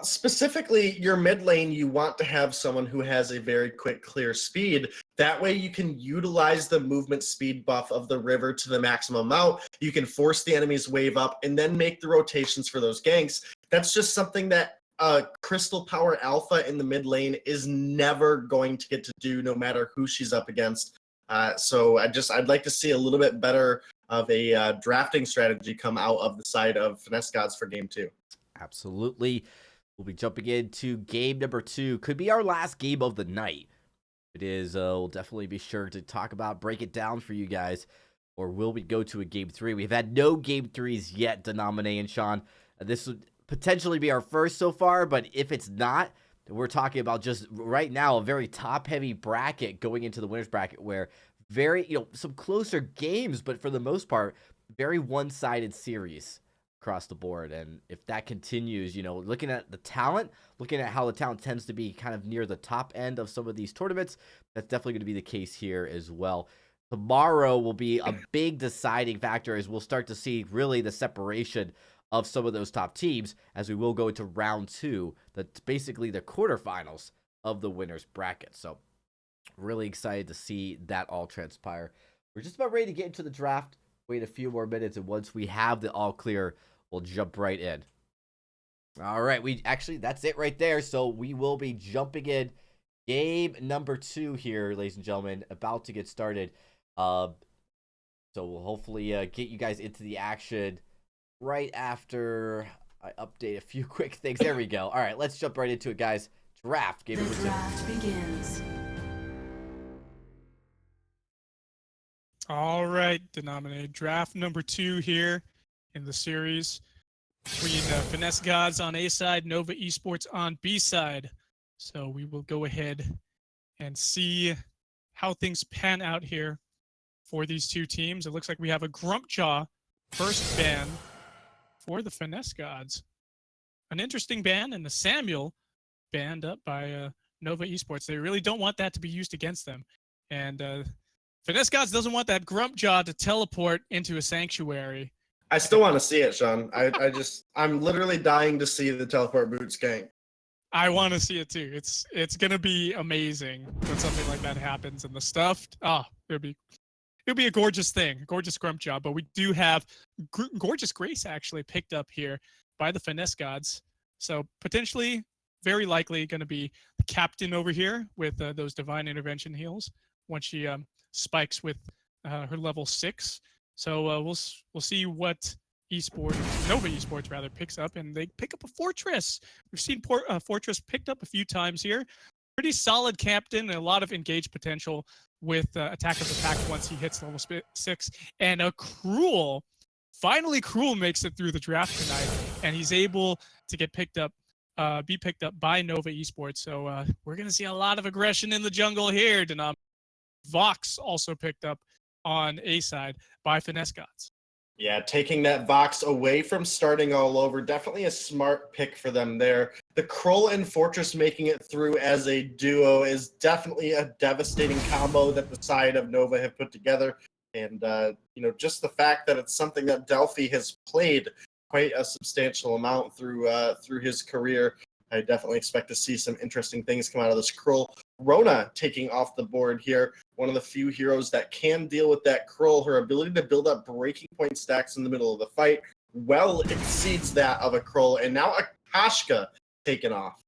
Specifically, your mid lane, you want to have someone who has a very quick, clear speed. That way you can utilize the movement speed buff of the river to the maximum amount. You can force the enemy's wave up and then make the rotations for those ganks. That's just something that Crystal Power Alpha in the mid lane is never going to get to do, no matter who she's up against. So I'd like to see a little bit better of a drafting strategy come out of the side of Finesse Gods for game 2. Absolutely. We'll be jumping into game number 2. Could be our last game of the night. It is. We'll definitely be sure to talk about, break it down for you guys. or will we go to a game 3? We've had no game 3s yet, Denamine and Sean. This would potentially be our first so far, but if it's not, we're talking about just right now a very top-heavy bracket going into the winners bracket where very, some closer games, but for the most part, very one-sided series across the board. And if that continues, looking at the talent, looking at how the talent tends to be kind of near the top end of some of these tournaments, that's definitely going to be the case here as well. Tomorrow will be a big deciding factor as we'll start to see really the separation of some of those top teams as we will go into round 2, that's basically the quarterfinals of the winners bracket. So really excited to see that all transpire. We're just about ready to get into the draft. Wait a few more minutes, and once we have the all clear, we'll jump right in. All right, that's it right there. So we will be jumping in game number 2 here, ladies and gentlemen, about to get started. So we'll hopefully get you guys into the action right after I update a few quick things. There we go. All right, let's jump right into it, guys. Draft game number 2. The draft begins. All right, Denamine. Draft number 2 here in the series between Finesse Gods on A side, Nova Esports on B side. So we will go ahead and see how things pan out here for these two teams. It looks like we have a Grumpjaw first ban for the Finesse Gods. An interesting ban, and the Samuel banned up by Nova Esports. They really don't want that to be used against them. And Finesse Gods doesn't want that Grumpjaw to teleport into a sanctuary. I still want to see it, Sean. I'm literally dying to see the teleport boots gang. I want to see it too. It's gonna be amazing when something like that happens, and the stuffed. It'll be a gorgeous thing, a gorgeous Grumpjaw. But we do have gorgeous Grace actually picked up here by the Finesse Gods, so potentially, very likely, going to be the captain over here with those divine intervention heals once she spikes with her level 6. So we'll see what Nova Esports rather picks up, and they pick up a Fortress. We've seen Fortress picked up a few times here. Pretty solid captain and a lot of engaged potential with attack of the pack once he hits level 6. And a Cruel, finally Cruel makes it through the draft tonight, and he's able to get picked up, be picked up by Nova Esports. So we're gonna see a lot of aggression in the jungle here. Vox also picked up on A side by Finesse Gods. Yeah, taking that Vox away from starting all over, definitely a smart pick for them there. The Kroll and Fortress making it through as a duo is definitely a devastating combo that the side of Nova have put together. And, just the fact that it's something that Delphi has played quite a substantial amount through his career, I definitely expect to see some interesting things come out of this Kroll. Rona taking off the board here, one of the few heroes that can deal with that Kroll. Her ability to build up breaking point stacks in the middle of the fight well exceeds that of a Kroll. And now a Kashka taken off.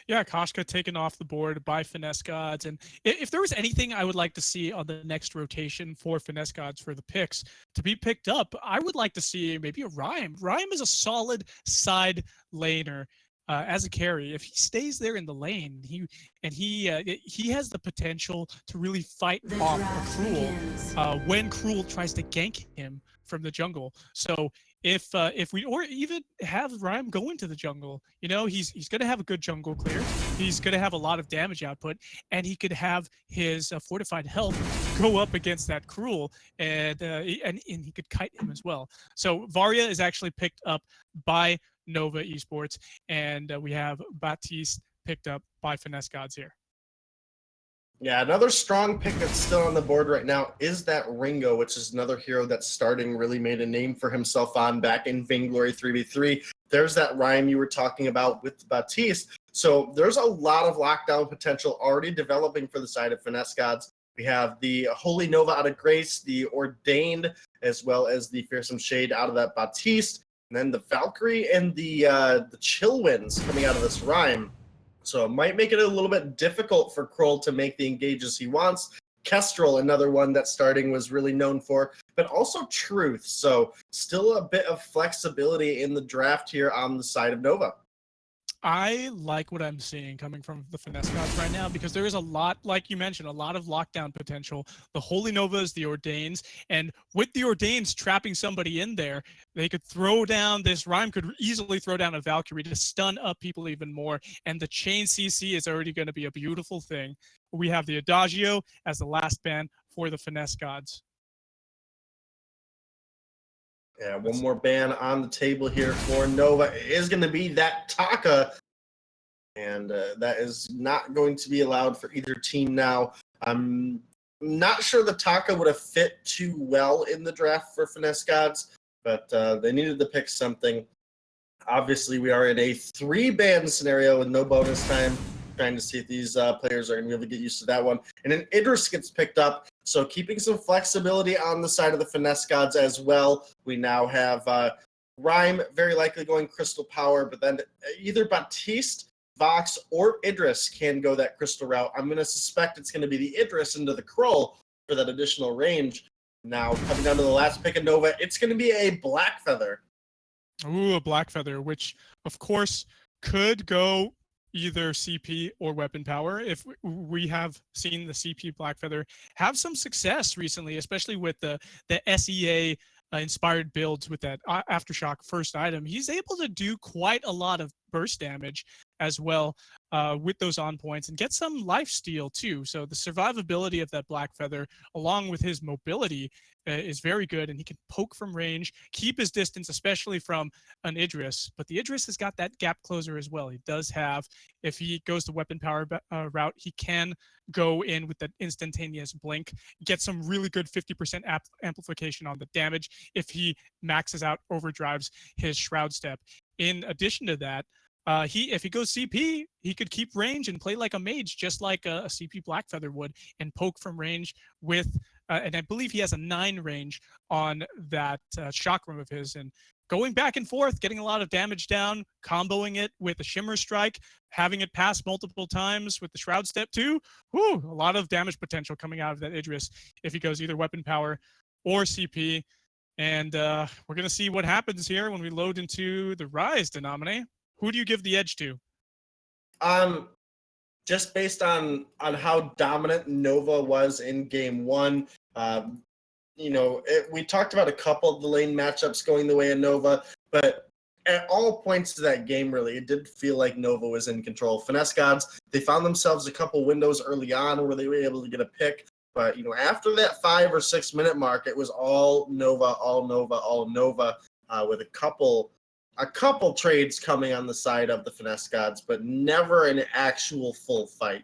Yeah, Kashka taken off the board by Finesse Gods. And if there was anything I would like to see on the next rotation for Finesse Gods for the picks to be picked up, I would like to see maybe a Rhyme. Rhyme is a solid side laner. As a carry, if he stays there in the lane, he has the potential to really fight off a Cruel when Cruel tries to gank him from the jungle. So if we, or even have Rhyme go into the jungle, he's going to have a good jungle clear. He's going to have a lot of damage output, and he could have his fortified health go up against that Cruel, and he could kite him as well. So Varia is actually picked up by Nova Esports, and we have Baptiste picked up by Finesse Gods here. Yeah, another strong pick that's still on the board right now is that Ringo, which is another hero that's starting really made a name for himself on back in Vainglory 3v3. There's that Rhyme you were talking about with Baptiste. So there's a lot of lockdown potential already developing for the side of Finesse Gods. We have the Holy Nova out of Grace, the Ordained, as well as the Fearsome Shade out of that Baptiste. And then the Valkyrie and the Chill Winds coming out of this Rhyme. So it might make it a little bit difficult for Kroll to make the engages he wants. Kestrel, another one that starting was really known for, but also Truth. So still a bit of flexibility in the draft here on the side of Nova. I like what I'm seeing coming from the Finesse Gods right now, because there is a lot, like you mentioned, a lot of lockdown potential. The Holy Novas, the Ordains, and with the Ordains trapping somebody in there, they could throw down, this Rhyme could easily throw down a Valkyrie to stun up people even more, and the Chain CC is already going to be a beautiful thing. We have the Adagio as the last ban for the Finesse Gods. Yeah, one more ban on the table here for Nova. It is going to be that Taka, and that is not going to be allowed for either team now. I'm not sure the Taka would have fit too well in the draft for Finesse Gods, but they needed to pick something. Obviously, we are in a 3-ban scenario with no bonus time, trying to see if these players are going to be able to get used to that one. And then Idris gets picked up, so keeping some flexibility on the side of the Finesse Gods as well. We now have Rhyme very likely going Crystal Power, but then either Baptiste, Vox, or Idris can go that Crystal route. I'm going to suspect it's going to be the Idris into the Krull for that additional range. Now, coming down to the last pick of Nova, it's going to be a Black Feather. Ooh, a Black Feather, which, of course, could go either CP or weapon power. If we have seen the CP Black Feather have some success recently, especially with the SEA inspired builds with that Aftershock first item, he's able to do quite a lot of burst damage as well with those on points and get some life steal too. So the survivability of that Black Feather, along with his mobility, is very good, and he can poke from range, keep his distance, especially from an Idris. But the Idris has got that gap closer as well. He does have, if he goes the weapon power route, he can go in with that instantaneous blink, get some really good 50% amplification on the damage if he maxes out, overdrives his Shroud Step. In addition to that, if he goes CP, he could keep range and play like a mage, just like a CP Blackfeather would, and poke from range with, and I believe he has a 9 range on that chakram of his, and going back and forth, getting a lot of damage down, comboing it with a Shimmer Strike, having it pass multiple times with the Shroud Step too. Whew, a lot of damage potential coming out of that Idris if he goes either weapon power or CP. And we're going to see what happens here when we load into the Rise, Denominate. Who do you give the edge to? Just based on how dominant Nova was in game 1, we talked about a couple of the lane matchups going the way of Nova, but at all points to that game, really, it did feel like Nova was in control. Finesse Gods, they found themselves a couple windows early on where they were able to get a pick, but after that 5 or 6 minute mark, it was all Nova, all Nova, all Nova, with a couple trades coming on the side of the Finesse Gods, but never an actual full fight.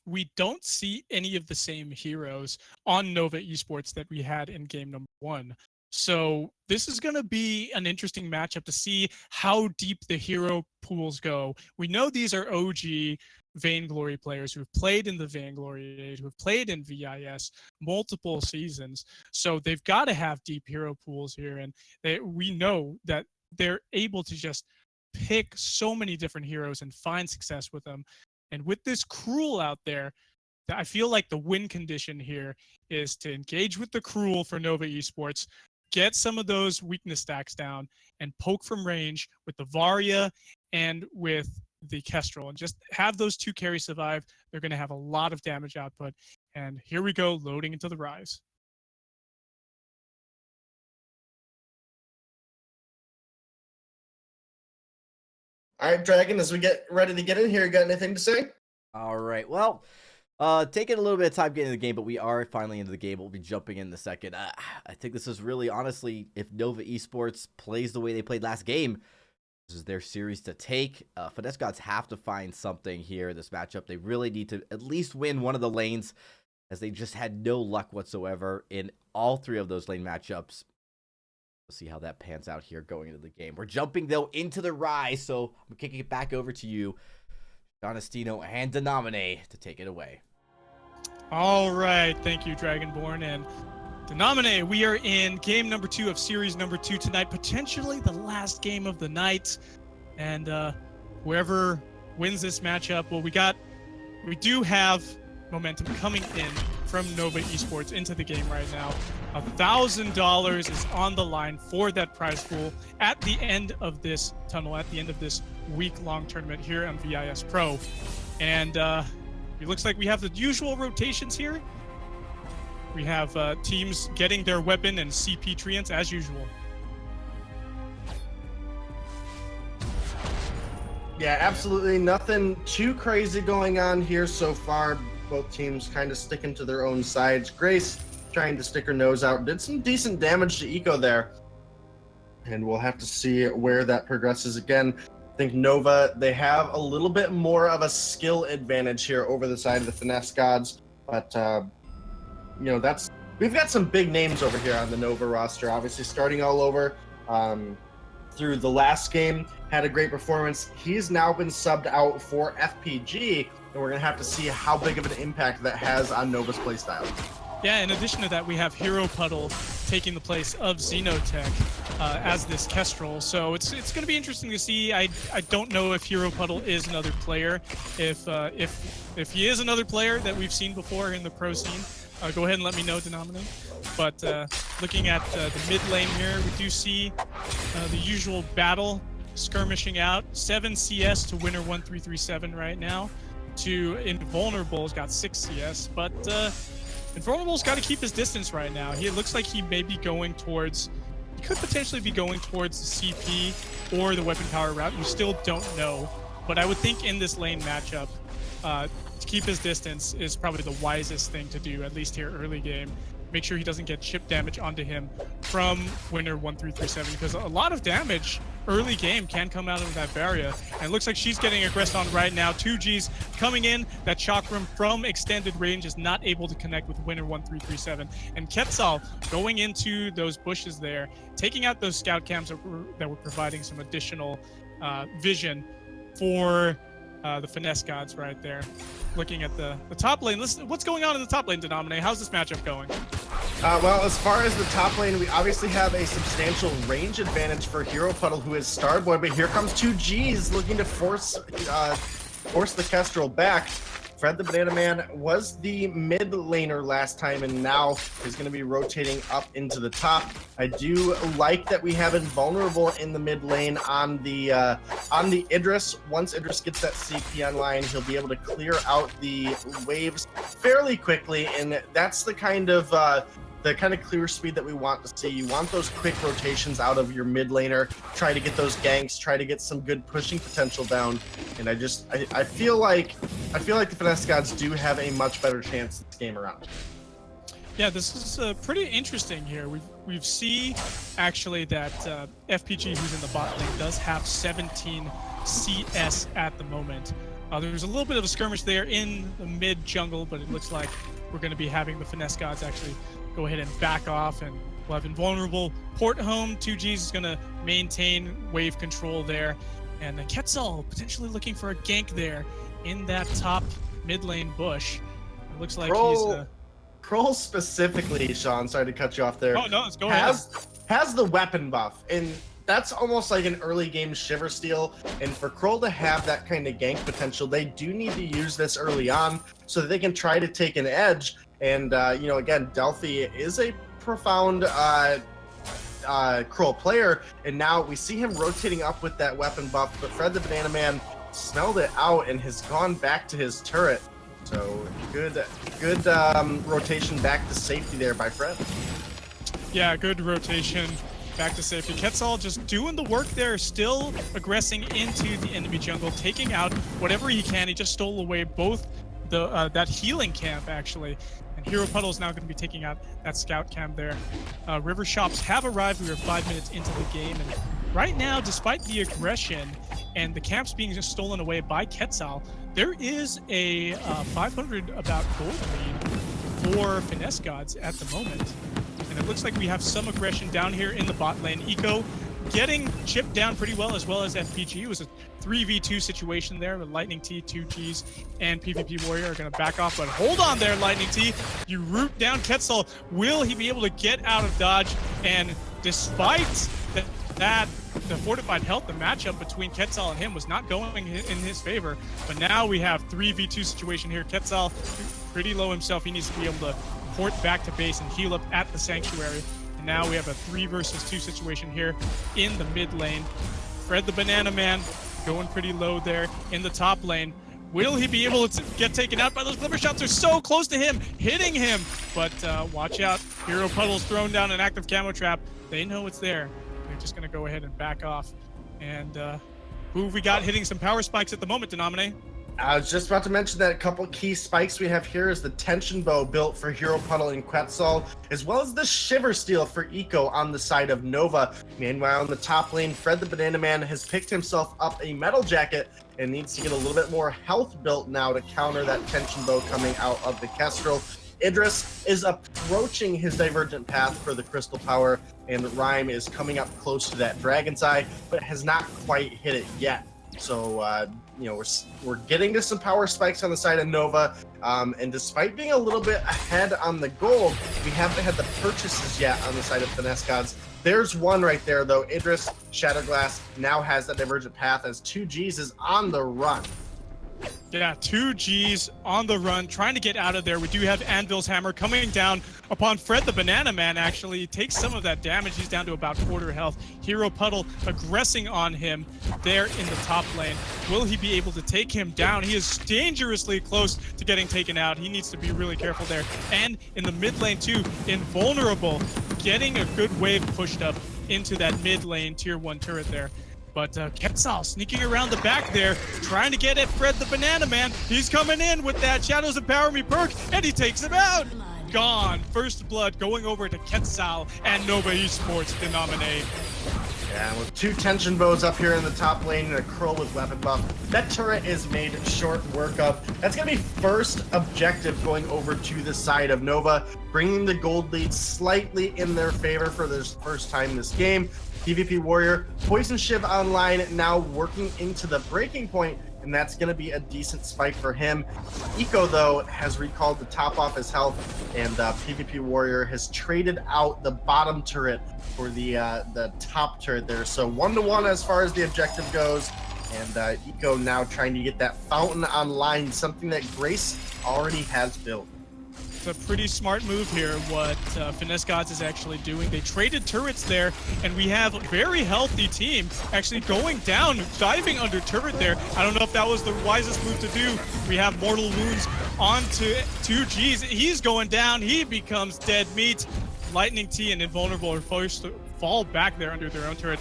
We don't see any of the same heroes on Nova Esports that we had in game number 1. So this is going to be an interesting matchup to see how deep the hero pools go. We know these are OG Vainglory players who have played in the Vainglory age, who have played in VIS multiple seasons. So they've got to have deep hero pools here. And we know that they're able to just pick so many different heroes and find success with them. And with this Cruel out there, I feel like the win condition here is to engage with the Cruel for Nova Esports, get some of those weakness stacks down, and poke from range with the Varia and with the Kestrel, and just have those 2 carries survive. They're going to have a lot of damage output. And here we go, loading into the Rise. All right, Dragon, as we get ready to get in here, you got anything to say? All right. Well, taking a little bit of time getting into the game, but we are finally into the game. We'll be jumping in a second. I think this is really, honestly, if Nova Esports plays the way they played last game, this is their series to take. Finesse Gods have to find something here in this matchup. They really need to at least win one of the lanes, as they just had no luck whatsoever in all 3 of those lane matchups. We'll see how that pans out here going into the game. We're jumping, though, into the Rise, so I'm kicking it back over to you, Donestino and Denominate, to take it away. All right. Thank you, Dragonborn. And Denominate, we are in game number 2 of series number 2 tonight, potentially the last game of the night. And whoever wins this matchup, well, we do have momentum coming in from Nova Esports into the game right now. $1,000 is on the line for that prize pool at the end of this tunnel, at the end of this week-long tournament here on VIS Pro. And it looks like we have the usual rotations here. We have teams getting their weapon and CP treants as usual. Yeah, absolutely nothing too crazy going on here so far. Both teams kind of sticking to their own sides. Grace trying to stick her nose out. Did some decent damage to Eco there. And we'll have to see where that progresses again. I think Nova, they have a little bit more of a skill advantage here over the side of the Finesse Gods. But, you know, we've got some big names over here on the Nova roster. Obviously starting all over through the last game, had a great performance. He's now been subbed out for FPG, and we're going to have to see how big of an impact that has on Nova's playstyle. Yeah, in addition to that, we have Hero Puddle taking the place of Xenotech as this Kestrel. So it's going to be interesting to see. I don't know if Hero Puddle is another player. If he is another player that we've seen before in the pro scene, go ahead and let me know, Denominator. But looking at the mid lane here, we do see the usual battle skirmishing out. 7 CS to winner 1337 right now. To Invulnerable's got 6 CS, but Invulnerable's got to keep his distance right now. It looks like he may be going towards, he could potentially be going towards the CP or the weapon power route. You still don't know, but I would think in this lane matchup, to keep his distance is probably the wisest thing to do, at least here early game. Make sure he doesn't get chip damage onto him from winner 1337, because a lot of damage early game can come out of that barrier. And it looks like she's getting aggressed on right now. 2Gs coming in. That Chakram from extended range is not able to connect with winner 1337. And Quetzal going into those bushes there, taking out those scout cams that were providing some additional vision for the Finesse Gods right there. Looking at the top lane, listen, what's going on in the top lane, Denominator? How's this matchup going? Well, as far as the top lane, we obviously have a substantial range advantage for Hero Puddle, who is Starboy, but here comes 2Gs looking to force the Kestrel back. Fred the Banana Man was the mid laner last time, and now is going to be rotating up into the top. I do like that we have Invulnerable in the mid lane on the Idris. Once Idris gets that CP online, he'll be able to clear out the waves fairly quickly, and that's the kind of clear speed that we want to see. You want those quick rotations out of your mid laner, try to get those ganks, try to get some good pushing potential down. And I feel like the Finesse Gods do have a much better chance this game around. Yeah, this is pretty interesting here. We've seen actually that FPG, who's in the bot lane, does have 17 CS at the moment. There's a little bit of a skirmish there in the mid jungle, but it looks like we're going to be having the Finesse Gods actually go ahead and back off, and we'll have Invulnerable port home. 2Gs is going to maintain wave control there, and the Quetzal potentially looking for a gank there in that top mid lane bush. It looks like Kroll specifically, Sean, sorry to cut you off there. Oh no, let's go ahead. Has the weapon buff, and that's almost like an early game shiver steal. And for Kroll to have that kind of gank potential, they do need to use this early on so that they can try to take an edge. And you know, again, Delphi is a profound Kroll player, and now we see him rotating up with that weapon buff, but Fred the Banana Man smelled it out and has gone back to his turret. So good rotation back to safety there by Fred. Yeah, good rotation back to safety. Quetzal just doing the work there, still aggressing into the enemy jungle, taking out whatever he can. He just stole away both that healing camp actually. And Hero Puddle is now going to be taking out that scout camp there. River Shops have arrived. We are 5 minutes into the game, and right now, despite the aggression and the camps being just stolen away by Quetzal, there is a 500 about gold lead for Finesse Gods at the moment. And it looks like we have some aggression down here in the bot lane. Eco getting chipped down pretty well, as well as FPG. It was a 3v2 situation there with Lightning T, 2Gs, and PvP Warrior are going to back off. But hold on there, Lightning T. You root down Quetzal. Will he be able to get out of dodge? And despite the fortified health, the matchup between Quetzal and him was not going in his favor. But now we have 3v2 situation here. Quetzal pretty low himself. He needs to be able to port back to base and heal up at the Sanctuary. And now we have a 3 versus 2 situation here in the mid lane. Fred the Banana Man going pretty low there in the top lane. Will he be able to get taken out by those glimmer shots? They're so close to him, hitting him. But watch out. Hero Puddle's thrown down an active camo trap. They know it's there. They're just going to go ahead and back off. And who have we got hitting some power spikes at the moment, Denominate? I was just about to mention that a couple key spikes we have here is the tension bow built for Hero Puddle and Quetzal, as well as the Shiver Steel for Eco on the side of Nova. Meanwhile, in the top lane, Fred the Banana Man has picked himself up a metal jacket and needs to get a little bit more health built now to counter that tension bow coming out of the Kestrel. Idris is approaching his divergent path for the crystal power, and Rhyme is coming up close to that Dragon's Eye, but has not quite hit it yet. So, you know, we're getting to some power spikes on the side of Nova, and despite being a little bit ahead on the gold, we haven't had the purchases yet on the side of Finesse Gods. There's one right there, though. Idris Shatterglass now has that divergent path as 2Gs is on the run. Yeah, 2Gs on the run, trying to get out of there. We do have Anvil's Hammer coming down upon Fred the Banana Man, actually. He takes some of that damage. He's down to about quarter health. Hero Puddle aggressing on him there in the top lane. Will he be able to take him down? He is dangerously close to getting taken out. He needs to be really careful there. And in the mid lane too, Invulnerable, getting a good wave pushed up into that mid lane tier 1 turret there. But Quetzal sneaking around the back there, trying to get at Fred the Banana Man. He's coming in with that Shadows Empower Me perk, and he takes him out. Gone. First blood going over to Quetzal and Nova Esports Denominate. Yeah, with 2 tension bows up here in the top lane and a Crow with weapon buff, that turret is made short work of. That's going to be first objective going over to the side of Nova, bringing the gold lead slightly in their favor for this first time this game. PvP Warrior, Poison Shiv online, now working into the breaking point, and that's going to be a decent spike for him. Eco, though, has recalled the top off his health, and PvP Warrior has traded out the bottom turret for the top turret there. So 1-to-1 as far as the objective goes, and Eco now trying to get that fountain online, something that Grace already has built. It's a pretty smart move here, what Finesse Gods is actually doing. They traded turrets there, and we have a very healthy team actually going down, diving under turret there. I don't know if that was the wisest move to do. We have Mortal Wounds onto 2Gs. He's going down. He becomes dead meat. Lightning T and Invulnerable are forced to fall back there under their own turret.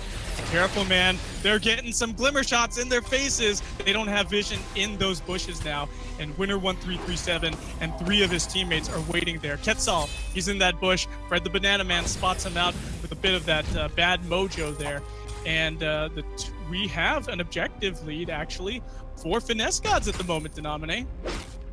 Careful, man. They're getting some glimmer shots in their faces. They don't have vision in those bushes now. And Winner1337 and 3 of his teammates are waiting there. Quetzal, he's in that bush. Fred the Banana Man spots him out with a bit of that bad mojo there. And we have an objective lead, actually, for Finesse Gods at the moment, Denominate.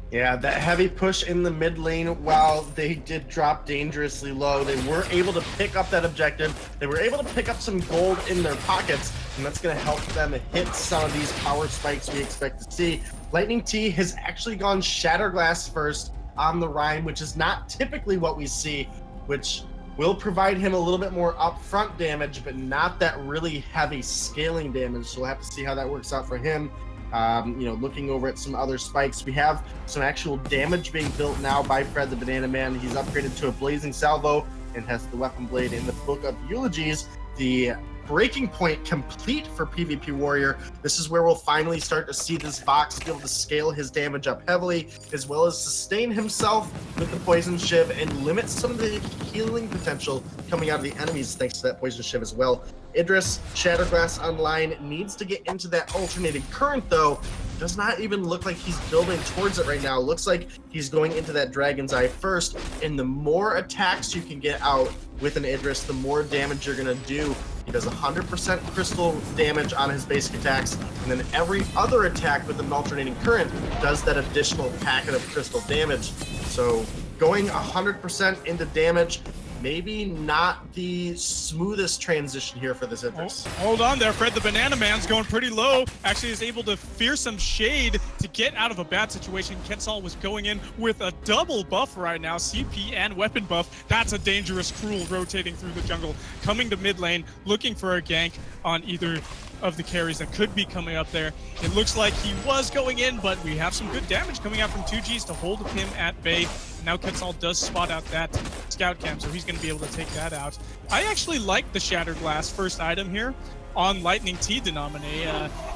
Yeah, that heavy push in the mid lane, while they did drop dangerously low, they were able to pick up that objective. They were able to pick up some gold in their pockets, and that's going to help them hit some of these power spikes we expect to see. Lightning T has actually gone Shatterglass first on the Rhyme, which is not typically what we see, which will provide him a little bit more upfront damage, but not that really heavy scaling damage. So we'll have to see how that works out for him. You know, looking over at some other spikes, we have some actual damage being built now by Fred the Banana Man. He's upgraded to a Blazing Salvo and has the Weapon Blade in the Book of Eulogies. The breaking point complete for PvP Warrior. This is where we'll finally start to see this Vox be able to scale his damage up heavily, as well as sustain himself with the Poison Shiv and limit some of the healing potential coming out of the enemies thanks to that Poison Shiv as well. Idris Shatterglass online needs to get into that alternating current, though. Does not even look like he's building towards it right now. Looks like he's going into that Dragon's Eye first, and the more attacks you can get out with an Idris, the more damage you're going to do. He does 100% crystal damage on his basic attacks, and then every other attack with an alternating current does that additional packet of crystal damage. So going 100% into damage, maybe not the smoothest transition here for this Idris. Hold on there, Fred the Banana Man's going pretty low. Actually is able to fear some shade to get out of a bad situation. Quetzal was going in with a double buff right now, CP and weapon buff. That's a dangerous Cruel rotating through the jungle, coming to mid lane, looking for a gank on either of the carries that could be coming up there. It looks like he was going in, but we have some good damage coming out from 2Gs to hold him at bay. Now Quetzal does spot out that scout cam, so he's going to be able to take that out. I actually like the Shattered Glass first item here on Lightning T Denominate.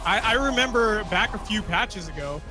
I remember back a few patches ago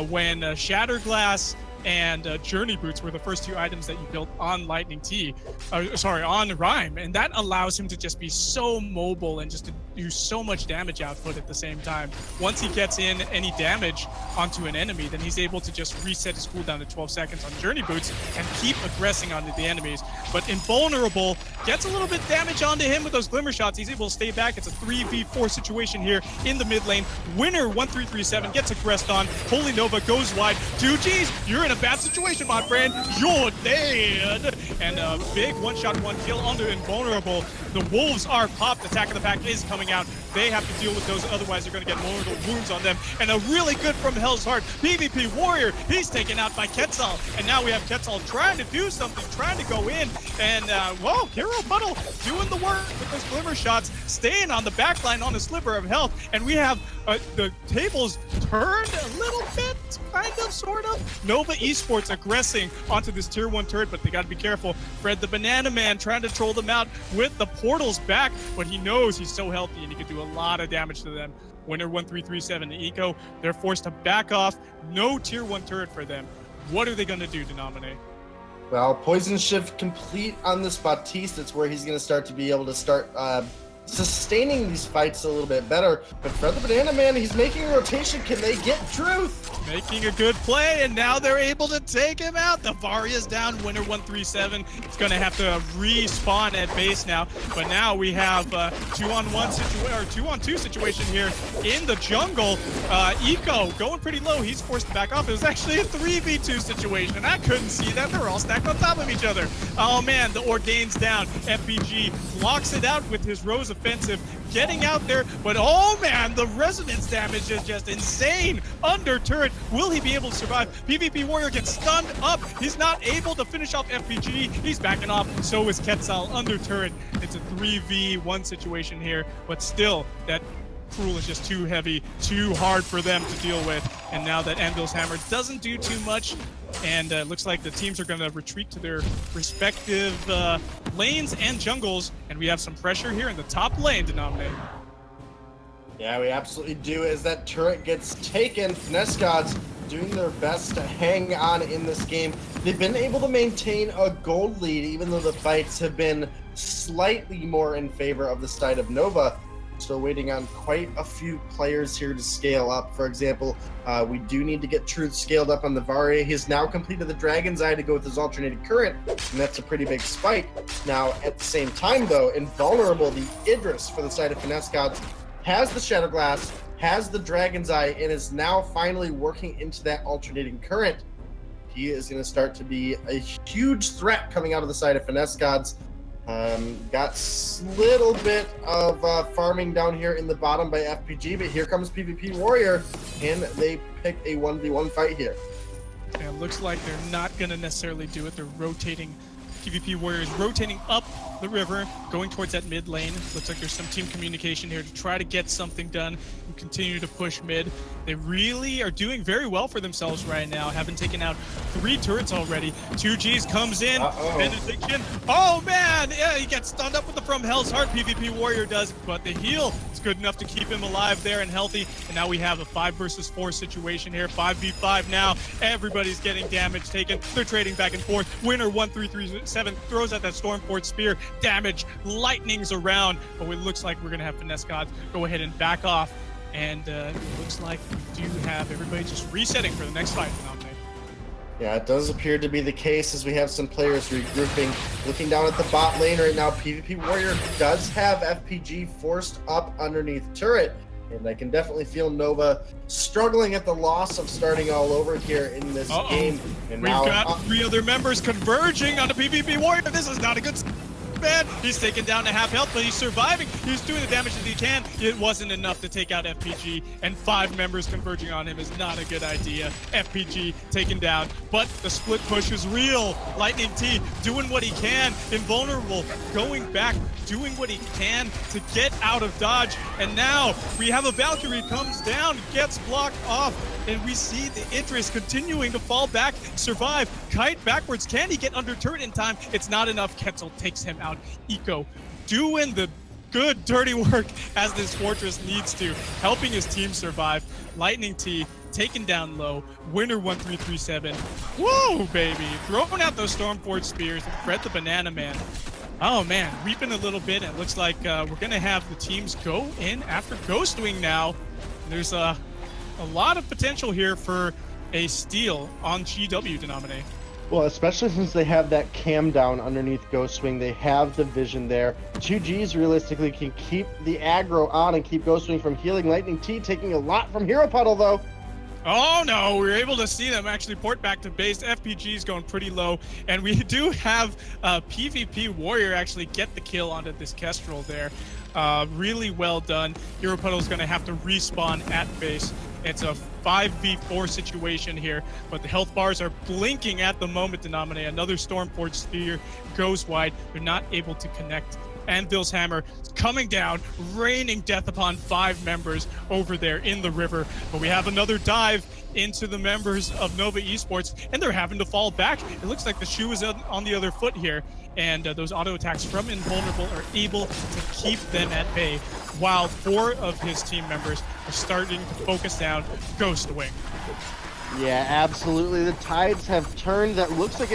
when Shatterglass and Journey Boots were the first 2 items that you built on Lightning T, on Rhyme, and that allows him to just be so mobile and just to do so much damage output at the same time. Once he gets in any damage onto an enemy, then he's able to just reset his cooldown to 12 seconds on Journey Boots and keep aggressing onto the enemies. But Invulnerable gets a little bit damage onto him with those Glimmer Shots. He's able to stay back. It's a 3v4 situation here in the mid lane. Winner 1337 gets aggressed on. Holy Nova goes wide. 2Gs, you're in a bad situation, my friend. You're dead. And a big one-shot, 1-kill onto Invulnerable. The Wolves are popped. Attack of the Pack is coming out. They have to deal with those, otherwise they're going to get mortal wounds on them. And a really good from Hell's Heart PvP Warrior. He's taken out by Quetzal. And now we have Quetzal trying to do something, trying to go in. And, whoa, Hero Puddle doing the work with those Glimmer Shots, staying on the back line on a sliver of health. And we have the tables turned a little bit, kind of, sort of. Nova Esports aggressing onto this tier 1 turret, but they got to be careful. Fred the Banana Man trying to troll them out with the portals back, but he knows he's so healthy and he can do a lot of damage to them. Winner 1337 to Eco, they're forced to back off. No tier 1 turret for them. What are they going to do, Denominate? Well, Poison Shift complete on this Baptiste. It's where he's going to start to be able to start sustaining these fights a little bit better. But Fred the Banana Man, he's making a rotation. Can they get Truth? Making a good play, and now they're able to take him out. The Varia's down. Winner 137. It's going to have to respawn at base now. But now we have 2-on-1 situation, or 2-on-2 situation here in the jungle. Eco going pretty low. He's forced to back off. It was actually a 3v2 situation, and I couldn't see that. They were all stacked on top of each other. Oh man, the Ordain's down. FPG blocks it out with his Rose offensive, getting out there. But oh man, the resonance damage is just insane. Under turret, will he be able to survive? PvP Warrior gets stunned up. He's not able to finish off FPG. He's backing off. So is Quetzal under turret. It's a 3v1 situation here, but still, that Cruel is just too heavy, too hard for them to deal with. And now that Anvil's Hammer doesn't do too much, and looks like the teams are going to retreat to their respective lanes and jungles, and we have some pressure here in the top lane, Denominate. Yeah, we absolutely do. As that turret gets taken, Finesse Gods doing their best to hang on in this game. They've been able to maintain a gold lead, even though the fights have been slightly more in favor of the side of Nova. Still waiting on quite a few players here to scale up. For example, we do need to get Truth scaled up on the Varia. He's now completed the Dragon's Eye to go with his alternating current, and that's a pretty big spike. Now, at the same time, though, Invulnerable, the Idris for the side of Finesse Gods, has the Shadow Glass, has the Dragon's Eye, and is now finally working into that alternating current. He is going to start to be a huge threat coming out of the side of Finesse Gods. Got a little bit of farming down here in the bottom by FPG, but here comes PvP Warrior, and they pick a 1v1 fight here. Yeah, it looks like they're not going to necessarily do it. They're rotating. PvP Warriors rotating up the river, going towards that mid lane. Looks like there's some team communication here to try to get something done and continue to push mid. They really are doing very well for themselves right now, having taken out 3 turrets already. 2Gs comes in, Benediction. Oh man, yeah, he gets stunned up with the From Hell's Heart. PvP Warrior does, but the heal is good enough to keep him alive there and healthy. And now we have a 5 versus 4 situation here, 5v5 now. Everybody's getting damage taken. They're trading back and forth. Winner 1337 throws out that Stormfort Spear. Damage lightnings around, but it looks like we're gonna have Finesse Gods go ahead and back off, and it looks like we do have everybody just resetting for the next fight. Yeah, it does appear to be the case as we have some players regrouping. Looking down at the bot lane right now, PvP Warrior does have FPG forced up underneath turret, and I can definitely feel Nova struggling at the loss of starting all over here in this game. And we've got 3 other members converging on the PvP Warrior. This is not a good man. He's taken down to half health, but he's surviving. He's doing the damage that he can. It wasn't enough to take out FPG, and 5 members converging on him is not a good idea. FPG taken down, but the split push is real. Lightning T doing what he can. Invulnerable going back, doing what he can to get out of dodge. And now we have a Valkyrie comes down, gets blocked off, and we see the Idris continuing to fall back, survive. Kite backwards. Can he get under turret in time? It's not enough. Quetzal takes him out. Eco doing the good dirty work as this Fortress needs to, helping his team survive. Lightning T taken down low. Winner 1337. Whoa, baby. Throwing out those Stormforge spears. Fred the Banana Man. Oh, man. Weeping a little bit. It looks like we're going to have the teams go in after Ghostwing now. There's a lot of potential here for a steal on GW, Denominate. Well, especially since they have that cam down underneath Ghostwing, they have the vision there. 2Gs realistically can keep the aggro on and keep Ghostwing from healing. Lightning T taking a lot from Hero Puddle, though. Oh no, we were able to see them actually port back to base. FPG's going pretty low, and we do have PvP Warrior actually get the kill onto this Kestrel there. Really well done. Hero Puddle's going to have to respawn at base. It's a 5v4 situation here, but the health bars are blinking at the moment, Denominate. Another Stormforge Spear goes wide. They're not able to connect. Anvil's Hammer coming down, raining death upon 5 members over there in the river. But we have another dive into the members of Nova Esports, and they're having to fall back. It looks like the shoe is on the other foot here, and those auto attacks from Invulnerable are able to keep them at bay, while 4 of his team members are starting to focus down Ghostwing. Yeah, absolutely. The tides have turned. That looked like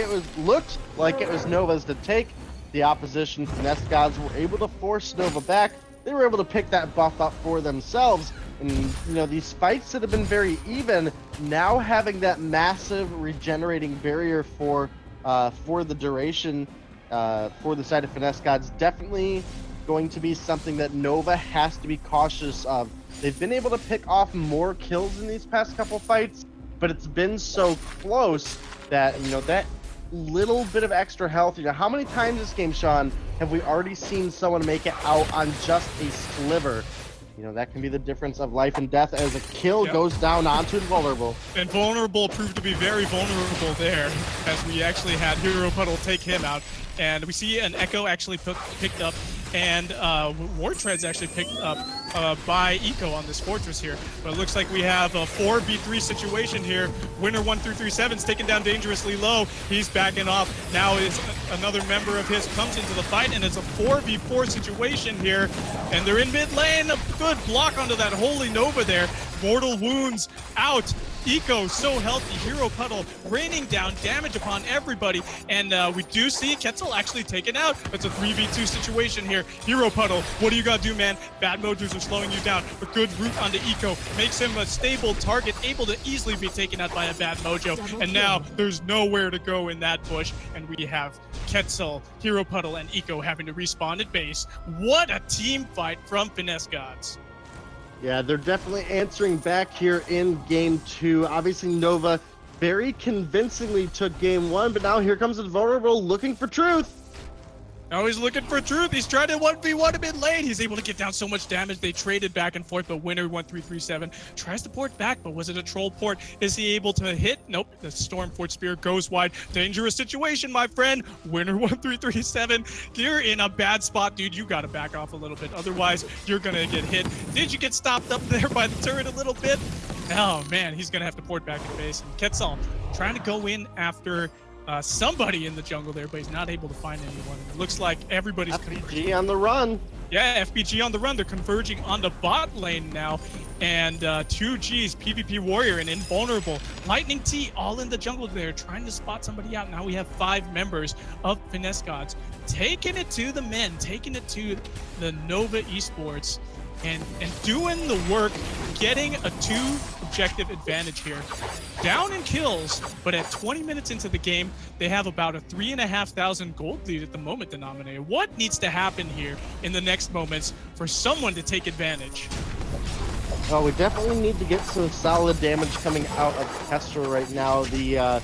it was Nova's to take. The opposition Finesse Gods were able to force Nova back. They were able to pick that buff up for themselves. And, you know, these fights that have been very even, now having that massive regenerating barrier for the duration for the side of Finesse Gods, definitely going to be something that Nova has to be cautious of. They've been able to pick off more kills in these past couple fights, but it's been so close that, you know, that little bit of extra health. You know, how many times this game, Sean, have we already seen someone make it out on just a sliver? You know, that can be the difference of life and death as a kill goes down onto Invulnerable. Invulnerable proved to be very vulnerable there, as we actually had Hero Puddle take him out. And we see an Echo actually picked up, and War Treads actually picked up by Eco on this Fortress here. But it looks like we have a 4v3 situation here. Winner 1337's taken down dangerously low. He's backing off. Now is another member of his comes into the fight, and it's a 4v4 situation here. And they're in mid lane. A good block onto that Holy Nova there. Mortal wounds out. Eco so healthy. Hero Puddle raining down damage upon everybody, and we do see Quetzal actually taken out. It's a 3v2 situation here. Hero Puddle, what do you gotta do, man? Bad Mojos are slowing you down. A good route onto Eco makes him a stable target, able to easily be taken out by a Bad Mojo. And now there's nowhere to go in that bush, and we have Quetzal, Hero Puddle, and Eco having to respawn at base. What a team fight from Finesse Gods. Yeah, they're definitely answering back here in game 2. Obviously, Nova very convincingly took game 1, but now here comes Invulnerable looking for truth. Now he's looking for truth. He's trying to 1v1 a bit late. He's able to get down so much damage. They traded back and forth, but Winner 1337 tries to port back, but was it a troll port? Is he able to hit? Nope. The Stormforge Spear goes wide. Dangerous situation, my friend. Winner 1337. You're in a bad spot, dude. You got to back off a little bit. Otherwise, you're going to get hit. Did you get stopped up there by the turret a little bit? Oh, man. He's going to have to port back in base. And Quetzal trying to go in after somebody in the jungle there, but he's not able to find anyone. It looks like everybody's FPG on the run. Yeah, FPG on the run. They're converging on the bot lane now. And 2Gs, PvP Warrior, and Invulnerable. Lightning T all in the jungle there, trying to spot somebody out. Now we have 5 members of Finesse Gods taking it to the men, taking it to the Nova Esports, and doing the work, getting a 2 objective advantage here. Down in kills, but at 20 minutes into the game, they have about a 3,500 gold lead at the moment, Denominator. What needs to happen here in the next moments for someone to take advantage? Well, we definitely need to get some solid damage coming out of Kestrel right now. The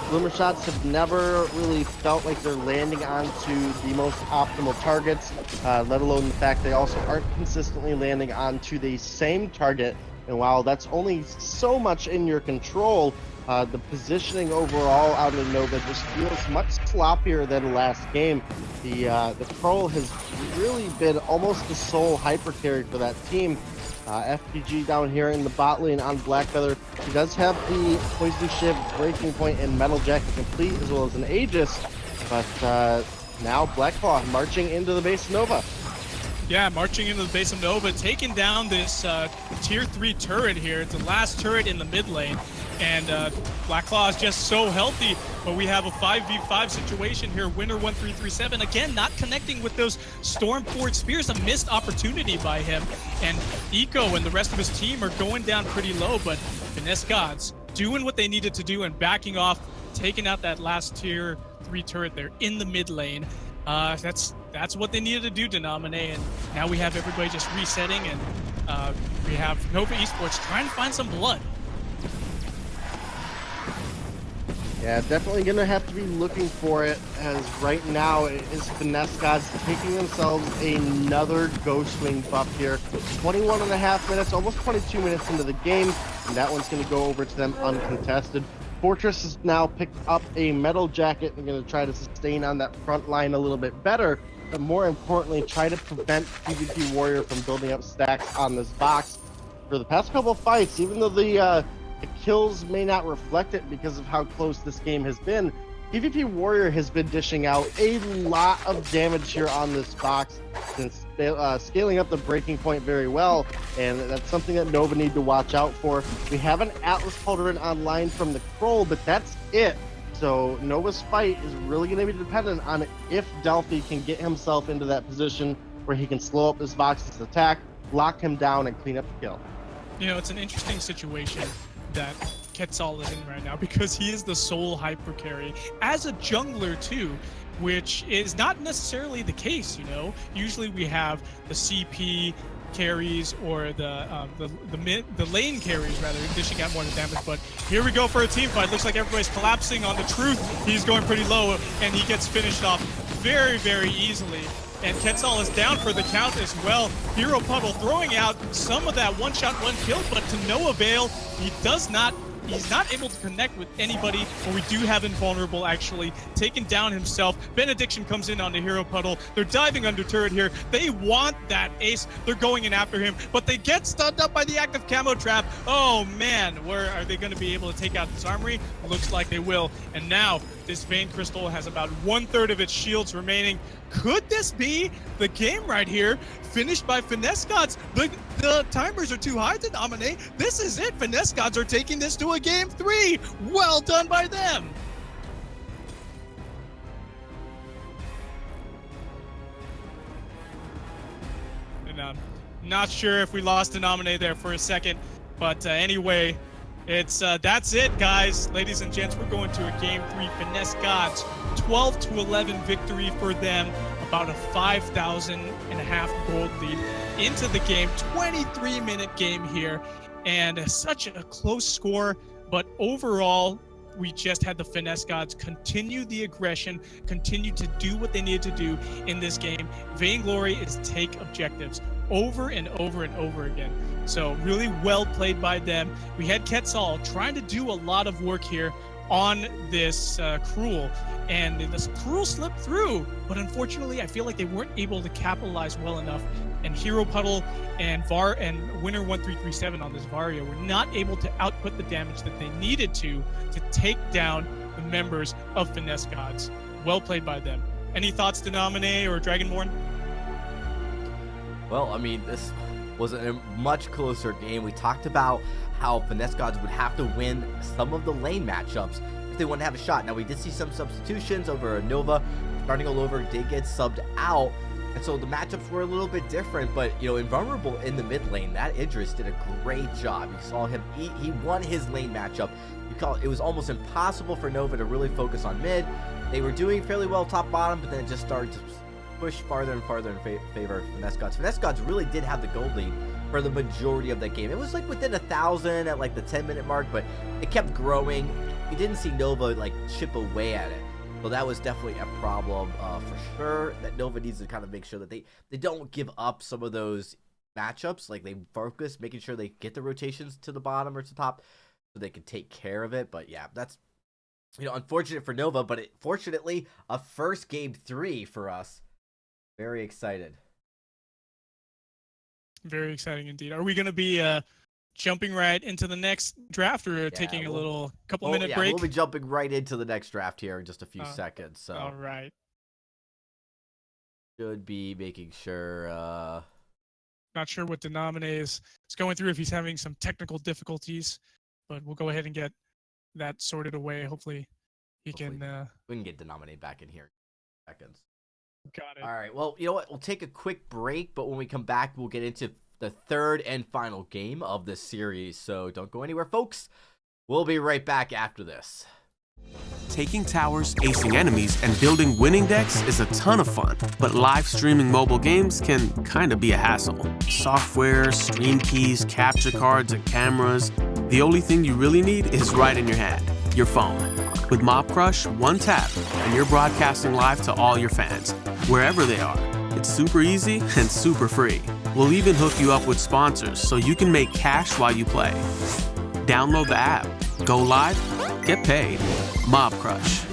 Bloomer shots have never really felt like they're landing onto the most optimal targets, let alone the fact they also aren't consistently landing onto the same target. And while that's only so much in your control, the positioning overall out of Nova just feels much sloppier than last game. The Troll has really been almost the sole hyper carry for that team. FPG down here in the bot lane on Blackfeather. He does have the Poison Shift, Breaking Point, and Metal Jacket complete, as well as an Aegis. But now Blackclaw marching into the base of Nova. Yeah, marching into the base of Nova, taking down this tier 3 turret here. It's the last turret in the mid lane. And Black Claw is just so healthy, but we have a 5v5 situation here. Winner 1337, again, not connecting with those Stormforged Spears. A missed opportunity by him. And Eco and the rest of his team are going down pretty low, but Finesse Gods doing what they needed to do and backing off, taking out that last tier 3 turret there in the mid lane. That's what they needed to do, Denominate, and now we have everybody just resetting, and we have Nova Esports trying to find some blood. Yeah, definitely gonna have to be looking for it, as right now it is Finesse Gods taking themselves another Ghost Wing buff here. 21 and a half minutes, almost 22 minutes into the game, and that one's gonna go over to them uncontested. Fortress has now picked up a metal jacket and going to try to sustain on that front line a little bit better, but more importantly, try to prevent PvP Warrior from building up stacks on this box. For the past couple of fights, even though the kills may not reflect it because of how close this game has been, PvP Warrior has been dishing out a lot of damage here on this box and scaling up the breaking point very well, and that's something that Nova need to watch out for. We have an Atlas Pauldron online from the Kroll, but that's it. So Nova's fight is really going to be dependent on if Delphi can get himself into that position where he can slow up this Vox's attack, lock him down, and clean up the kill. You know, it's an interesting situation that Quetzal is in right now, because he is the sole hyper carry as a jungler too, which is not necessarily the case. You know, usually we have the CP carries or the lane carries rather, dishing out more damage. But here we go for a team fight. Looks like everybody's collapsing on the Truth. He's going pretty low, and he gets finished off very, very easily. And Quetzal is down for the count as well. Hero Puddle throwing out some of that one-shot, one-kill, but to no avail. He's not able to connect with anybody, but we do have Invulnerable actually taken down himself. Benediction comes in on the Hero Puddle. They're diving under turret here. They want that ace. They're going in after him, but they get stunned up by the active camo trap. Oh man, where are they going to be able to take out this armory? Looks like they will. And now this Vein Crystal has about 1/3 of its shields remaining. Could this be the game right here? Finished by Finesse Gods. The timers are too high to dominate. This is it. Finesse Gods are taking this to a game 3. Well done by them. And I'm not sure if we lost Denominate there for a second, but anyway, it's that's it, guys. Ladies and gents, we're going to a game 3. Finesse Gods, 12-11 victory for them. About a 5,500 gold lead into the game. 23-minute game here, and such a close score. But overall, we just had the Finesse Gods continue the aggression, continue to do what they needed to do in this game. Vainglory is take objectives over and over and over again. So really well played by them. We had Quetzal trying to do a lot of work here on this Cruel, and this Cruel slipped through, but unfortunately I feel like they weren't able to capitalize well enough, and Hero Puddle and Winner 1337 on this Varia were not able to output the damage that they needed to take down the members of Finesse Gods. Well played by them. Any thoughts, Denominate or Dragonborn? Well, I mean, this was a much closer game. We talked about how Finesse Gods would have to win some of the lane matchups if they want to have a shot. Now, we did see some substitutions over Nova. Starting all over did get subbed out, and so the matchups were a little bit different. But, you know, Invulnerable in the mid lane, that Idris did a great job. You saw him, he won his lane matchup. It was almost impossible for Nova to really focus on mid. They were doing fairly well top bottom, but then it just started to push farther and farther in favor of Finesse Gods. Finesse Gods really did have the gold lead for the majority of that game. It was like within 1,000 at like the 10-minute mark, but it kept growing. You didn't see Nova like chip away at it. So that was definitely a problem for sure, that Nova needs to kind of make sure that they don't give up some of those matchups. Like, they focus, making sure they get the rotations to the bottom or to top so they can take care of it. But yeah, that's, you know, unfortunate for Nova, but fortunately a first game 3 for us. Very excited. Very exciting indeed. Are we going to be jumping right into the next draft, or taking a little couple-minute break? We'll be jumping right into the next draft here in just a few seconds. So. All right. should be making sure. Not sure what Denomine is going through, if he's having some technical difficulties, but we'll go ahead and get that sorted away. Hopefully he can. We can get Denominate back in here in seconds. Got it. All right. Well, you know what? We'll take a quick break, but when we come back, we'll get into the third and final game of this series. So don't go anywhere, folks. We'll be right back after this. Taking towers, acing enemies, and building winning decks is a ton of fun, but live streaming mobile games can kind of be a hassle. Software, stream keys, capture cards, and cameras. The only thing you really need is right in your hand, your phone. With Mob Crush, one tap, and you're broadcasting live to all your fans, wherever they are. It's super easy and super free. We'll even hook you up with sponsors so you can make cash while you play. Download the app, go live, get paid. Mob Crush.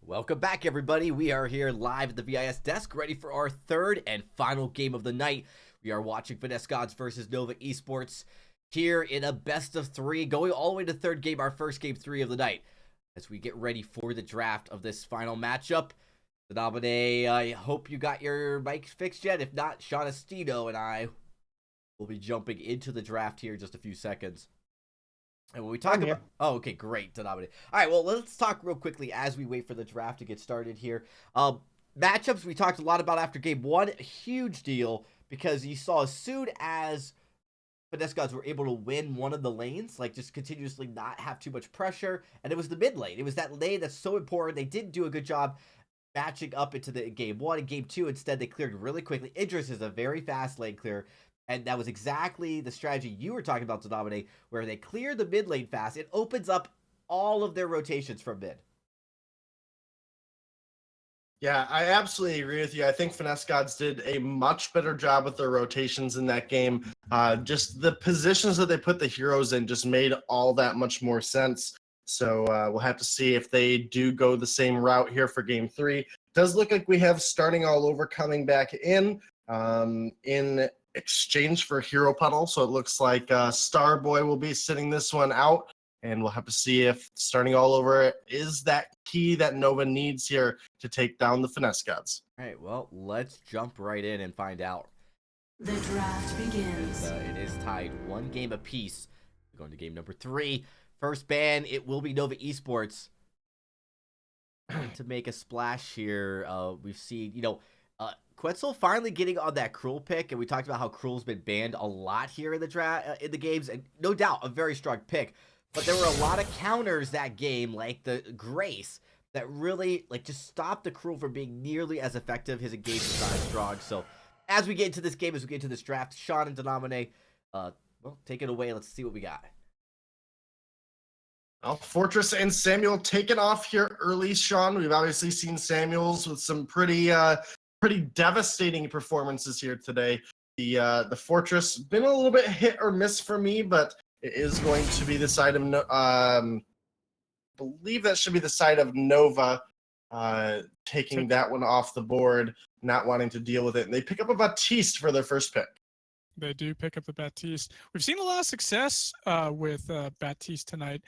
Welcome back, everybody. We are here live at the VIS desk, ready for our third and final game of the night. We are watching Finesse Gods versus Nova Esports here in a best of three, going all the way to third game, our first game 3 of the night, as we get ready for the draft of this final matchup. Denamine, I hope you got your mic fixed yet. If not, Sean Estino and I will be jumping into the draft here in just a few seconds. And when we talk about... Oh, okay, great, Denamine. All right, well, let's talk real quickly as we wait for the draft to get started here. Matchups we talked a lot about after game 1. A huge deal, because you saw as soon as Finesse Gods were able to win one of the lanes, like just continuously not have too much pressure, and it was the mid lane. It was that lane that's so important. They didn't do a good job matching up into the game 1 and game 2. Instead, they cleared really quickly. Idris is a very fast lane clear. And that was exactly the strategy you were talking about, Denamine, where they clear the mid lane fast. It opens up all of their rotations from mid. Yeah, I absolutely agree with you. I think Finesse Gods did a much better job with their rotations in that game. Just the positions that they put the heroes in just made all that much more sense. So we'll have to see if they do go the same route here for game 3. Does look like we have Starting All Over coming back in exchange for Hero Puddle. So it looks like Starboy will be sitting this one out, and we'll have to see if Starting All Over is that key that Nova needs here to take down the Finesse Gods. All right, well, let's jump right in and find out. The draft begins. It is tied 1 game apiece. We're going to game number 3. First ban, it will be Nova Esports. To make a splash here, we've seen, Quetzal finally getting on that Cruel pick, and we talked about how Cruel's been banned a lot here in the draft, in the games, and no doubt a very strong pick. But there were a lot of counters that game, like the Grace, that really just stopped the Cruel from being nearly as effective. His engagement is not as strong. So as we get into this game, as we get into this draft, Sean and Denamine, well, take it away. Let's see what we got. Well, Fortress and Samuel taking off here early, Sean. We've obviously seen Samuels with some pretty devastating performances here today. The Fortress been a little bit hit or miss for me, but it is going to be the side of believe that should be the side of Nova taking that one off the board, not wanting to deal with it. And they pick up a Baptiste for their first pick. They do pick up the Baptiste. We've seen a lot of success with Baptiste tonight.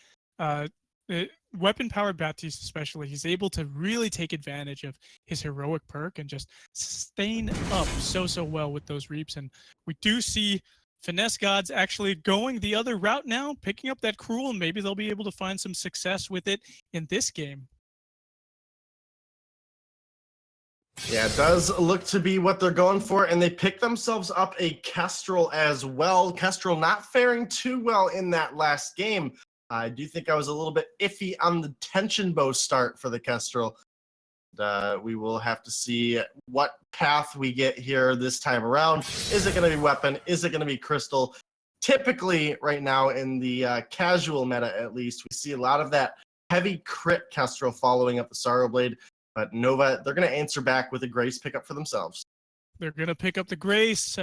weapon-powered Baptiste especially, he's able to really take advantage of his heroic perk and just sustain up so well with those reaps. And we do see Finesse Gods actually going the other route now, picking up that Cruel, and maybe they'll be able to find some success with it in this game. Yeah, it does look to be what they're going for, and they pick themselves up a Kestrel as well. Kestrel not faring too well in that last game. I do think I was a little bit iffy on the tension bow start for the Kestrel. We will have to see what path we get here this time around. Is it going to be weapon? Is it going to be crystal? Typically, right now in the casual meta, at least, we see a lot of that heavy crit Kestrel following up the Sorrow Blade. But Nova, they're going to answer back with a Grace pickup for themselves. They're going to pick up the Grace.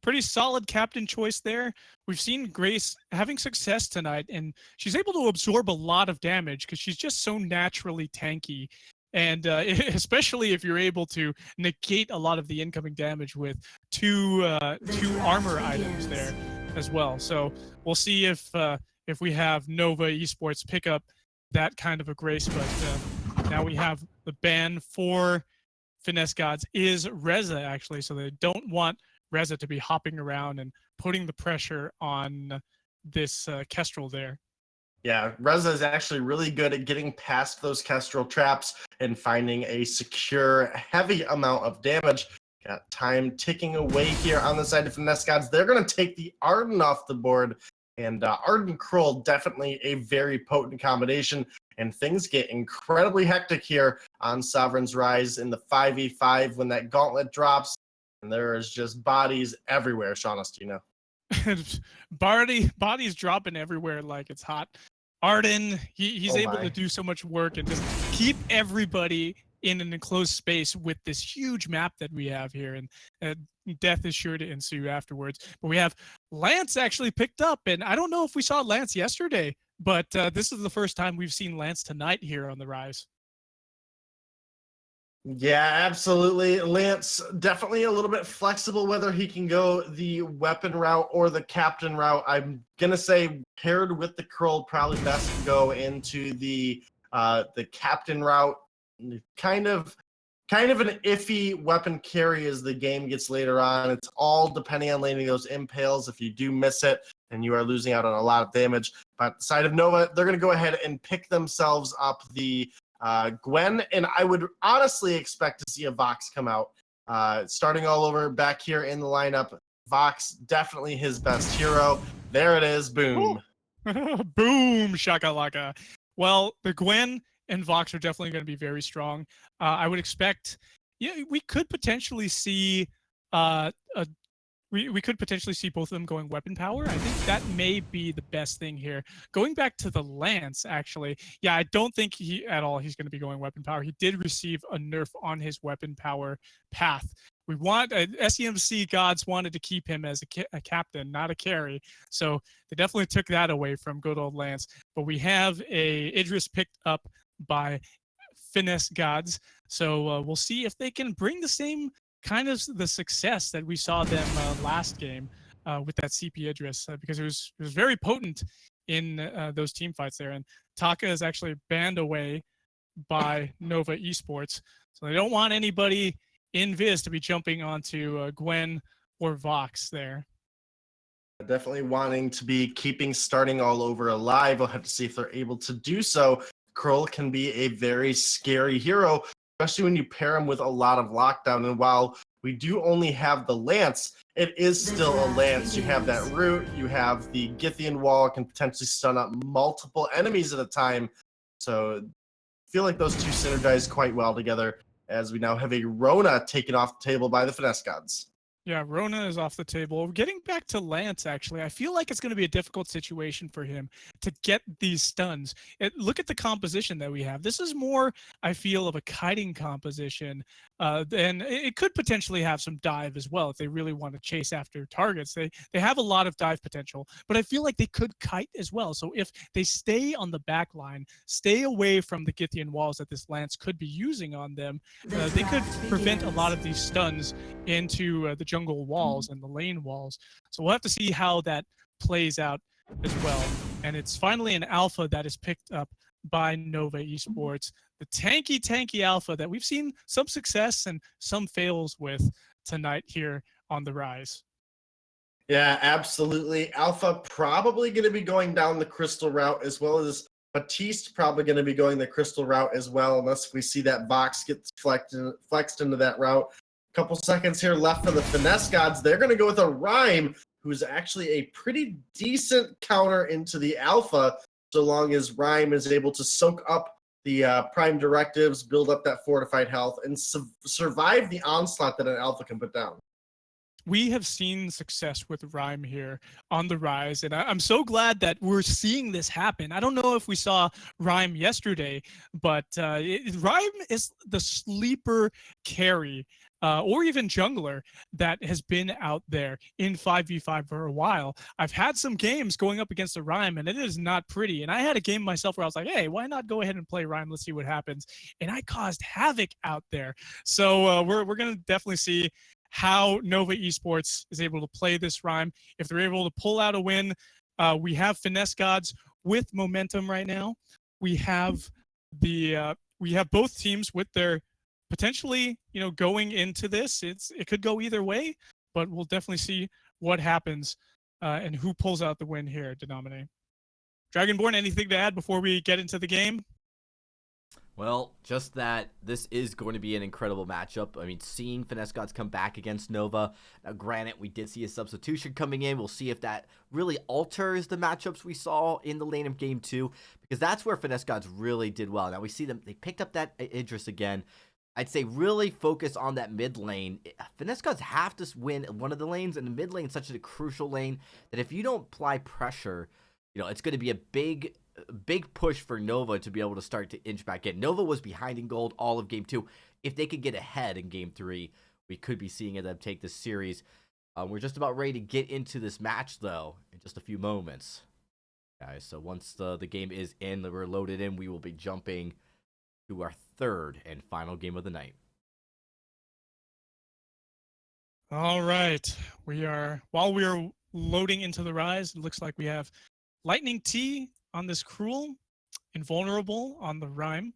Pretty solid captain choice there. We've seen Grace having success tonight, and she's able to absorb a lot of damage because she's just so naturally tanky. And especially if you're able to negate a lot of the incoming damage with two armor items there as well. So we'll see if we have Nova Esports pick up that kind of a Grace, but now we have the ban for Finesse Gods is Reza, actually, so they don't want Reza to be hopping around and putting the pressure on this Kestrel there. Yeah, Reza is actually really good at getting past those Kestrel traps and finding a secure, heavy amount of damage. Got time ticking away here on the side of Finesse Gods. They're going to take the Arden off the board, and Arden Krull, definitely a very potent combination. And things get incredibly hectic here on Sovereign's Rise in the 5v5 when that gauntlet drops. And there is just bodies everywhere, Shaunistino. Bodies dropping everywhere like it's hot. Arden, he's able to do so much work and just keep everybody in an enclosed space with this huge map that we have here, and death is sure to ensue afterwards. But we have Lance actually picked up, and I don't know if we saw Lance yesterday, but this is the first time we've seen Lance tonight here on the Rise. Yeah, absolutely. Lance, definitely a little bit flexible whether he can go the weapon route or the captain route. I'm going to say paired with the Krull, probably best to go into the captain route. Kind of an iffy weapon carry as the game gets later on. It's all depending on landing those impales. If you do miss it, then you are losing out on a lot of damage. But the side of Nova, they're going to go ahead and pick themselves up the Gwen, and I would honestly expect to see a Vox come out. Starting all over back here in the lineup, Vox, definitely his best hero. There it is, boom. Boom, shakalaka. Well, the Gwen and Vox are definitely going to be very strong. I would expect, we could potentially see we could potentially see both of them going weapon power. I think that may be the best thing here. Going back to the Lance, actually, yeah, I don't think he's going to be going weapon power. He did receive a nerf on his weapon power path. We want SEMC gods wanted to keep him as a captain, not a carry. So they definitely took that away from good old Lance. But we have a Idris picked up by Finesse Gods. So we'll see if they can bring the same kind of the success that we saw them last game with that CP Idris, because it was very potent in those team fights there. And Taka is actually banned away by Nova Esports, so they don't want anybody in Viz to be jumping onto Gwen or Vox there. Definitely wanting to be keeping starting all over alive. We'll have to see if they're able to do so. Krull can be a very scary hero, especially when you pair him with a lot of lockdown. And while we do only have the Lance, it is still a Lance. You have that root, you have the Githian wall, can potentially stun up multiple enemies at a time. So I feel like those two synergize quite well together, as we now have a Rona taken off the table by the Finesse Gods. Yeah, Rona is off the table. Getting back to Lance, actually, I feel like it's going to be a difficult situation for him to get these stuns. Look at the composition that we have. This is more, I feel, of a kiting composition. And it could potentially have some dive as well if they really want to chase after targets. They have a lot of dive potential, but I feel like they could kite as well. So if they stay on the back line, stay away from the Githian walls that this Lance could be using on them, they could prevent a lot of these stuns into the jungle walls and the lane walls. So we'll have to see how that plays out as well. And it's finally an alpha that is picked up by Nova Esports, the tanky alpha that we've seen some success and some fails with tonight here on the Rise. Yeah, absolutely. Alpha probably going to be going down the crystal route, as well as Batiste probably going to be going the crystal route as well, unless we see that box get flexed into that route. A couple seconds here left for the Finesse Gods. They're going to go with a Rhyme, who's actually a pretty decent counter into the Alpha, so long as Rhyme is able to soak up the prime directives, build up that fortified health, and survive the onslaught that an Alpha can put down. We have seen success with Rhyme here on the Rise, and I'm so glad that we're seeing this happen. I don't know if we saw Rhyme yesterday, but Rhyme is the sleeper carry or even jungler that has been out there in 5v5 for a while. I've had some games going up against a Rhyme, and it is not pretty. And I had a game myself where I was like, hey, why not go ahead and play Rhyme? Let's see what happens. And I caused havoc out there. So we're going to definitely see how Nova Esports is able to play this Rhyme. If they're able to pull out a win, we have Finesse Gods with momentum right now. We have both teams with their potentially, going into this. It could go either way, but we'll definitely see what happens and who pulls out the win here, Denominate. Dragonborn, anything to add before we get into the game? Well, just that this is going to be an incredible matchup. I mean, seeing Finesse Gods come back against Nova. Now, granted, we did see a substitution coming in. We'll see if that really alters the matchups we saw in the lane of Game 2, because that's where Finesse Gods really did well. Now, we see them. They picked up that Idris again. I'd say really focus on that mid lane. Finesse Gods have to win one of the lanes, and the mid lane is such a crucial lane that if you don't apply pressure, it's going to be a big push for Nova to be able to start to inch back in. Nova was behind in gold all of Game 2. If they could get ahead in Game 3, we could be seeing them take this series. We're just about ready to get into this match, though, in just a few moments, guys. So once the game is in, we're loaded in, we will be jumping to our third and final game of the night. All right. While we are loading into the Rise, it looks like we have Lightning T on this Cruel, Invulnerable on the Rhyme,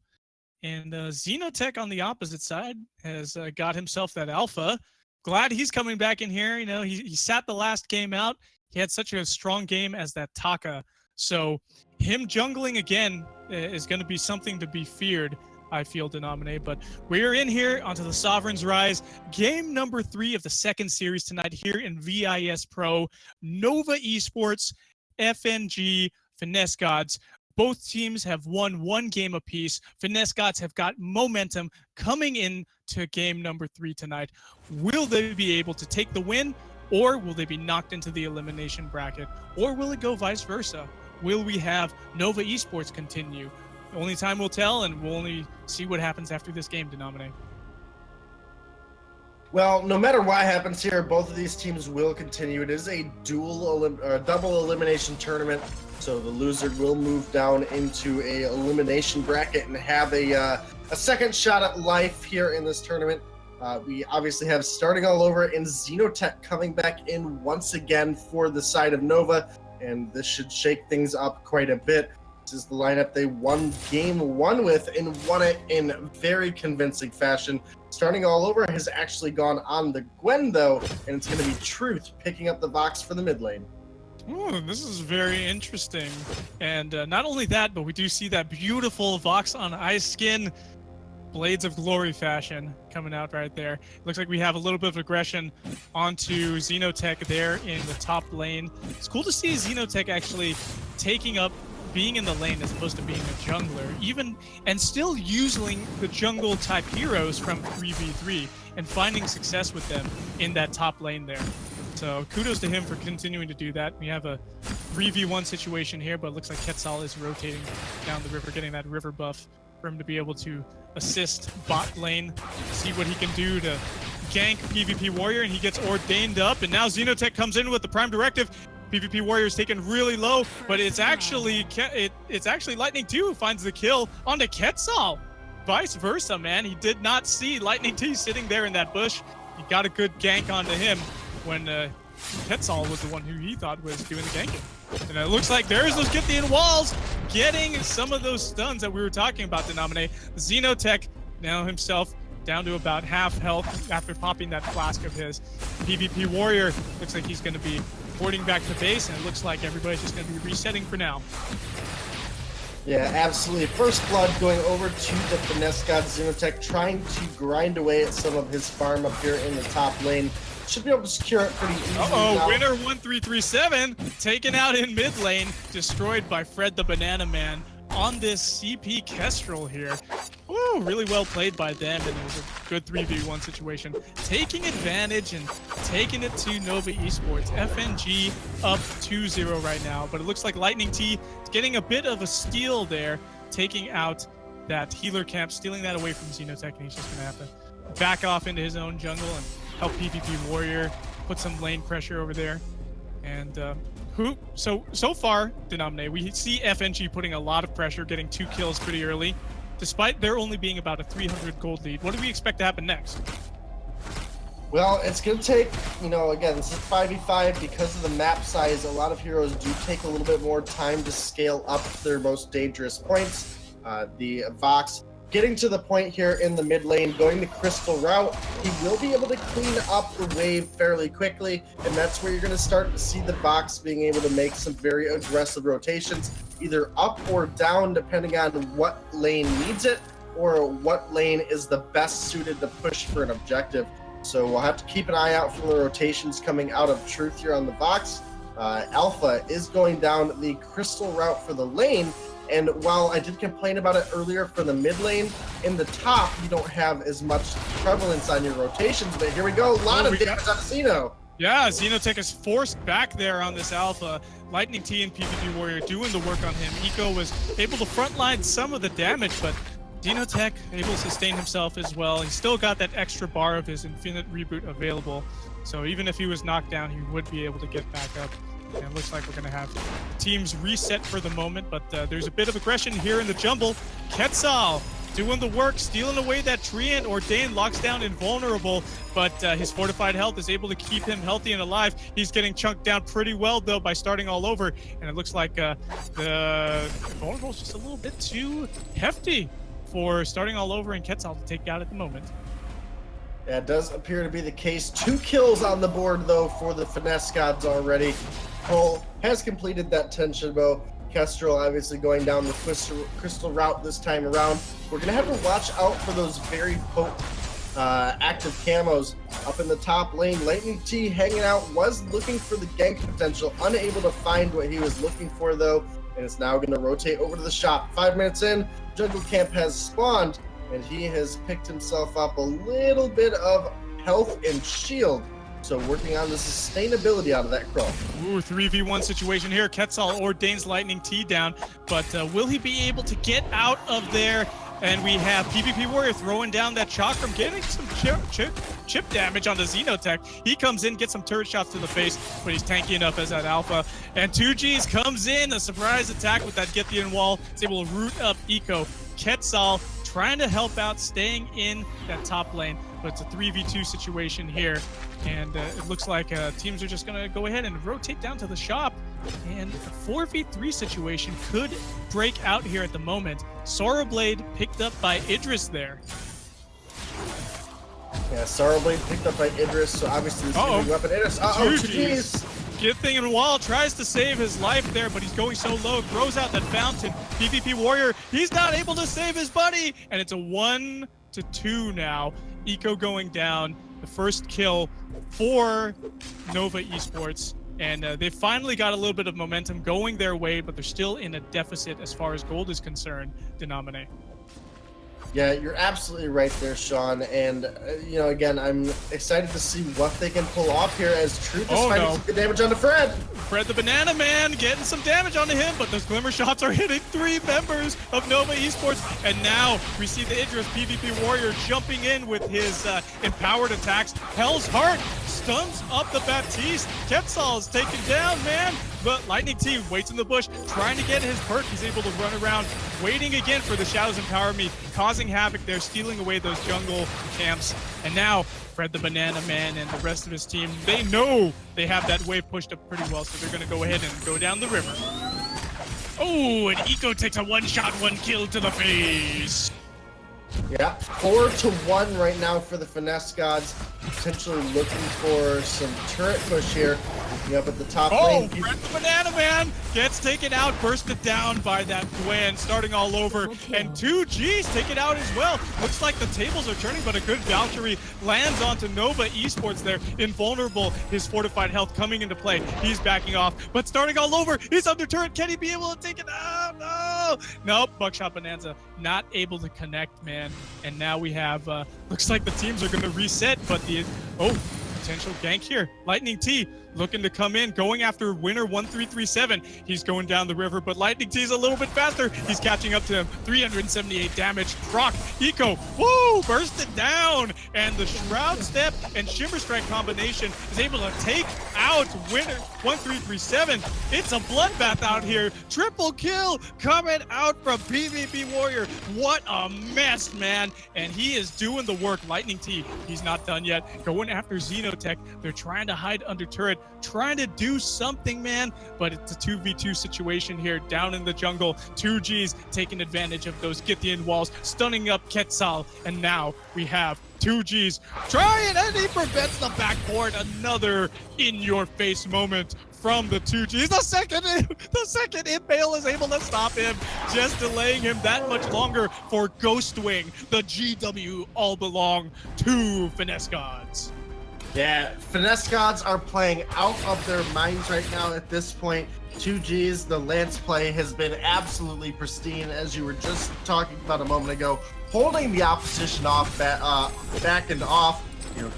and Xenotech on the opposite side has got himself that Alpha. Glad he's coming back in here. He sat the last game out. He had such a strong game as that Taka. So him jungling again is going to be something to be feared, I feel, Denominate. But we're in here onto the Sovereign's Rise. Game number 3 of the second series tonight here in VISPRO. Nova Esports, FNG, Finesse Gods. Both teams have won one game apiece. Finesse Gods have got momentum coming in to game number 3 tonight. Will they be able to take the win, or will they be knocked into the elimination bracket? Or will it go vice versa? Will we have Nova Esports continue? Only time will tell, and we'll only see what happens after this game, Denominate. Well, no matter what happens here, both of these teams will continue. It is a double elimination tournament, so the loser will move down into a elimination bracket and have a second shot at life here in this tournament. We obviously have starting all over in Xenotech coming back in once again for the side of Nova, and this should shake things up quite a bit. This is the lineup they won game 1 with and won it in very convincing fashion. Starting all over has actually gone on the Gwen, though, and it's going to be Truth picking up the Vox for the mid lane. Ooh, this is very interesting. And not only that, but we do see that beautiful Vox on Ice Skin, Blades of Glory fashion coming out right there. Looks like we have a little bit of aggression onto Xenotech there in the top lane. It's cool to see Xenotech actually taking up being in the lane as opposed to being a jungler, and still using the jungle type heroes from 3v3 and finding success with them in that top lane there. So kudos to him for continuing to do that. We have a 3v1 situation here, but it looks like Quetzal is rotating down the river, getting that river buff for him to be able to assist bot lane, see what he can do to gank PvP Warrior, and he gets ordained up, and now Xenotech comes in with the prime directive. PvP Warrior is taken really low, but it's actually Lightning 2 who finds the kill onto Quetzal. Vice versa, man. He did not see Lightning T sitting there in that bush. He got a good gank onto him when Quetzal was the one who he thought was doing the ganking. And it looks like there's those Gythian walls getting some of those stuns that we were talking about, Denominate. Xenotech now himself down to about half health after popping that flask of his. PvP Warrior looks like he's going to be porting back to base, and it looks like everybody's just going to be resetting for now. Yeah, absolutely. First blood going over to the Finesse God Xenotech, trying to grind away at some of his farm up here in the top lane. Should be able to secure it pretty easily. Uh-oh, winner 1337 taken out in mid lane, destroyed by Fred the Banana Man on this CP Kestrel here. Woo, really well played by them, and it was a good 3v1 situation. Taking advantage and taking it to Nova Esports. FNG up 2-0 right now, but it looks like Lightning T is getting a bit of a steal there, taking out that healer camp, stealing that away from Xenotech, and he's just gonna have to back off into his own jungle and help PvP Warrior put some lane pressure over there. And so far, Denominate, we see FNG putting a lot of pressure, getting 2 kills pretty early, despite there only being about a 300 gold lead. What do we expect to happen next? Well, it's going to take, again, this is 5v5 because of the map size. A lot of heroes do take a little bit more time to scale up their most dangerous points. The Vox getting to the point here in the mid lane, going the crystal route, he will be able to clean up the wave fairly quickly, and that's where you're going to start to see the Vox being able to make some very aggressive rotations, either up or down, depending on what lane needs it, or what lane is the best suited to push for an objective. So we'll have to keep an eye out for the rotations coming out of Truth here on the Vox. Alpha is going down the crystal route for the lane, and while I did complain about it earlier for the mid lane, in the top you don't have as much prevalence on your rotations, but here we go, a lot of damage on Xeno. Yeah, Xenotech is forced back there on this Alpha. Lightning T and PvP Warrior doing the work on him. Eco was able to frontline some of the damage, but Xenotech able to sustain himself as well. He's still got that extra bar of his Infinite Reboot available, so even if he was knocked down, he would be able to get back up. And it looks like we're going to have teams reset for the moment, but there's a bit of aggression here in the jungle. Quetzal doing the work, stealing away that Treant. Ordain locks down Invulnerable, but his fortified health is able to keep him healthy and alive. He's getting chunked down pretty well, though, by starting all over, and it looks like the Invulnerable is just a little bit too hefty for starting all over and Quetzal to take out at the moment. Yeah, it does appear to be the case. 2 kills on the board, though, for the Finesse Gods already. Cole has completed that tension bow. Kestrel obviously going down the crystal route this time around. We're going to have to watch out for those very potent active camos up in the top lane. Lightning T hanging out, was looking for the gank potential, unable to find what he was looking for, though, and is now going to rotate over to the shop. 5 minutes in, jungle camp has spawned, and he has picked himself up a little bit of health and shield. So working on the sustainability out of that Crow. Ooh, 3v1 situation here. Quetzal ordains Lightning T down, but will he be able to get out of there? And we have PvP Warrior throwing down that Chakram, getting some chip damage on the Xenotech. He comes in, gets some turret shots to the face, but he's tanky enough as that Alpha. And 2Gs comes in, a surprise attack with that Gythian wall. It's able to root up Eco. Quetzal trying to help out, staying in that top lane, but it's a 3v2 situation here. And it looks like teams are just going to go ahead and rotate down to the shop. And a 4v3 situation could break out here at the moment. Sorrowblade picked up by Idris there. Yeah, Sorrowblade picked up by Idris, so obviously this is a weapon. Idris, geez. Gythian and Wall tries to save his life there, but he's going so low, throws out that fountain. PvP Warrior, he's not able to save his buddy, and it's a 1-2 now. Eco going down, the first kill for Nova Esports, and they finally got a little bit of momentum going their way, but they're still in a deficit as far as gold is concerned, Denominate. Yeah, you're absolutely right there, Sean. And, again, I'm excited to see what they can pull off here as Truth is finding some good damage onto Fred. Fred the Banana Man getting some damage onto him, but those glimmer shots are hitting 3 members of Nova Esports. And now we see the Idris PvP Warrior jumping in with his empowered attacks. Hell's Heart stuns up the Baptiste. Quetzal is taken down, man. But Lightning T waits in the bush, trying to get his perk. He's able to run around, waiting again for the Shadows Empower Me, causing havoc there, stealing away those jungle camps. And now Fred the Banana Man and the rest of his team, they know they have that wave pushed up pretty well, so they're going to go ahead and go down the river. Oh, and Eco takes a one-shot, one-kill to the face. Yeah, 4-1 right now for the Finesse Gods. Potentially looking for some turret push here. Up at the top lane. Fred the Banana Man gets taken out, bursted down by that Gwen, starting all over. And 2G's taken out as well. Looks like the tables are turning, but a good Valkyrie lands onto Nova Esports there. Invulnerable, his fortified health coming into play. He's backing off, but starting all over. He's under turret. Can he be able to take it out? No! Nope, Buckshot Bonanza not able to connect, man. And now we have, looks like the teams are going to reset, but potential gank here. Lightning T looking to come in, going after winner 1337. He's going down the river, but Lightning T is a little bit faster. He's catching up to him. 378 damage. Proc, Eco, woo, bursted down. And the Shroud Step and Shimmer Strike combination is able to take out winner 1337. It's a bloodbath out here. Triple kill coming out from PvP Warrior. What a mess, man. And he is doing the work. Lightning T, he's not done yet. Going after Xenotech. They're trying to hide under turret, trying to do something, man, but it's a 2v2 situation here down in the jungle. 2G's taking advantage of those Githian walls, stunning up Quetzal, and now we have 2G's trying, and he prevents the backboard. Another in-your-face moment from the 2G's. The second Impale is able to stop him, just delaying him that much longer for Ghostwing. The GW all belong to Finesse Gods. Yeah, Finesse Gods are playing out of their minds right now at this point. 2G's, the Lance play has been absolutely pristine, as you were just talking about a moment ago, holding the opposition off, back and off,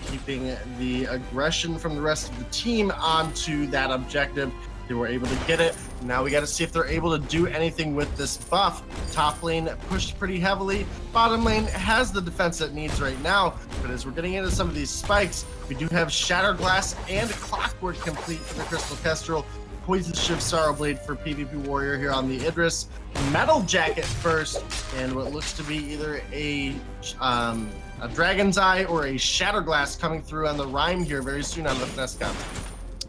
keeping the aggression from the rest of the team onto that objective. They were able to get it. Now we got to see if they're able to do anything with this buff. Top lane pushed pretty heavily. Bottom lane has the defense it needs right now. But as we're getting into some of these spikes, we do have Shatterglass and Clockwork complete for the Crystal Kestrel. Poison Shift Sorrowblade for PvP Warrior here on the Idris. Metal Jacket first, and what looks to be either a Dragon's Eye or a Shatterglass coming through on the Rhyme here very soon on the Finesse Gods.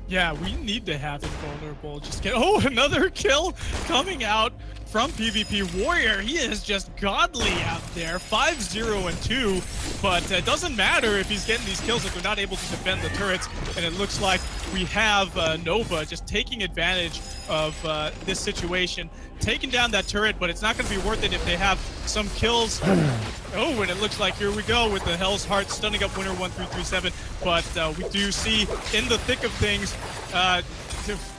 Yeah, we need to have Invulnerable just get... Oh, another kill coming out from PvP Warrior. He is just godly out there, 5-0-2, but it doesn't matter if he's getting these kills if they're not able to defend the turrets. And it looks like we have Nova just taking advantage of this situation, taking down that turret, but it's not going to be worth it if they have some kills. Oh, and it looks like here we go with the Hell's Heart stunning up winner 1337. But we do see in the thick of things,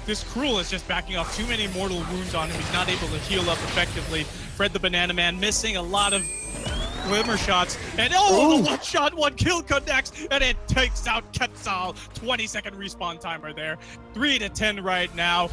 this Cruel is just backing off. Too many mortal wounds on him. He's not able to heal up effectively. Fred the Banana Man missing a lot of glimmer shots. And the one shot, one kill connects, and it takes out Quetzal. 20-second respawn timer there. 3-10 right now.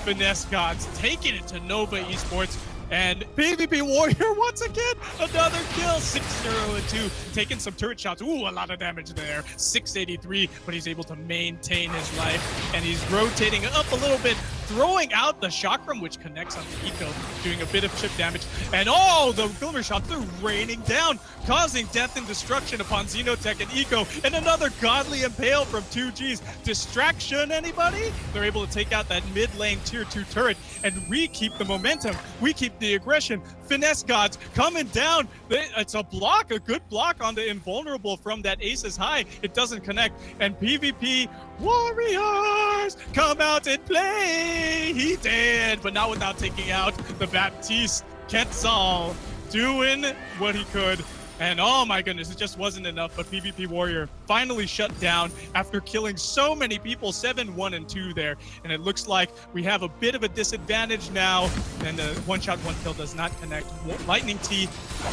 Finesse Gods taking it to Nova Esports. And PvP Warrior once again, another kill, 6-0-2, taking some turret shots. Ooh, a lot of damage there, 683, but he's able to maintain his life, and he's rotating up a little bit, throwing out the Chakram, which connects on the Eco, doing a bit of chip damage. And the Glimmer shots are raining down, causing death and destruction upon Xenotech and Eco, and another godly impale from 2G's. Distraction, anybody? They're able to take out that mid lane tier 2 turret, and we keep the momentum. We keep the aggression. Finesse Gods coming down. It's a block, a good block on the Invulnerable from that Aces High. It doesn't connect. And PvP Warriors come out and play. He did, but not without taking out the Baptiste. Quetzal doing what he could. And oh my goodness, it just wasn't enough, but PvP Warrior finally shut down after killing so many people, 7-1-2 there. And it looks like we have a bit of a disadvantage now, and the one-shot, one-kill does not connect. Lightning T,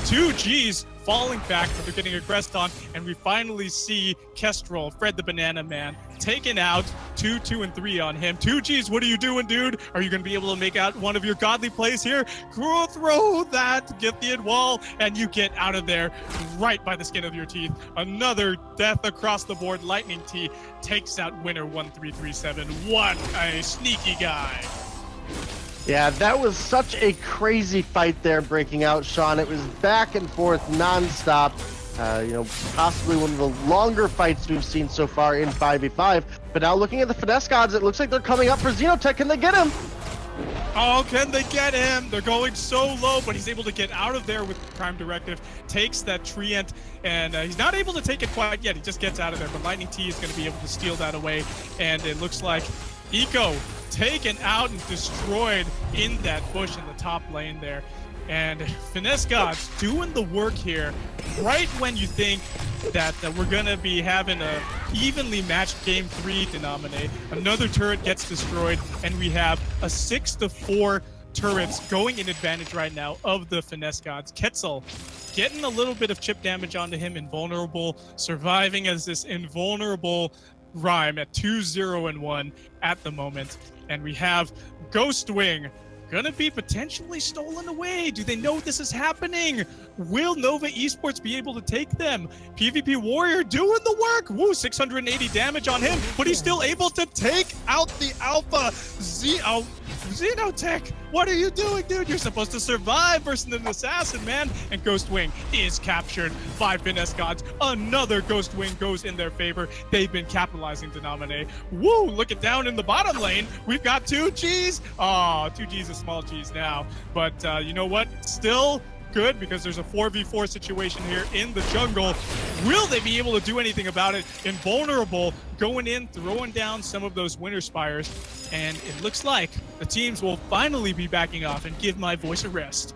2G's falling back, but they're getting aggressed on, and we finally see Kestrel, Fred the Banana Man, taken out. 2-2-3 on him. 2G's, what are you doing, dude? Are you going to be able to make out one of your godly plays here? Throw that Githian wall, and you get out of there right by the skin of your teeth. Another death across the board. Lightning T takes out winner 1337. What a sneaky guy. Yeah, that was such a crazy fight there breaking out, Sean. It was back and forth nonstop. Possibly one of the longer fights we've seen so far in 5v5. But now looking at the finesse gods, it looks like they're coming up for Xenotech. Can they get him? Oh, can they get him? They're going so low, but he's able to get out of there with Prime Directive. Takes that Treant, and he's not able to take it quite yet. He just gets out of there, but Lightning T is going to be able to steal that away. And it looks like Eco taken out and destroyed in that bush in the top lane there. And Finesse Gods doing the work here right when you think that we're going to be having a evenly matched game 3 denominate. Another turret gets destroyed, and we have a 6-4 turrets going in advantage right now of the Finesse Gods. Quetzal getting a little bit of chip damage onto him, invulnerable, surviving as this invulnerable Rhyme at 2-0-1 at the moment. And we have Ghostwing gonna be potentially stolen away. Do they know this is happening? Will Nova Esports be able to take them? PvP Warrior doing the work. Woo, 680 damage on him, but he's still able to take out the Alpha. Xenotech, what are you doing, dude? You're supposed to survive versus an assassin, man. And Ghostwing is captured by Finesse Gods. Another Ghostwing goes in their favor. They've been capitalizing Denominate. Woo, look it down in the bottom lane. We've got 2Gs. Oh, 2Gs is small Gs now. But you know what? Still good, because there's a 4v4 situation here in the jungle. Will they be able to do anything about it? Invulnerable going in, throwing down some of those Winter Spires, and it looks like the teams will finally be backing off and give my voice a rest.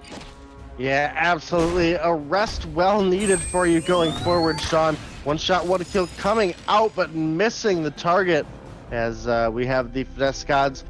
Yeah, absolutely. A rest well needed for you going forward, Sean. One shot, one kill coming out, but missing the target as we have the Finesse Gods.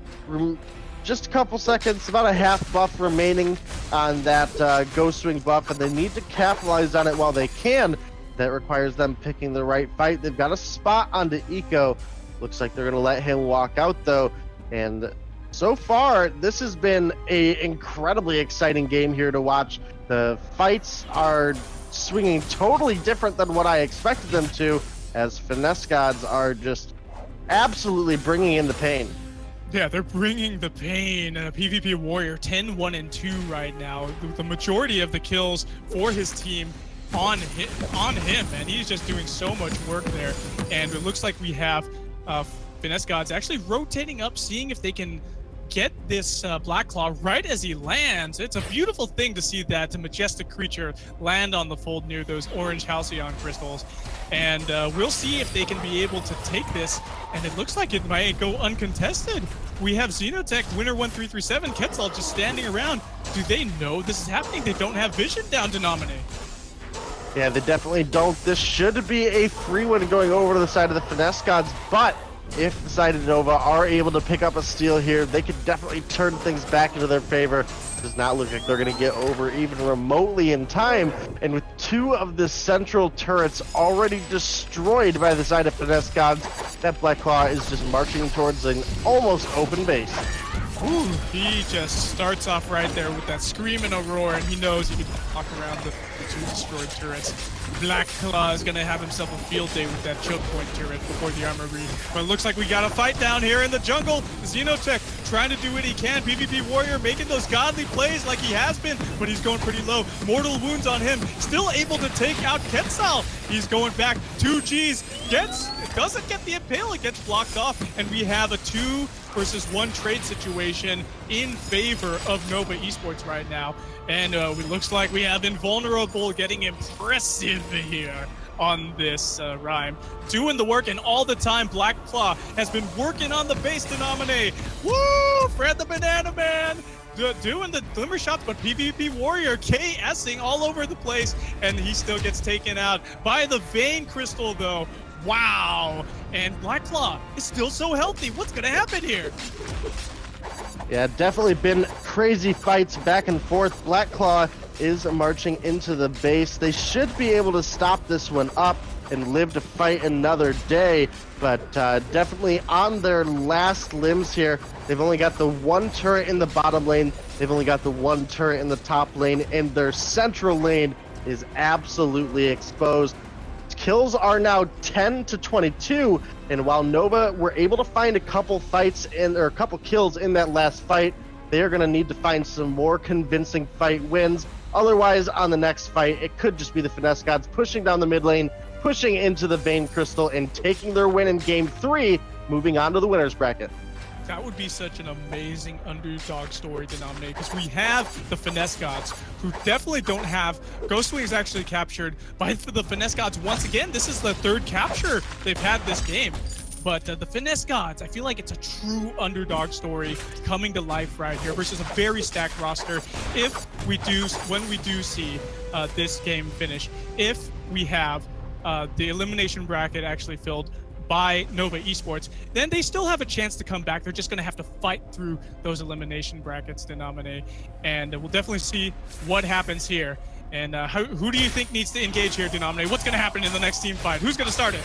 Just a couple seconds, about a half buff remaining on that Ghostwing buff, and they need to capitalize on it while they can. That requires them picking the right fight. They've got a spot onto Eco. Looks like they're going to let him walk out, though. And so far, this has been an incredibly exciting game here to watch. The fights are swinging totally different than what I expected them to, as Finesse Gods are just absolutely bringing in the pain. Yeah, they're bringing the pain. PvP Warrior 10-1-2 right now. The majority of the kills for his team on him, and he's just doing so much work there. And it looks like we have Finesse Gods actually rotating up, seeing if they can get this Black Claw right as he lands. It's a beautiful thing to see that majestic creature land on the fold near those orange Halcyon crystals. And we'll see if they can be able to take this, and it looks like it might go uncontested. We have Xenotech, winner 1337, Quetzal just standing around. Do they know this is happening? They don't have vision down to nominate. Yeah, they definitely don't. This should be a free win going over to the side of the Finesse Gods, but if the side of Nova are able to pick up a steal here, they could definitely turn things back into their favor. Does not look like they're going to get over even remotely in time. And with two of the central turrets already destroyed by the side of Finesse Gods, that Black Claw is just marching towards an almost open base. Ooh, he just starts off right there with that scream and a roar, and he knows he can walk around the two destroyed turrets. Black Claw is going to have himself a field day with that choke point turret before the armor read. But it looks like we got a fight down here in the jungle. Xenotech trying to do what he can. PvP Warrior making those godly plays like he has been, but he's going pretty low. Mortal wounds on him. Still able to take out Quetzal. He's going back. 2Gs. Doesn't get the impale. It gets blocked off. And we have a 2-versus-1 trade situation in favor of Nova Esports right now. And it looks like we have Invulnerable getting impressive here on this Rhyme. Doing the work, and all the time Black Claw has been working on the base to nominate. Woo! Fred the Banana Man! Doing the glimmer shots, but PvP Warrior KSing all over the place, and he still gets taken out by the Vein Crystal, though. Wow! And Black Claw is still so healthy. What's gonna happen here? Yeah, definitely been crazy fights back and forth. Black Claw is marching into the base. They should be able to stop this one up and live to fight another day, but definitely on their last limbs here. They've only got the one turret in the bottom lane. They've only got the one turret in the top lane, and their central lane is absolutely exposed. Kills are now 10-22, and while Nova were able to find a couple fights or a couple kills in that last fight, They are going to need to find some more convincing fight wins. Otherwise, on the next fight, it could just be the Finesse Gods pushing down the mid lane, pushing into the Vein Crystal, and taking their win in Game 3, moving on to the winner's bracket. That would be such an amazing underdog story to nominate, because we have the Finesse Gods, who definitely don't have... Ghostwing is actually captured by the Finesse Gods once again. This is the third capture they've had this game. But the Finesse Gods, I feel like it's a true underdog story coming to life right here versus a very stacked roster. When we do see this game finish, if we have the elimination bracket actually filled by Nova Esports, then they still have a chance to come back. They're just going to have to fight through those elimination brackets to nominate, and we'll definitely see what happens here. And who do you think needs to engage here to nominate? What's going to happen in the next team fight? Who's going to start it?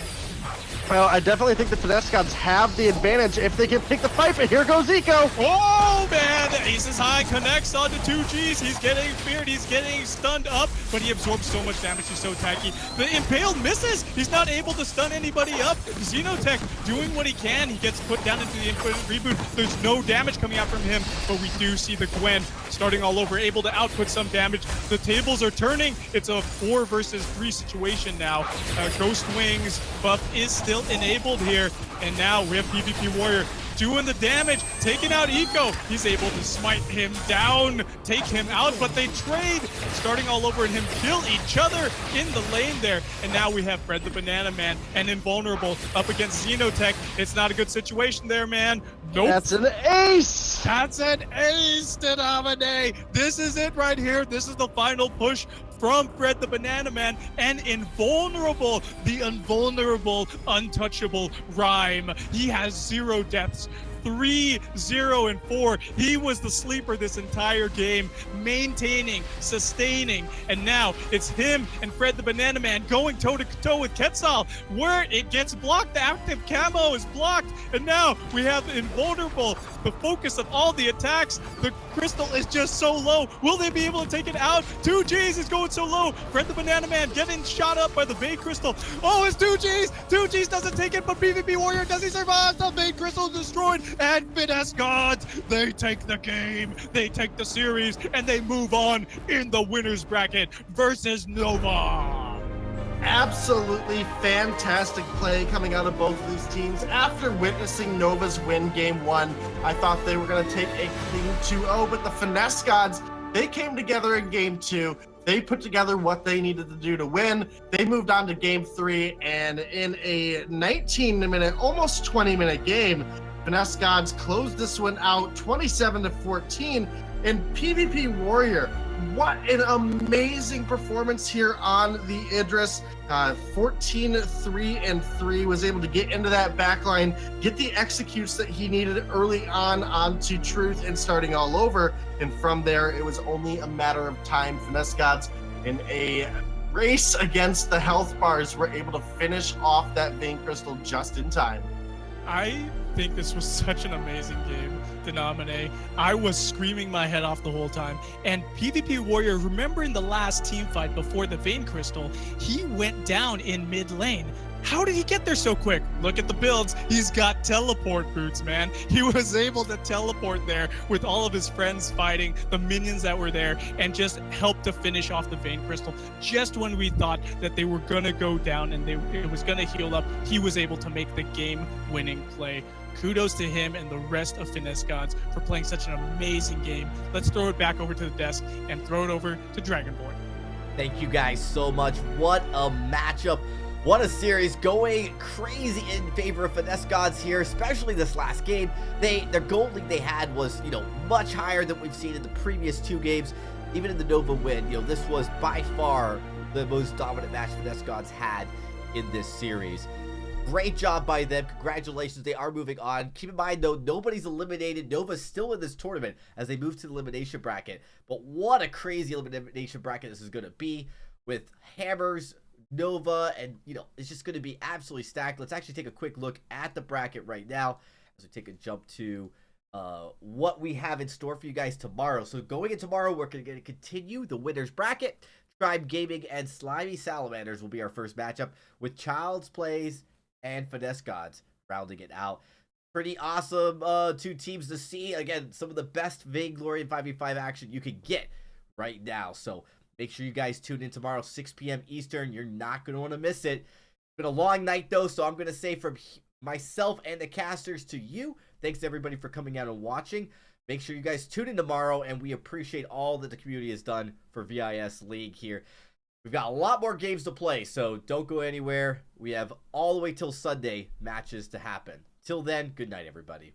Well, I definitely think the Finesse Gods have the advantage if they can pick the fight, but here goes Eco. Oh, man, the Aces High connects onto 2Gs. He's getting feared, he's getting stunned up, but he absorbs so much damage, he's so tacky. The Impaled misses, he's not able to stun anybody up. Xenotech doing what he can, he gets put down into the Infinite Reboot. There's no damage coming out from him, but we do see the Gwen starting all over, able to output some damage. The tables are turning, it's a 4 versus 3 situation now. Ghostwing's buff is still enabled here, and now we have PvP Warrior doing the damage, taking out Eco. He's able to smite him down, take him out, but they trade, starting all over and him kill each other in the lane there. And now we have Fred the Banana Man and Invulnerable up against Xenotech. It's not a good situation there, man. Nope. That's an ace! That's an ace to nominate. This is it right here. This is the final push from Fred the Banana Man and Invulnerable, the invulnerable, untouchable Rhyme. He has 0 deaths. 3, 0, and 4. He was the sleeper this entire game, maintaining, sustaining, and now it's him and Fred the Banana Man going toe-to-toe with Quetzal, where it gets blocked. The active camo is blocked, and now we have Invulnerable, the focus of all the attacks. The crystal is just so low. Will they be able to take it out? 2Gs is going so low. Fred the Banana Man getting shot up by the Vein Crystal. Oh, it's 2Gs. 2Gs doesn't take it, but PvP Warrior, does he survive? The Vein Crystal is destroyed. And Finesse Gods, they take the game, they take the series, and they move on in the winner's bracket versus Nova. Absolutely fantastic play coming out of both of these teams. After witnessing Nova's win Game 1, I thought they were going to take a clean 2-0, but the Finesse Gods, they came together in Game 2. They put together what they needed to do to win. They moved on to Game 3, and in a 19-minute, almost 20-minute game, Finesse Gods closed this one out 27-14. And PvP Warrior, what an amazing performance here on the Idris. 14-3-3, was able to get into that backline, get the executes that he needed early on onto Truth and starting all over. And from there, it was only a matter of time. Finesse Gods, in a race against the health bars, were able to finish off that Vein Crystal just in time. I think this was such an amazing game to nominate. I was screaming my head off the whole time. And PvP Warrior, remember in the last team fight before the Vein Crystal, he went down in mid lane. How did he get there so quick? Look at the builds. He's got teleport boots, man. He was able to teleport there with all of his friends fighting the minions that were there and just help to finish off the Vein Crystal. Just when we thought that they were going to go down and it was going to heal up, he was able to make the game-winning play. Kudos to him and the rest of Finesse Gods for playing such an amazing game. Let's throw it back over to the desk and throw it over to Dragonborn. Thank you guys so much. What a matchup. What a series, going crazy in favor of Finesse Gods here, especially this last game. Their gold lead they had was, much higher than we've seen in the previous 2 games. Even in the Nova win, this was by far the most dominant match Finesse Gods had in this series. Great job by them. Congratulations. They are moving on. Keep in mind, though, nobody's eliminated. Nova's still in this tournament as they move to the elimination bracket. But what a crazy elimination bracket this is going to be with Hammers, Nova, and, it's just going to be absolutely stacked. Let's actually take a quick look at the bracket right now as we take a jump to what we have in store for you guys tomorrow. So going in tomorrow, we're going to continue the winner's bracket. Tribe Gaming and Slimy Salamanders will be our first matchup, with Child's Plays and Finesse Gods rounding it out. Pretty awesome two teams to see. Again, some of the best Vainglory and 5v5 action you could get right now. So make sure you guys tune in tomorrow, 6 p.m. Eastern. You're not going to want to miss it. It's been a long night, though, so I'm going to say from myself and the casters to you, thanks to everybody for coming out and watching. Make sure you guys tune in tomorrow, and we appreciate all that the community has done for VIS League here. We've got a lot more games to play, so don't go anywhere. We have all the way till Sunday matches to happen. Till then, good night, everybody.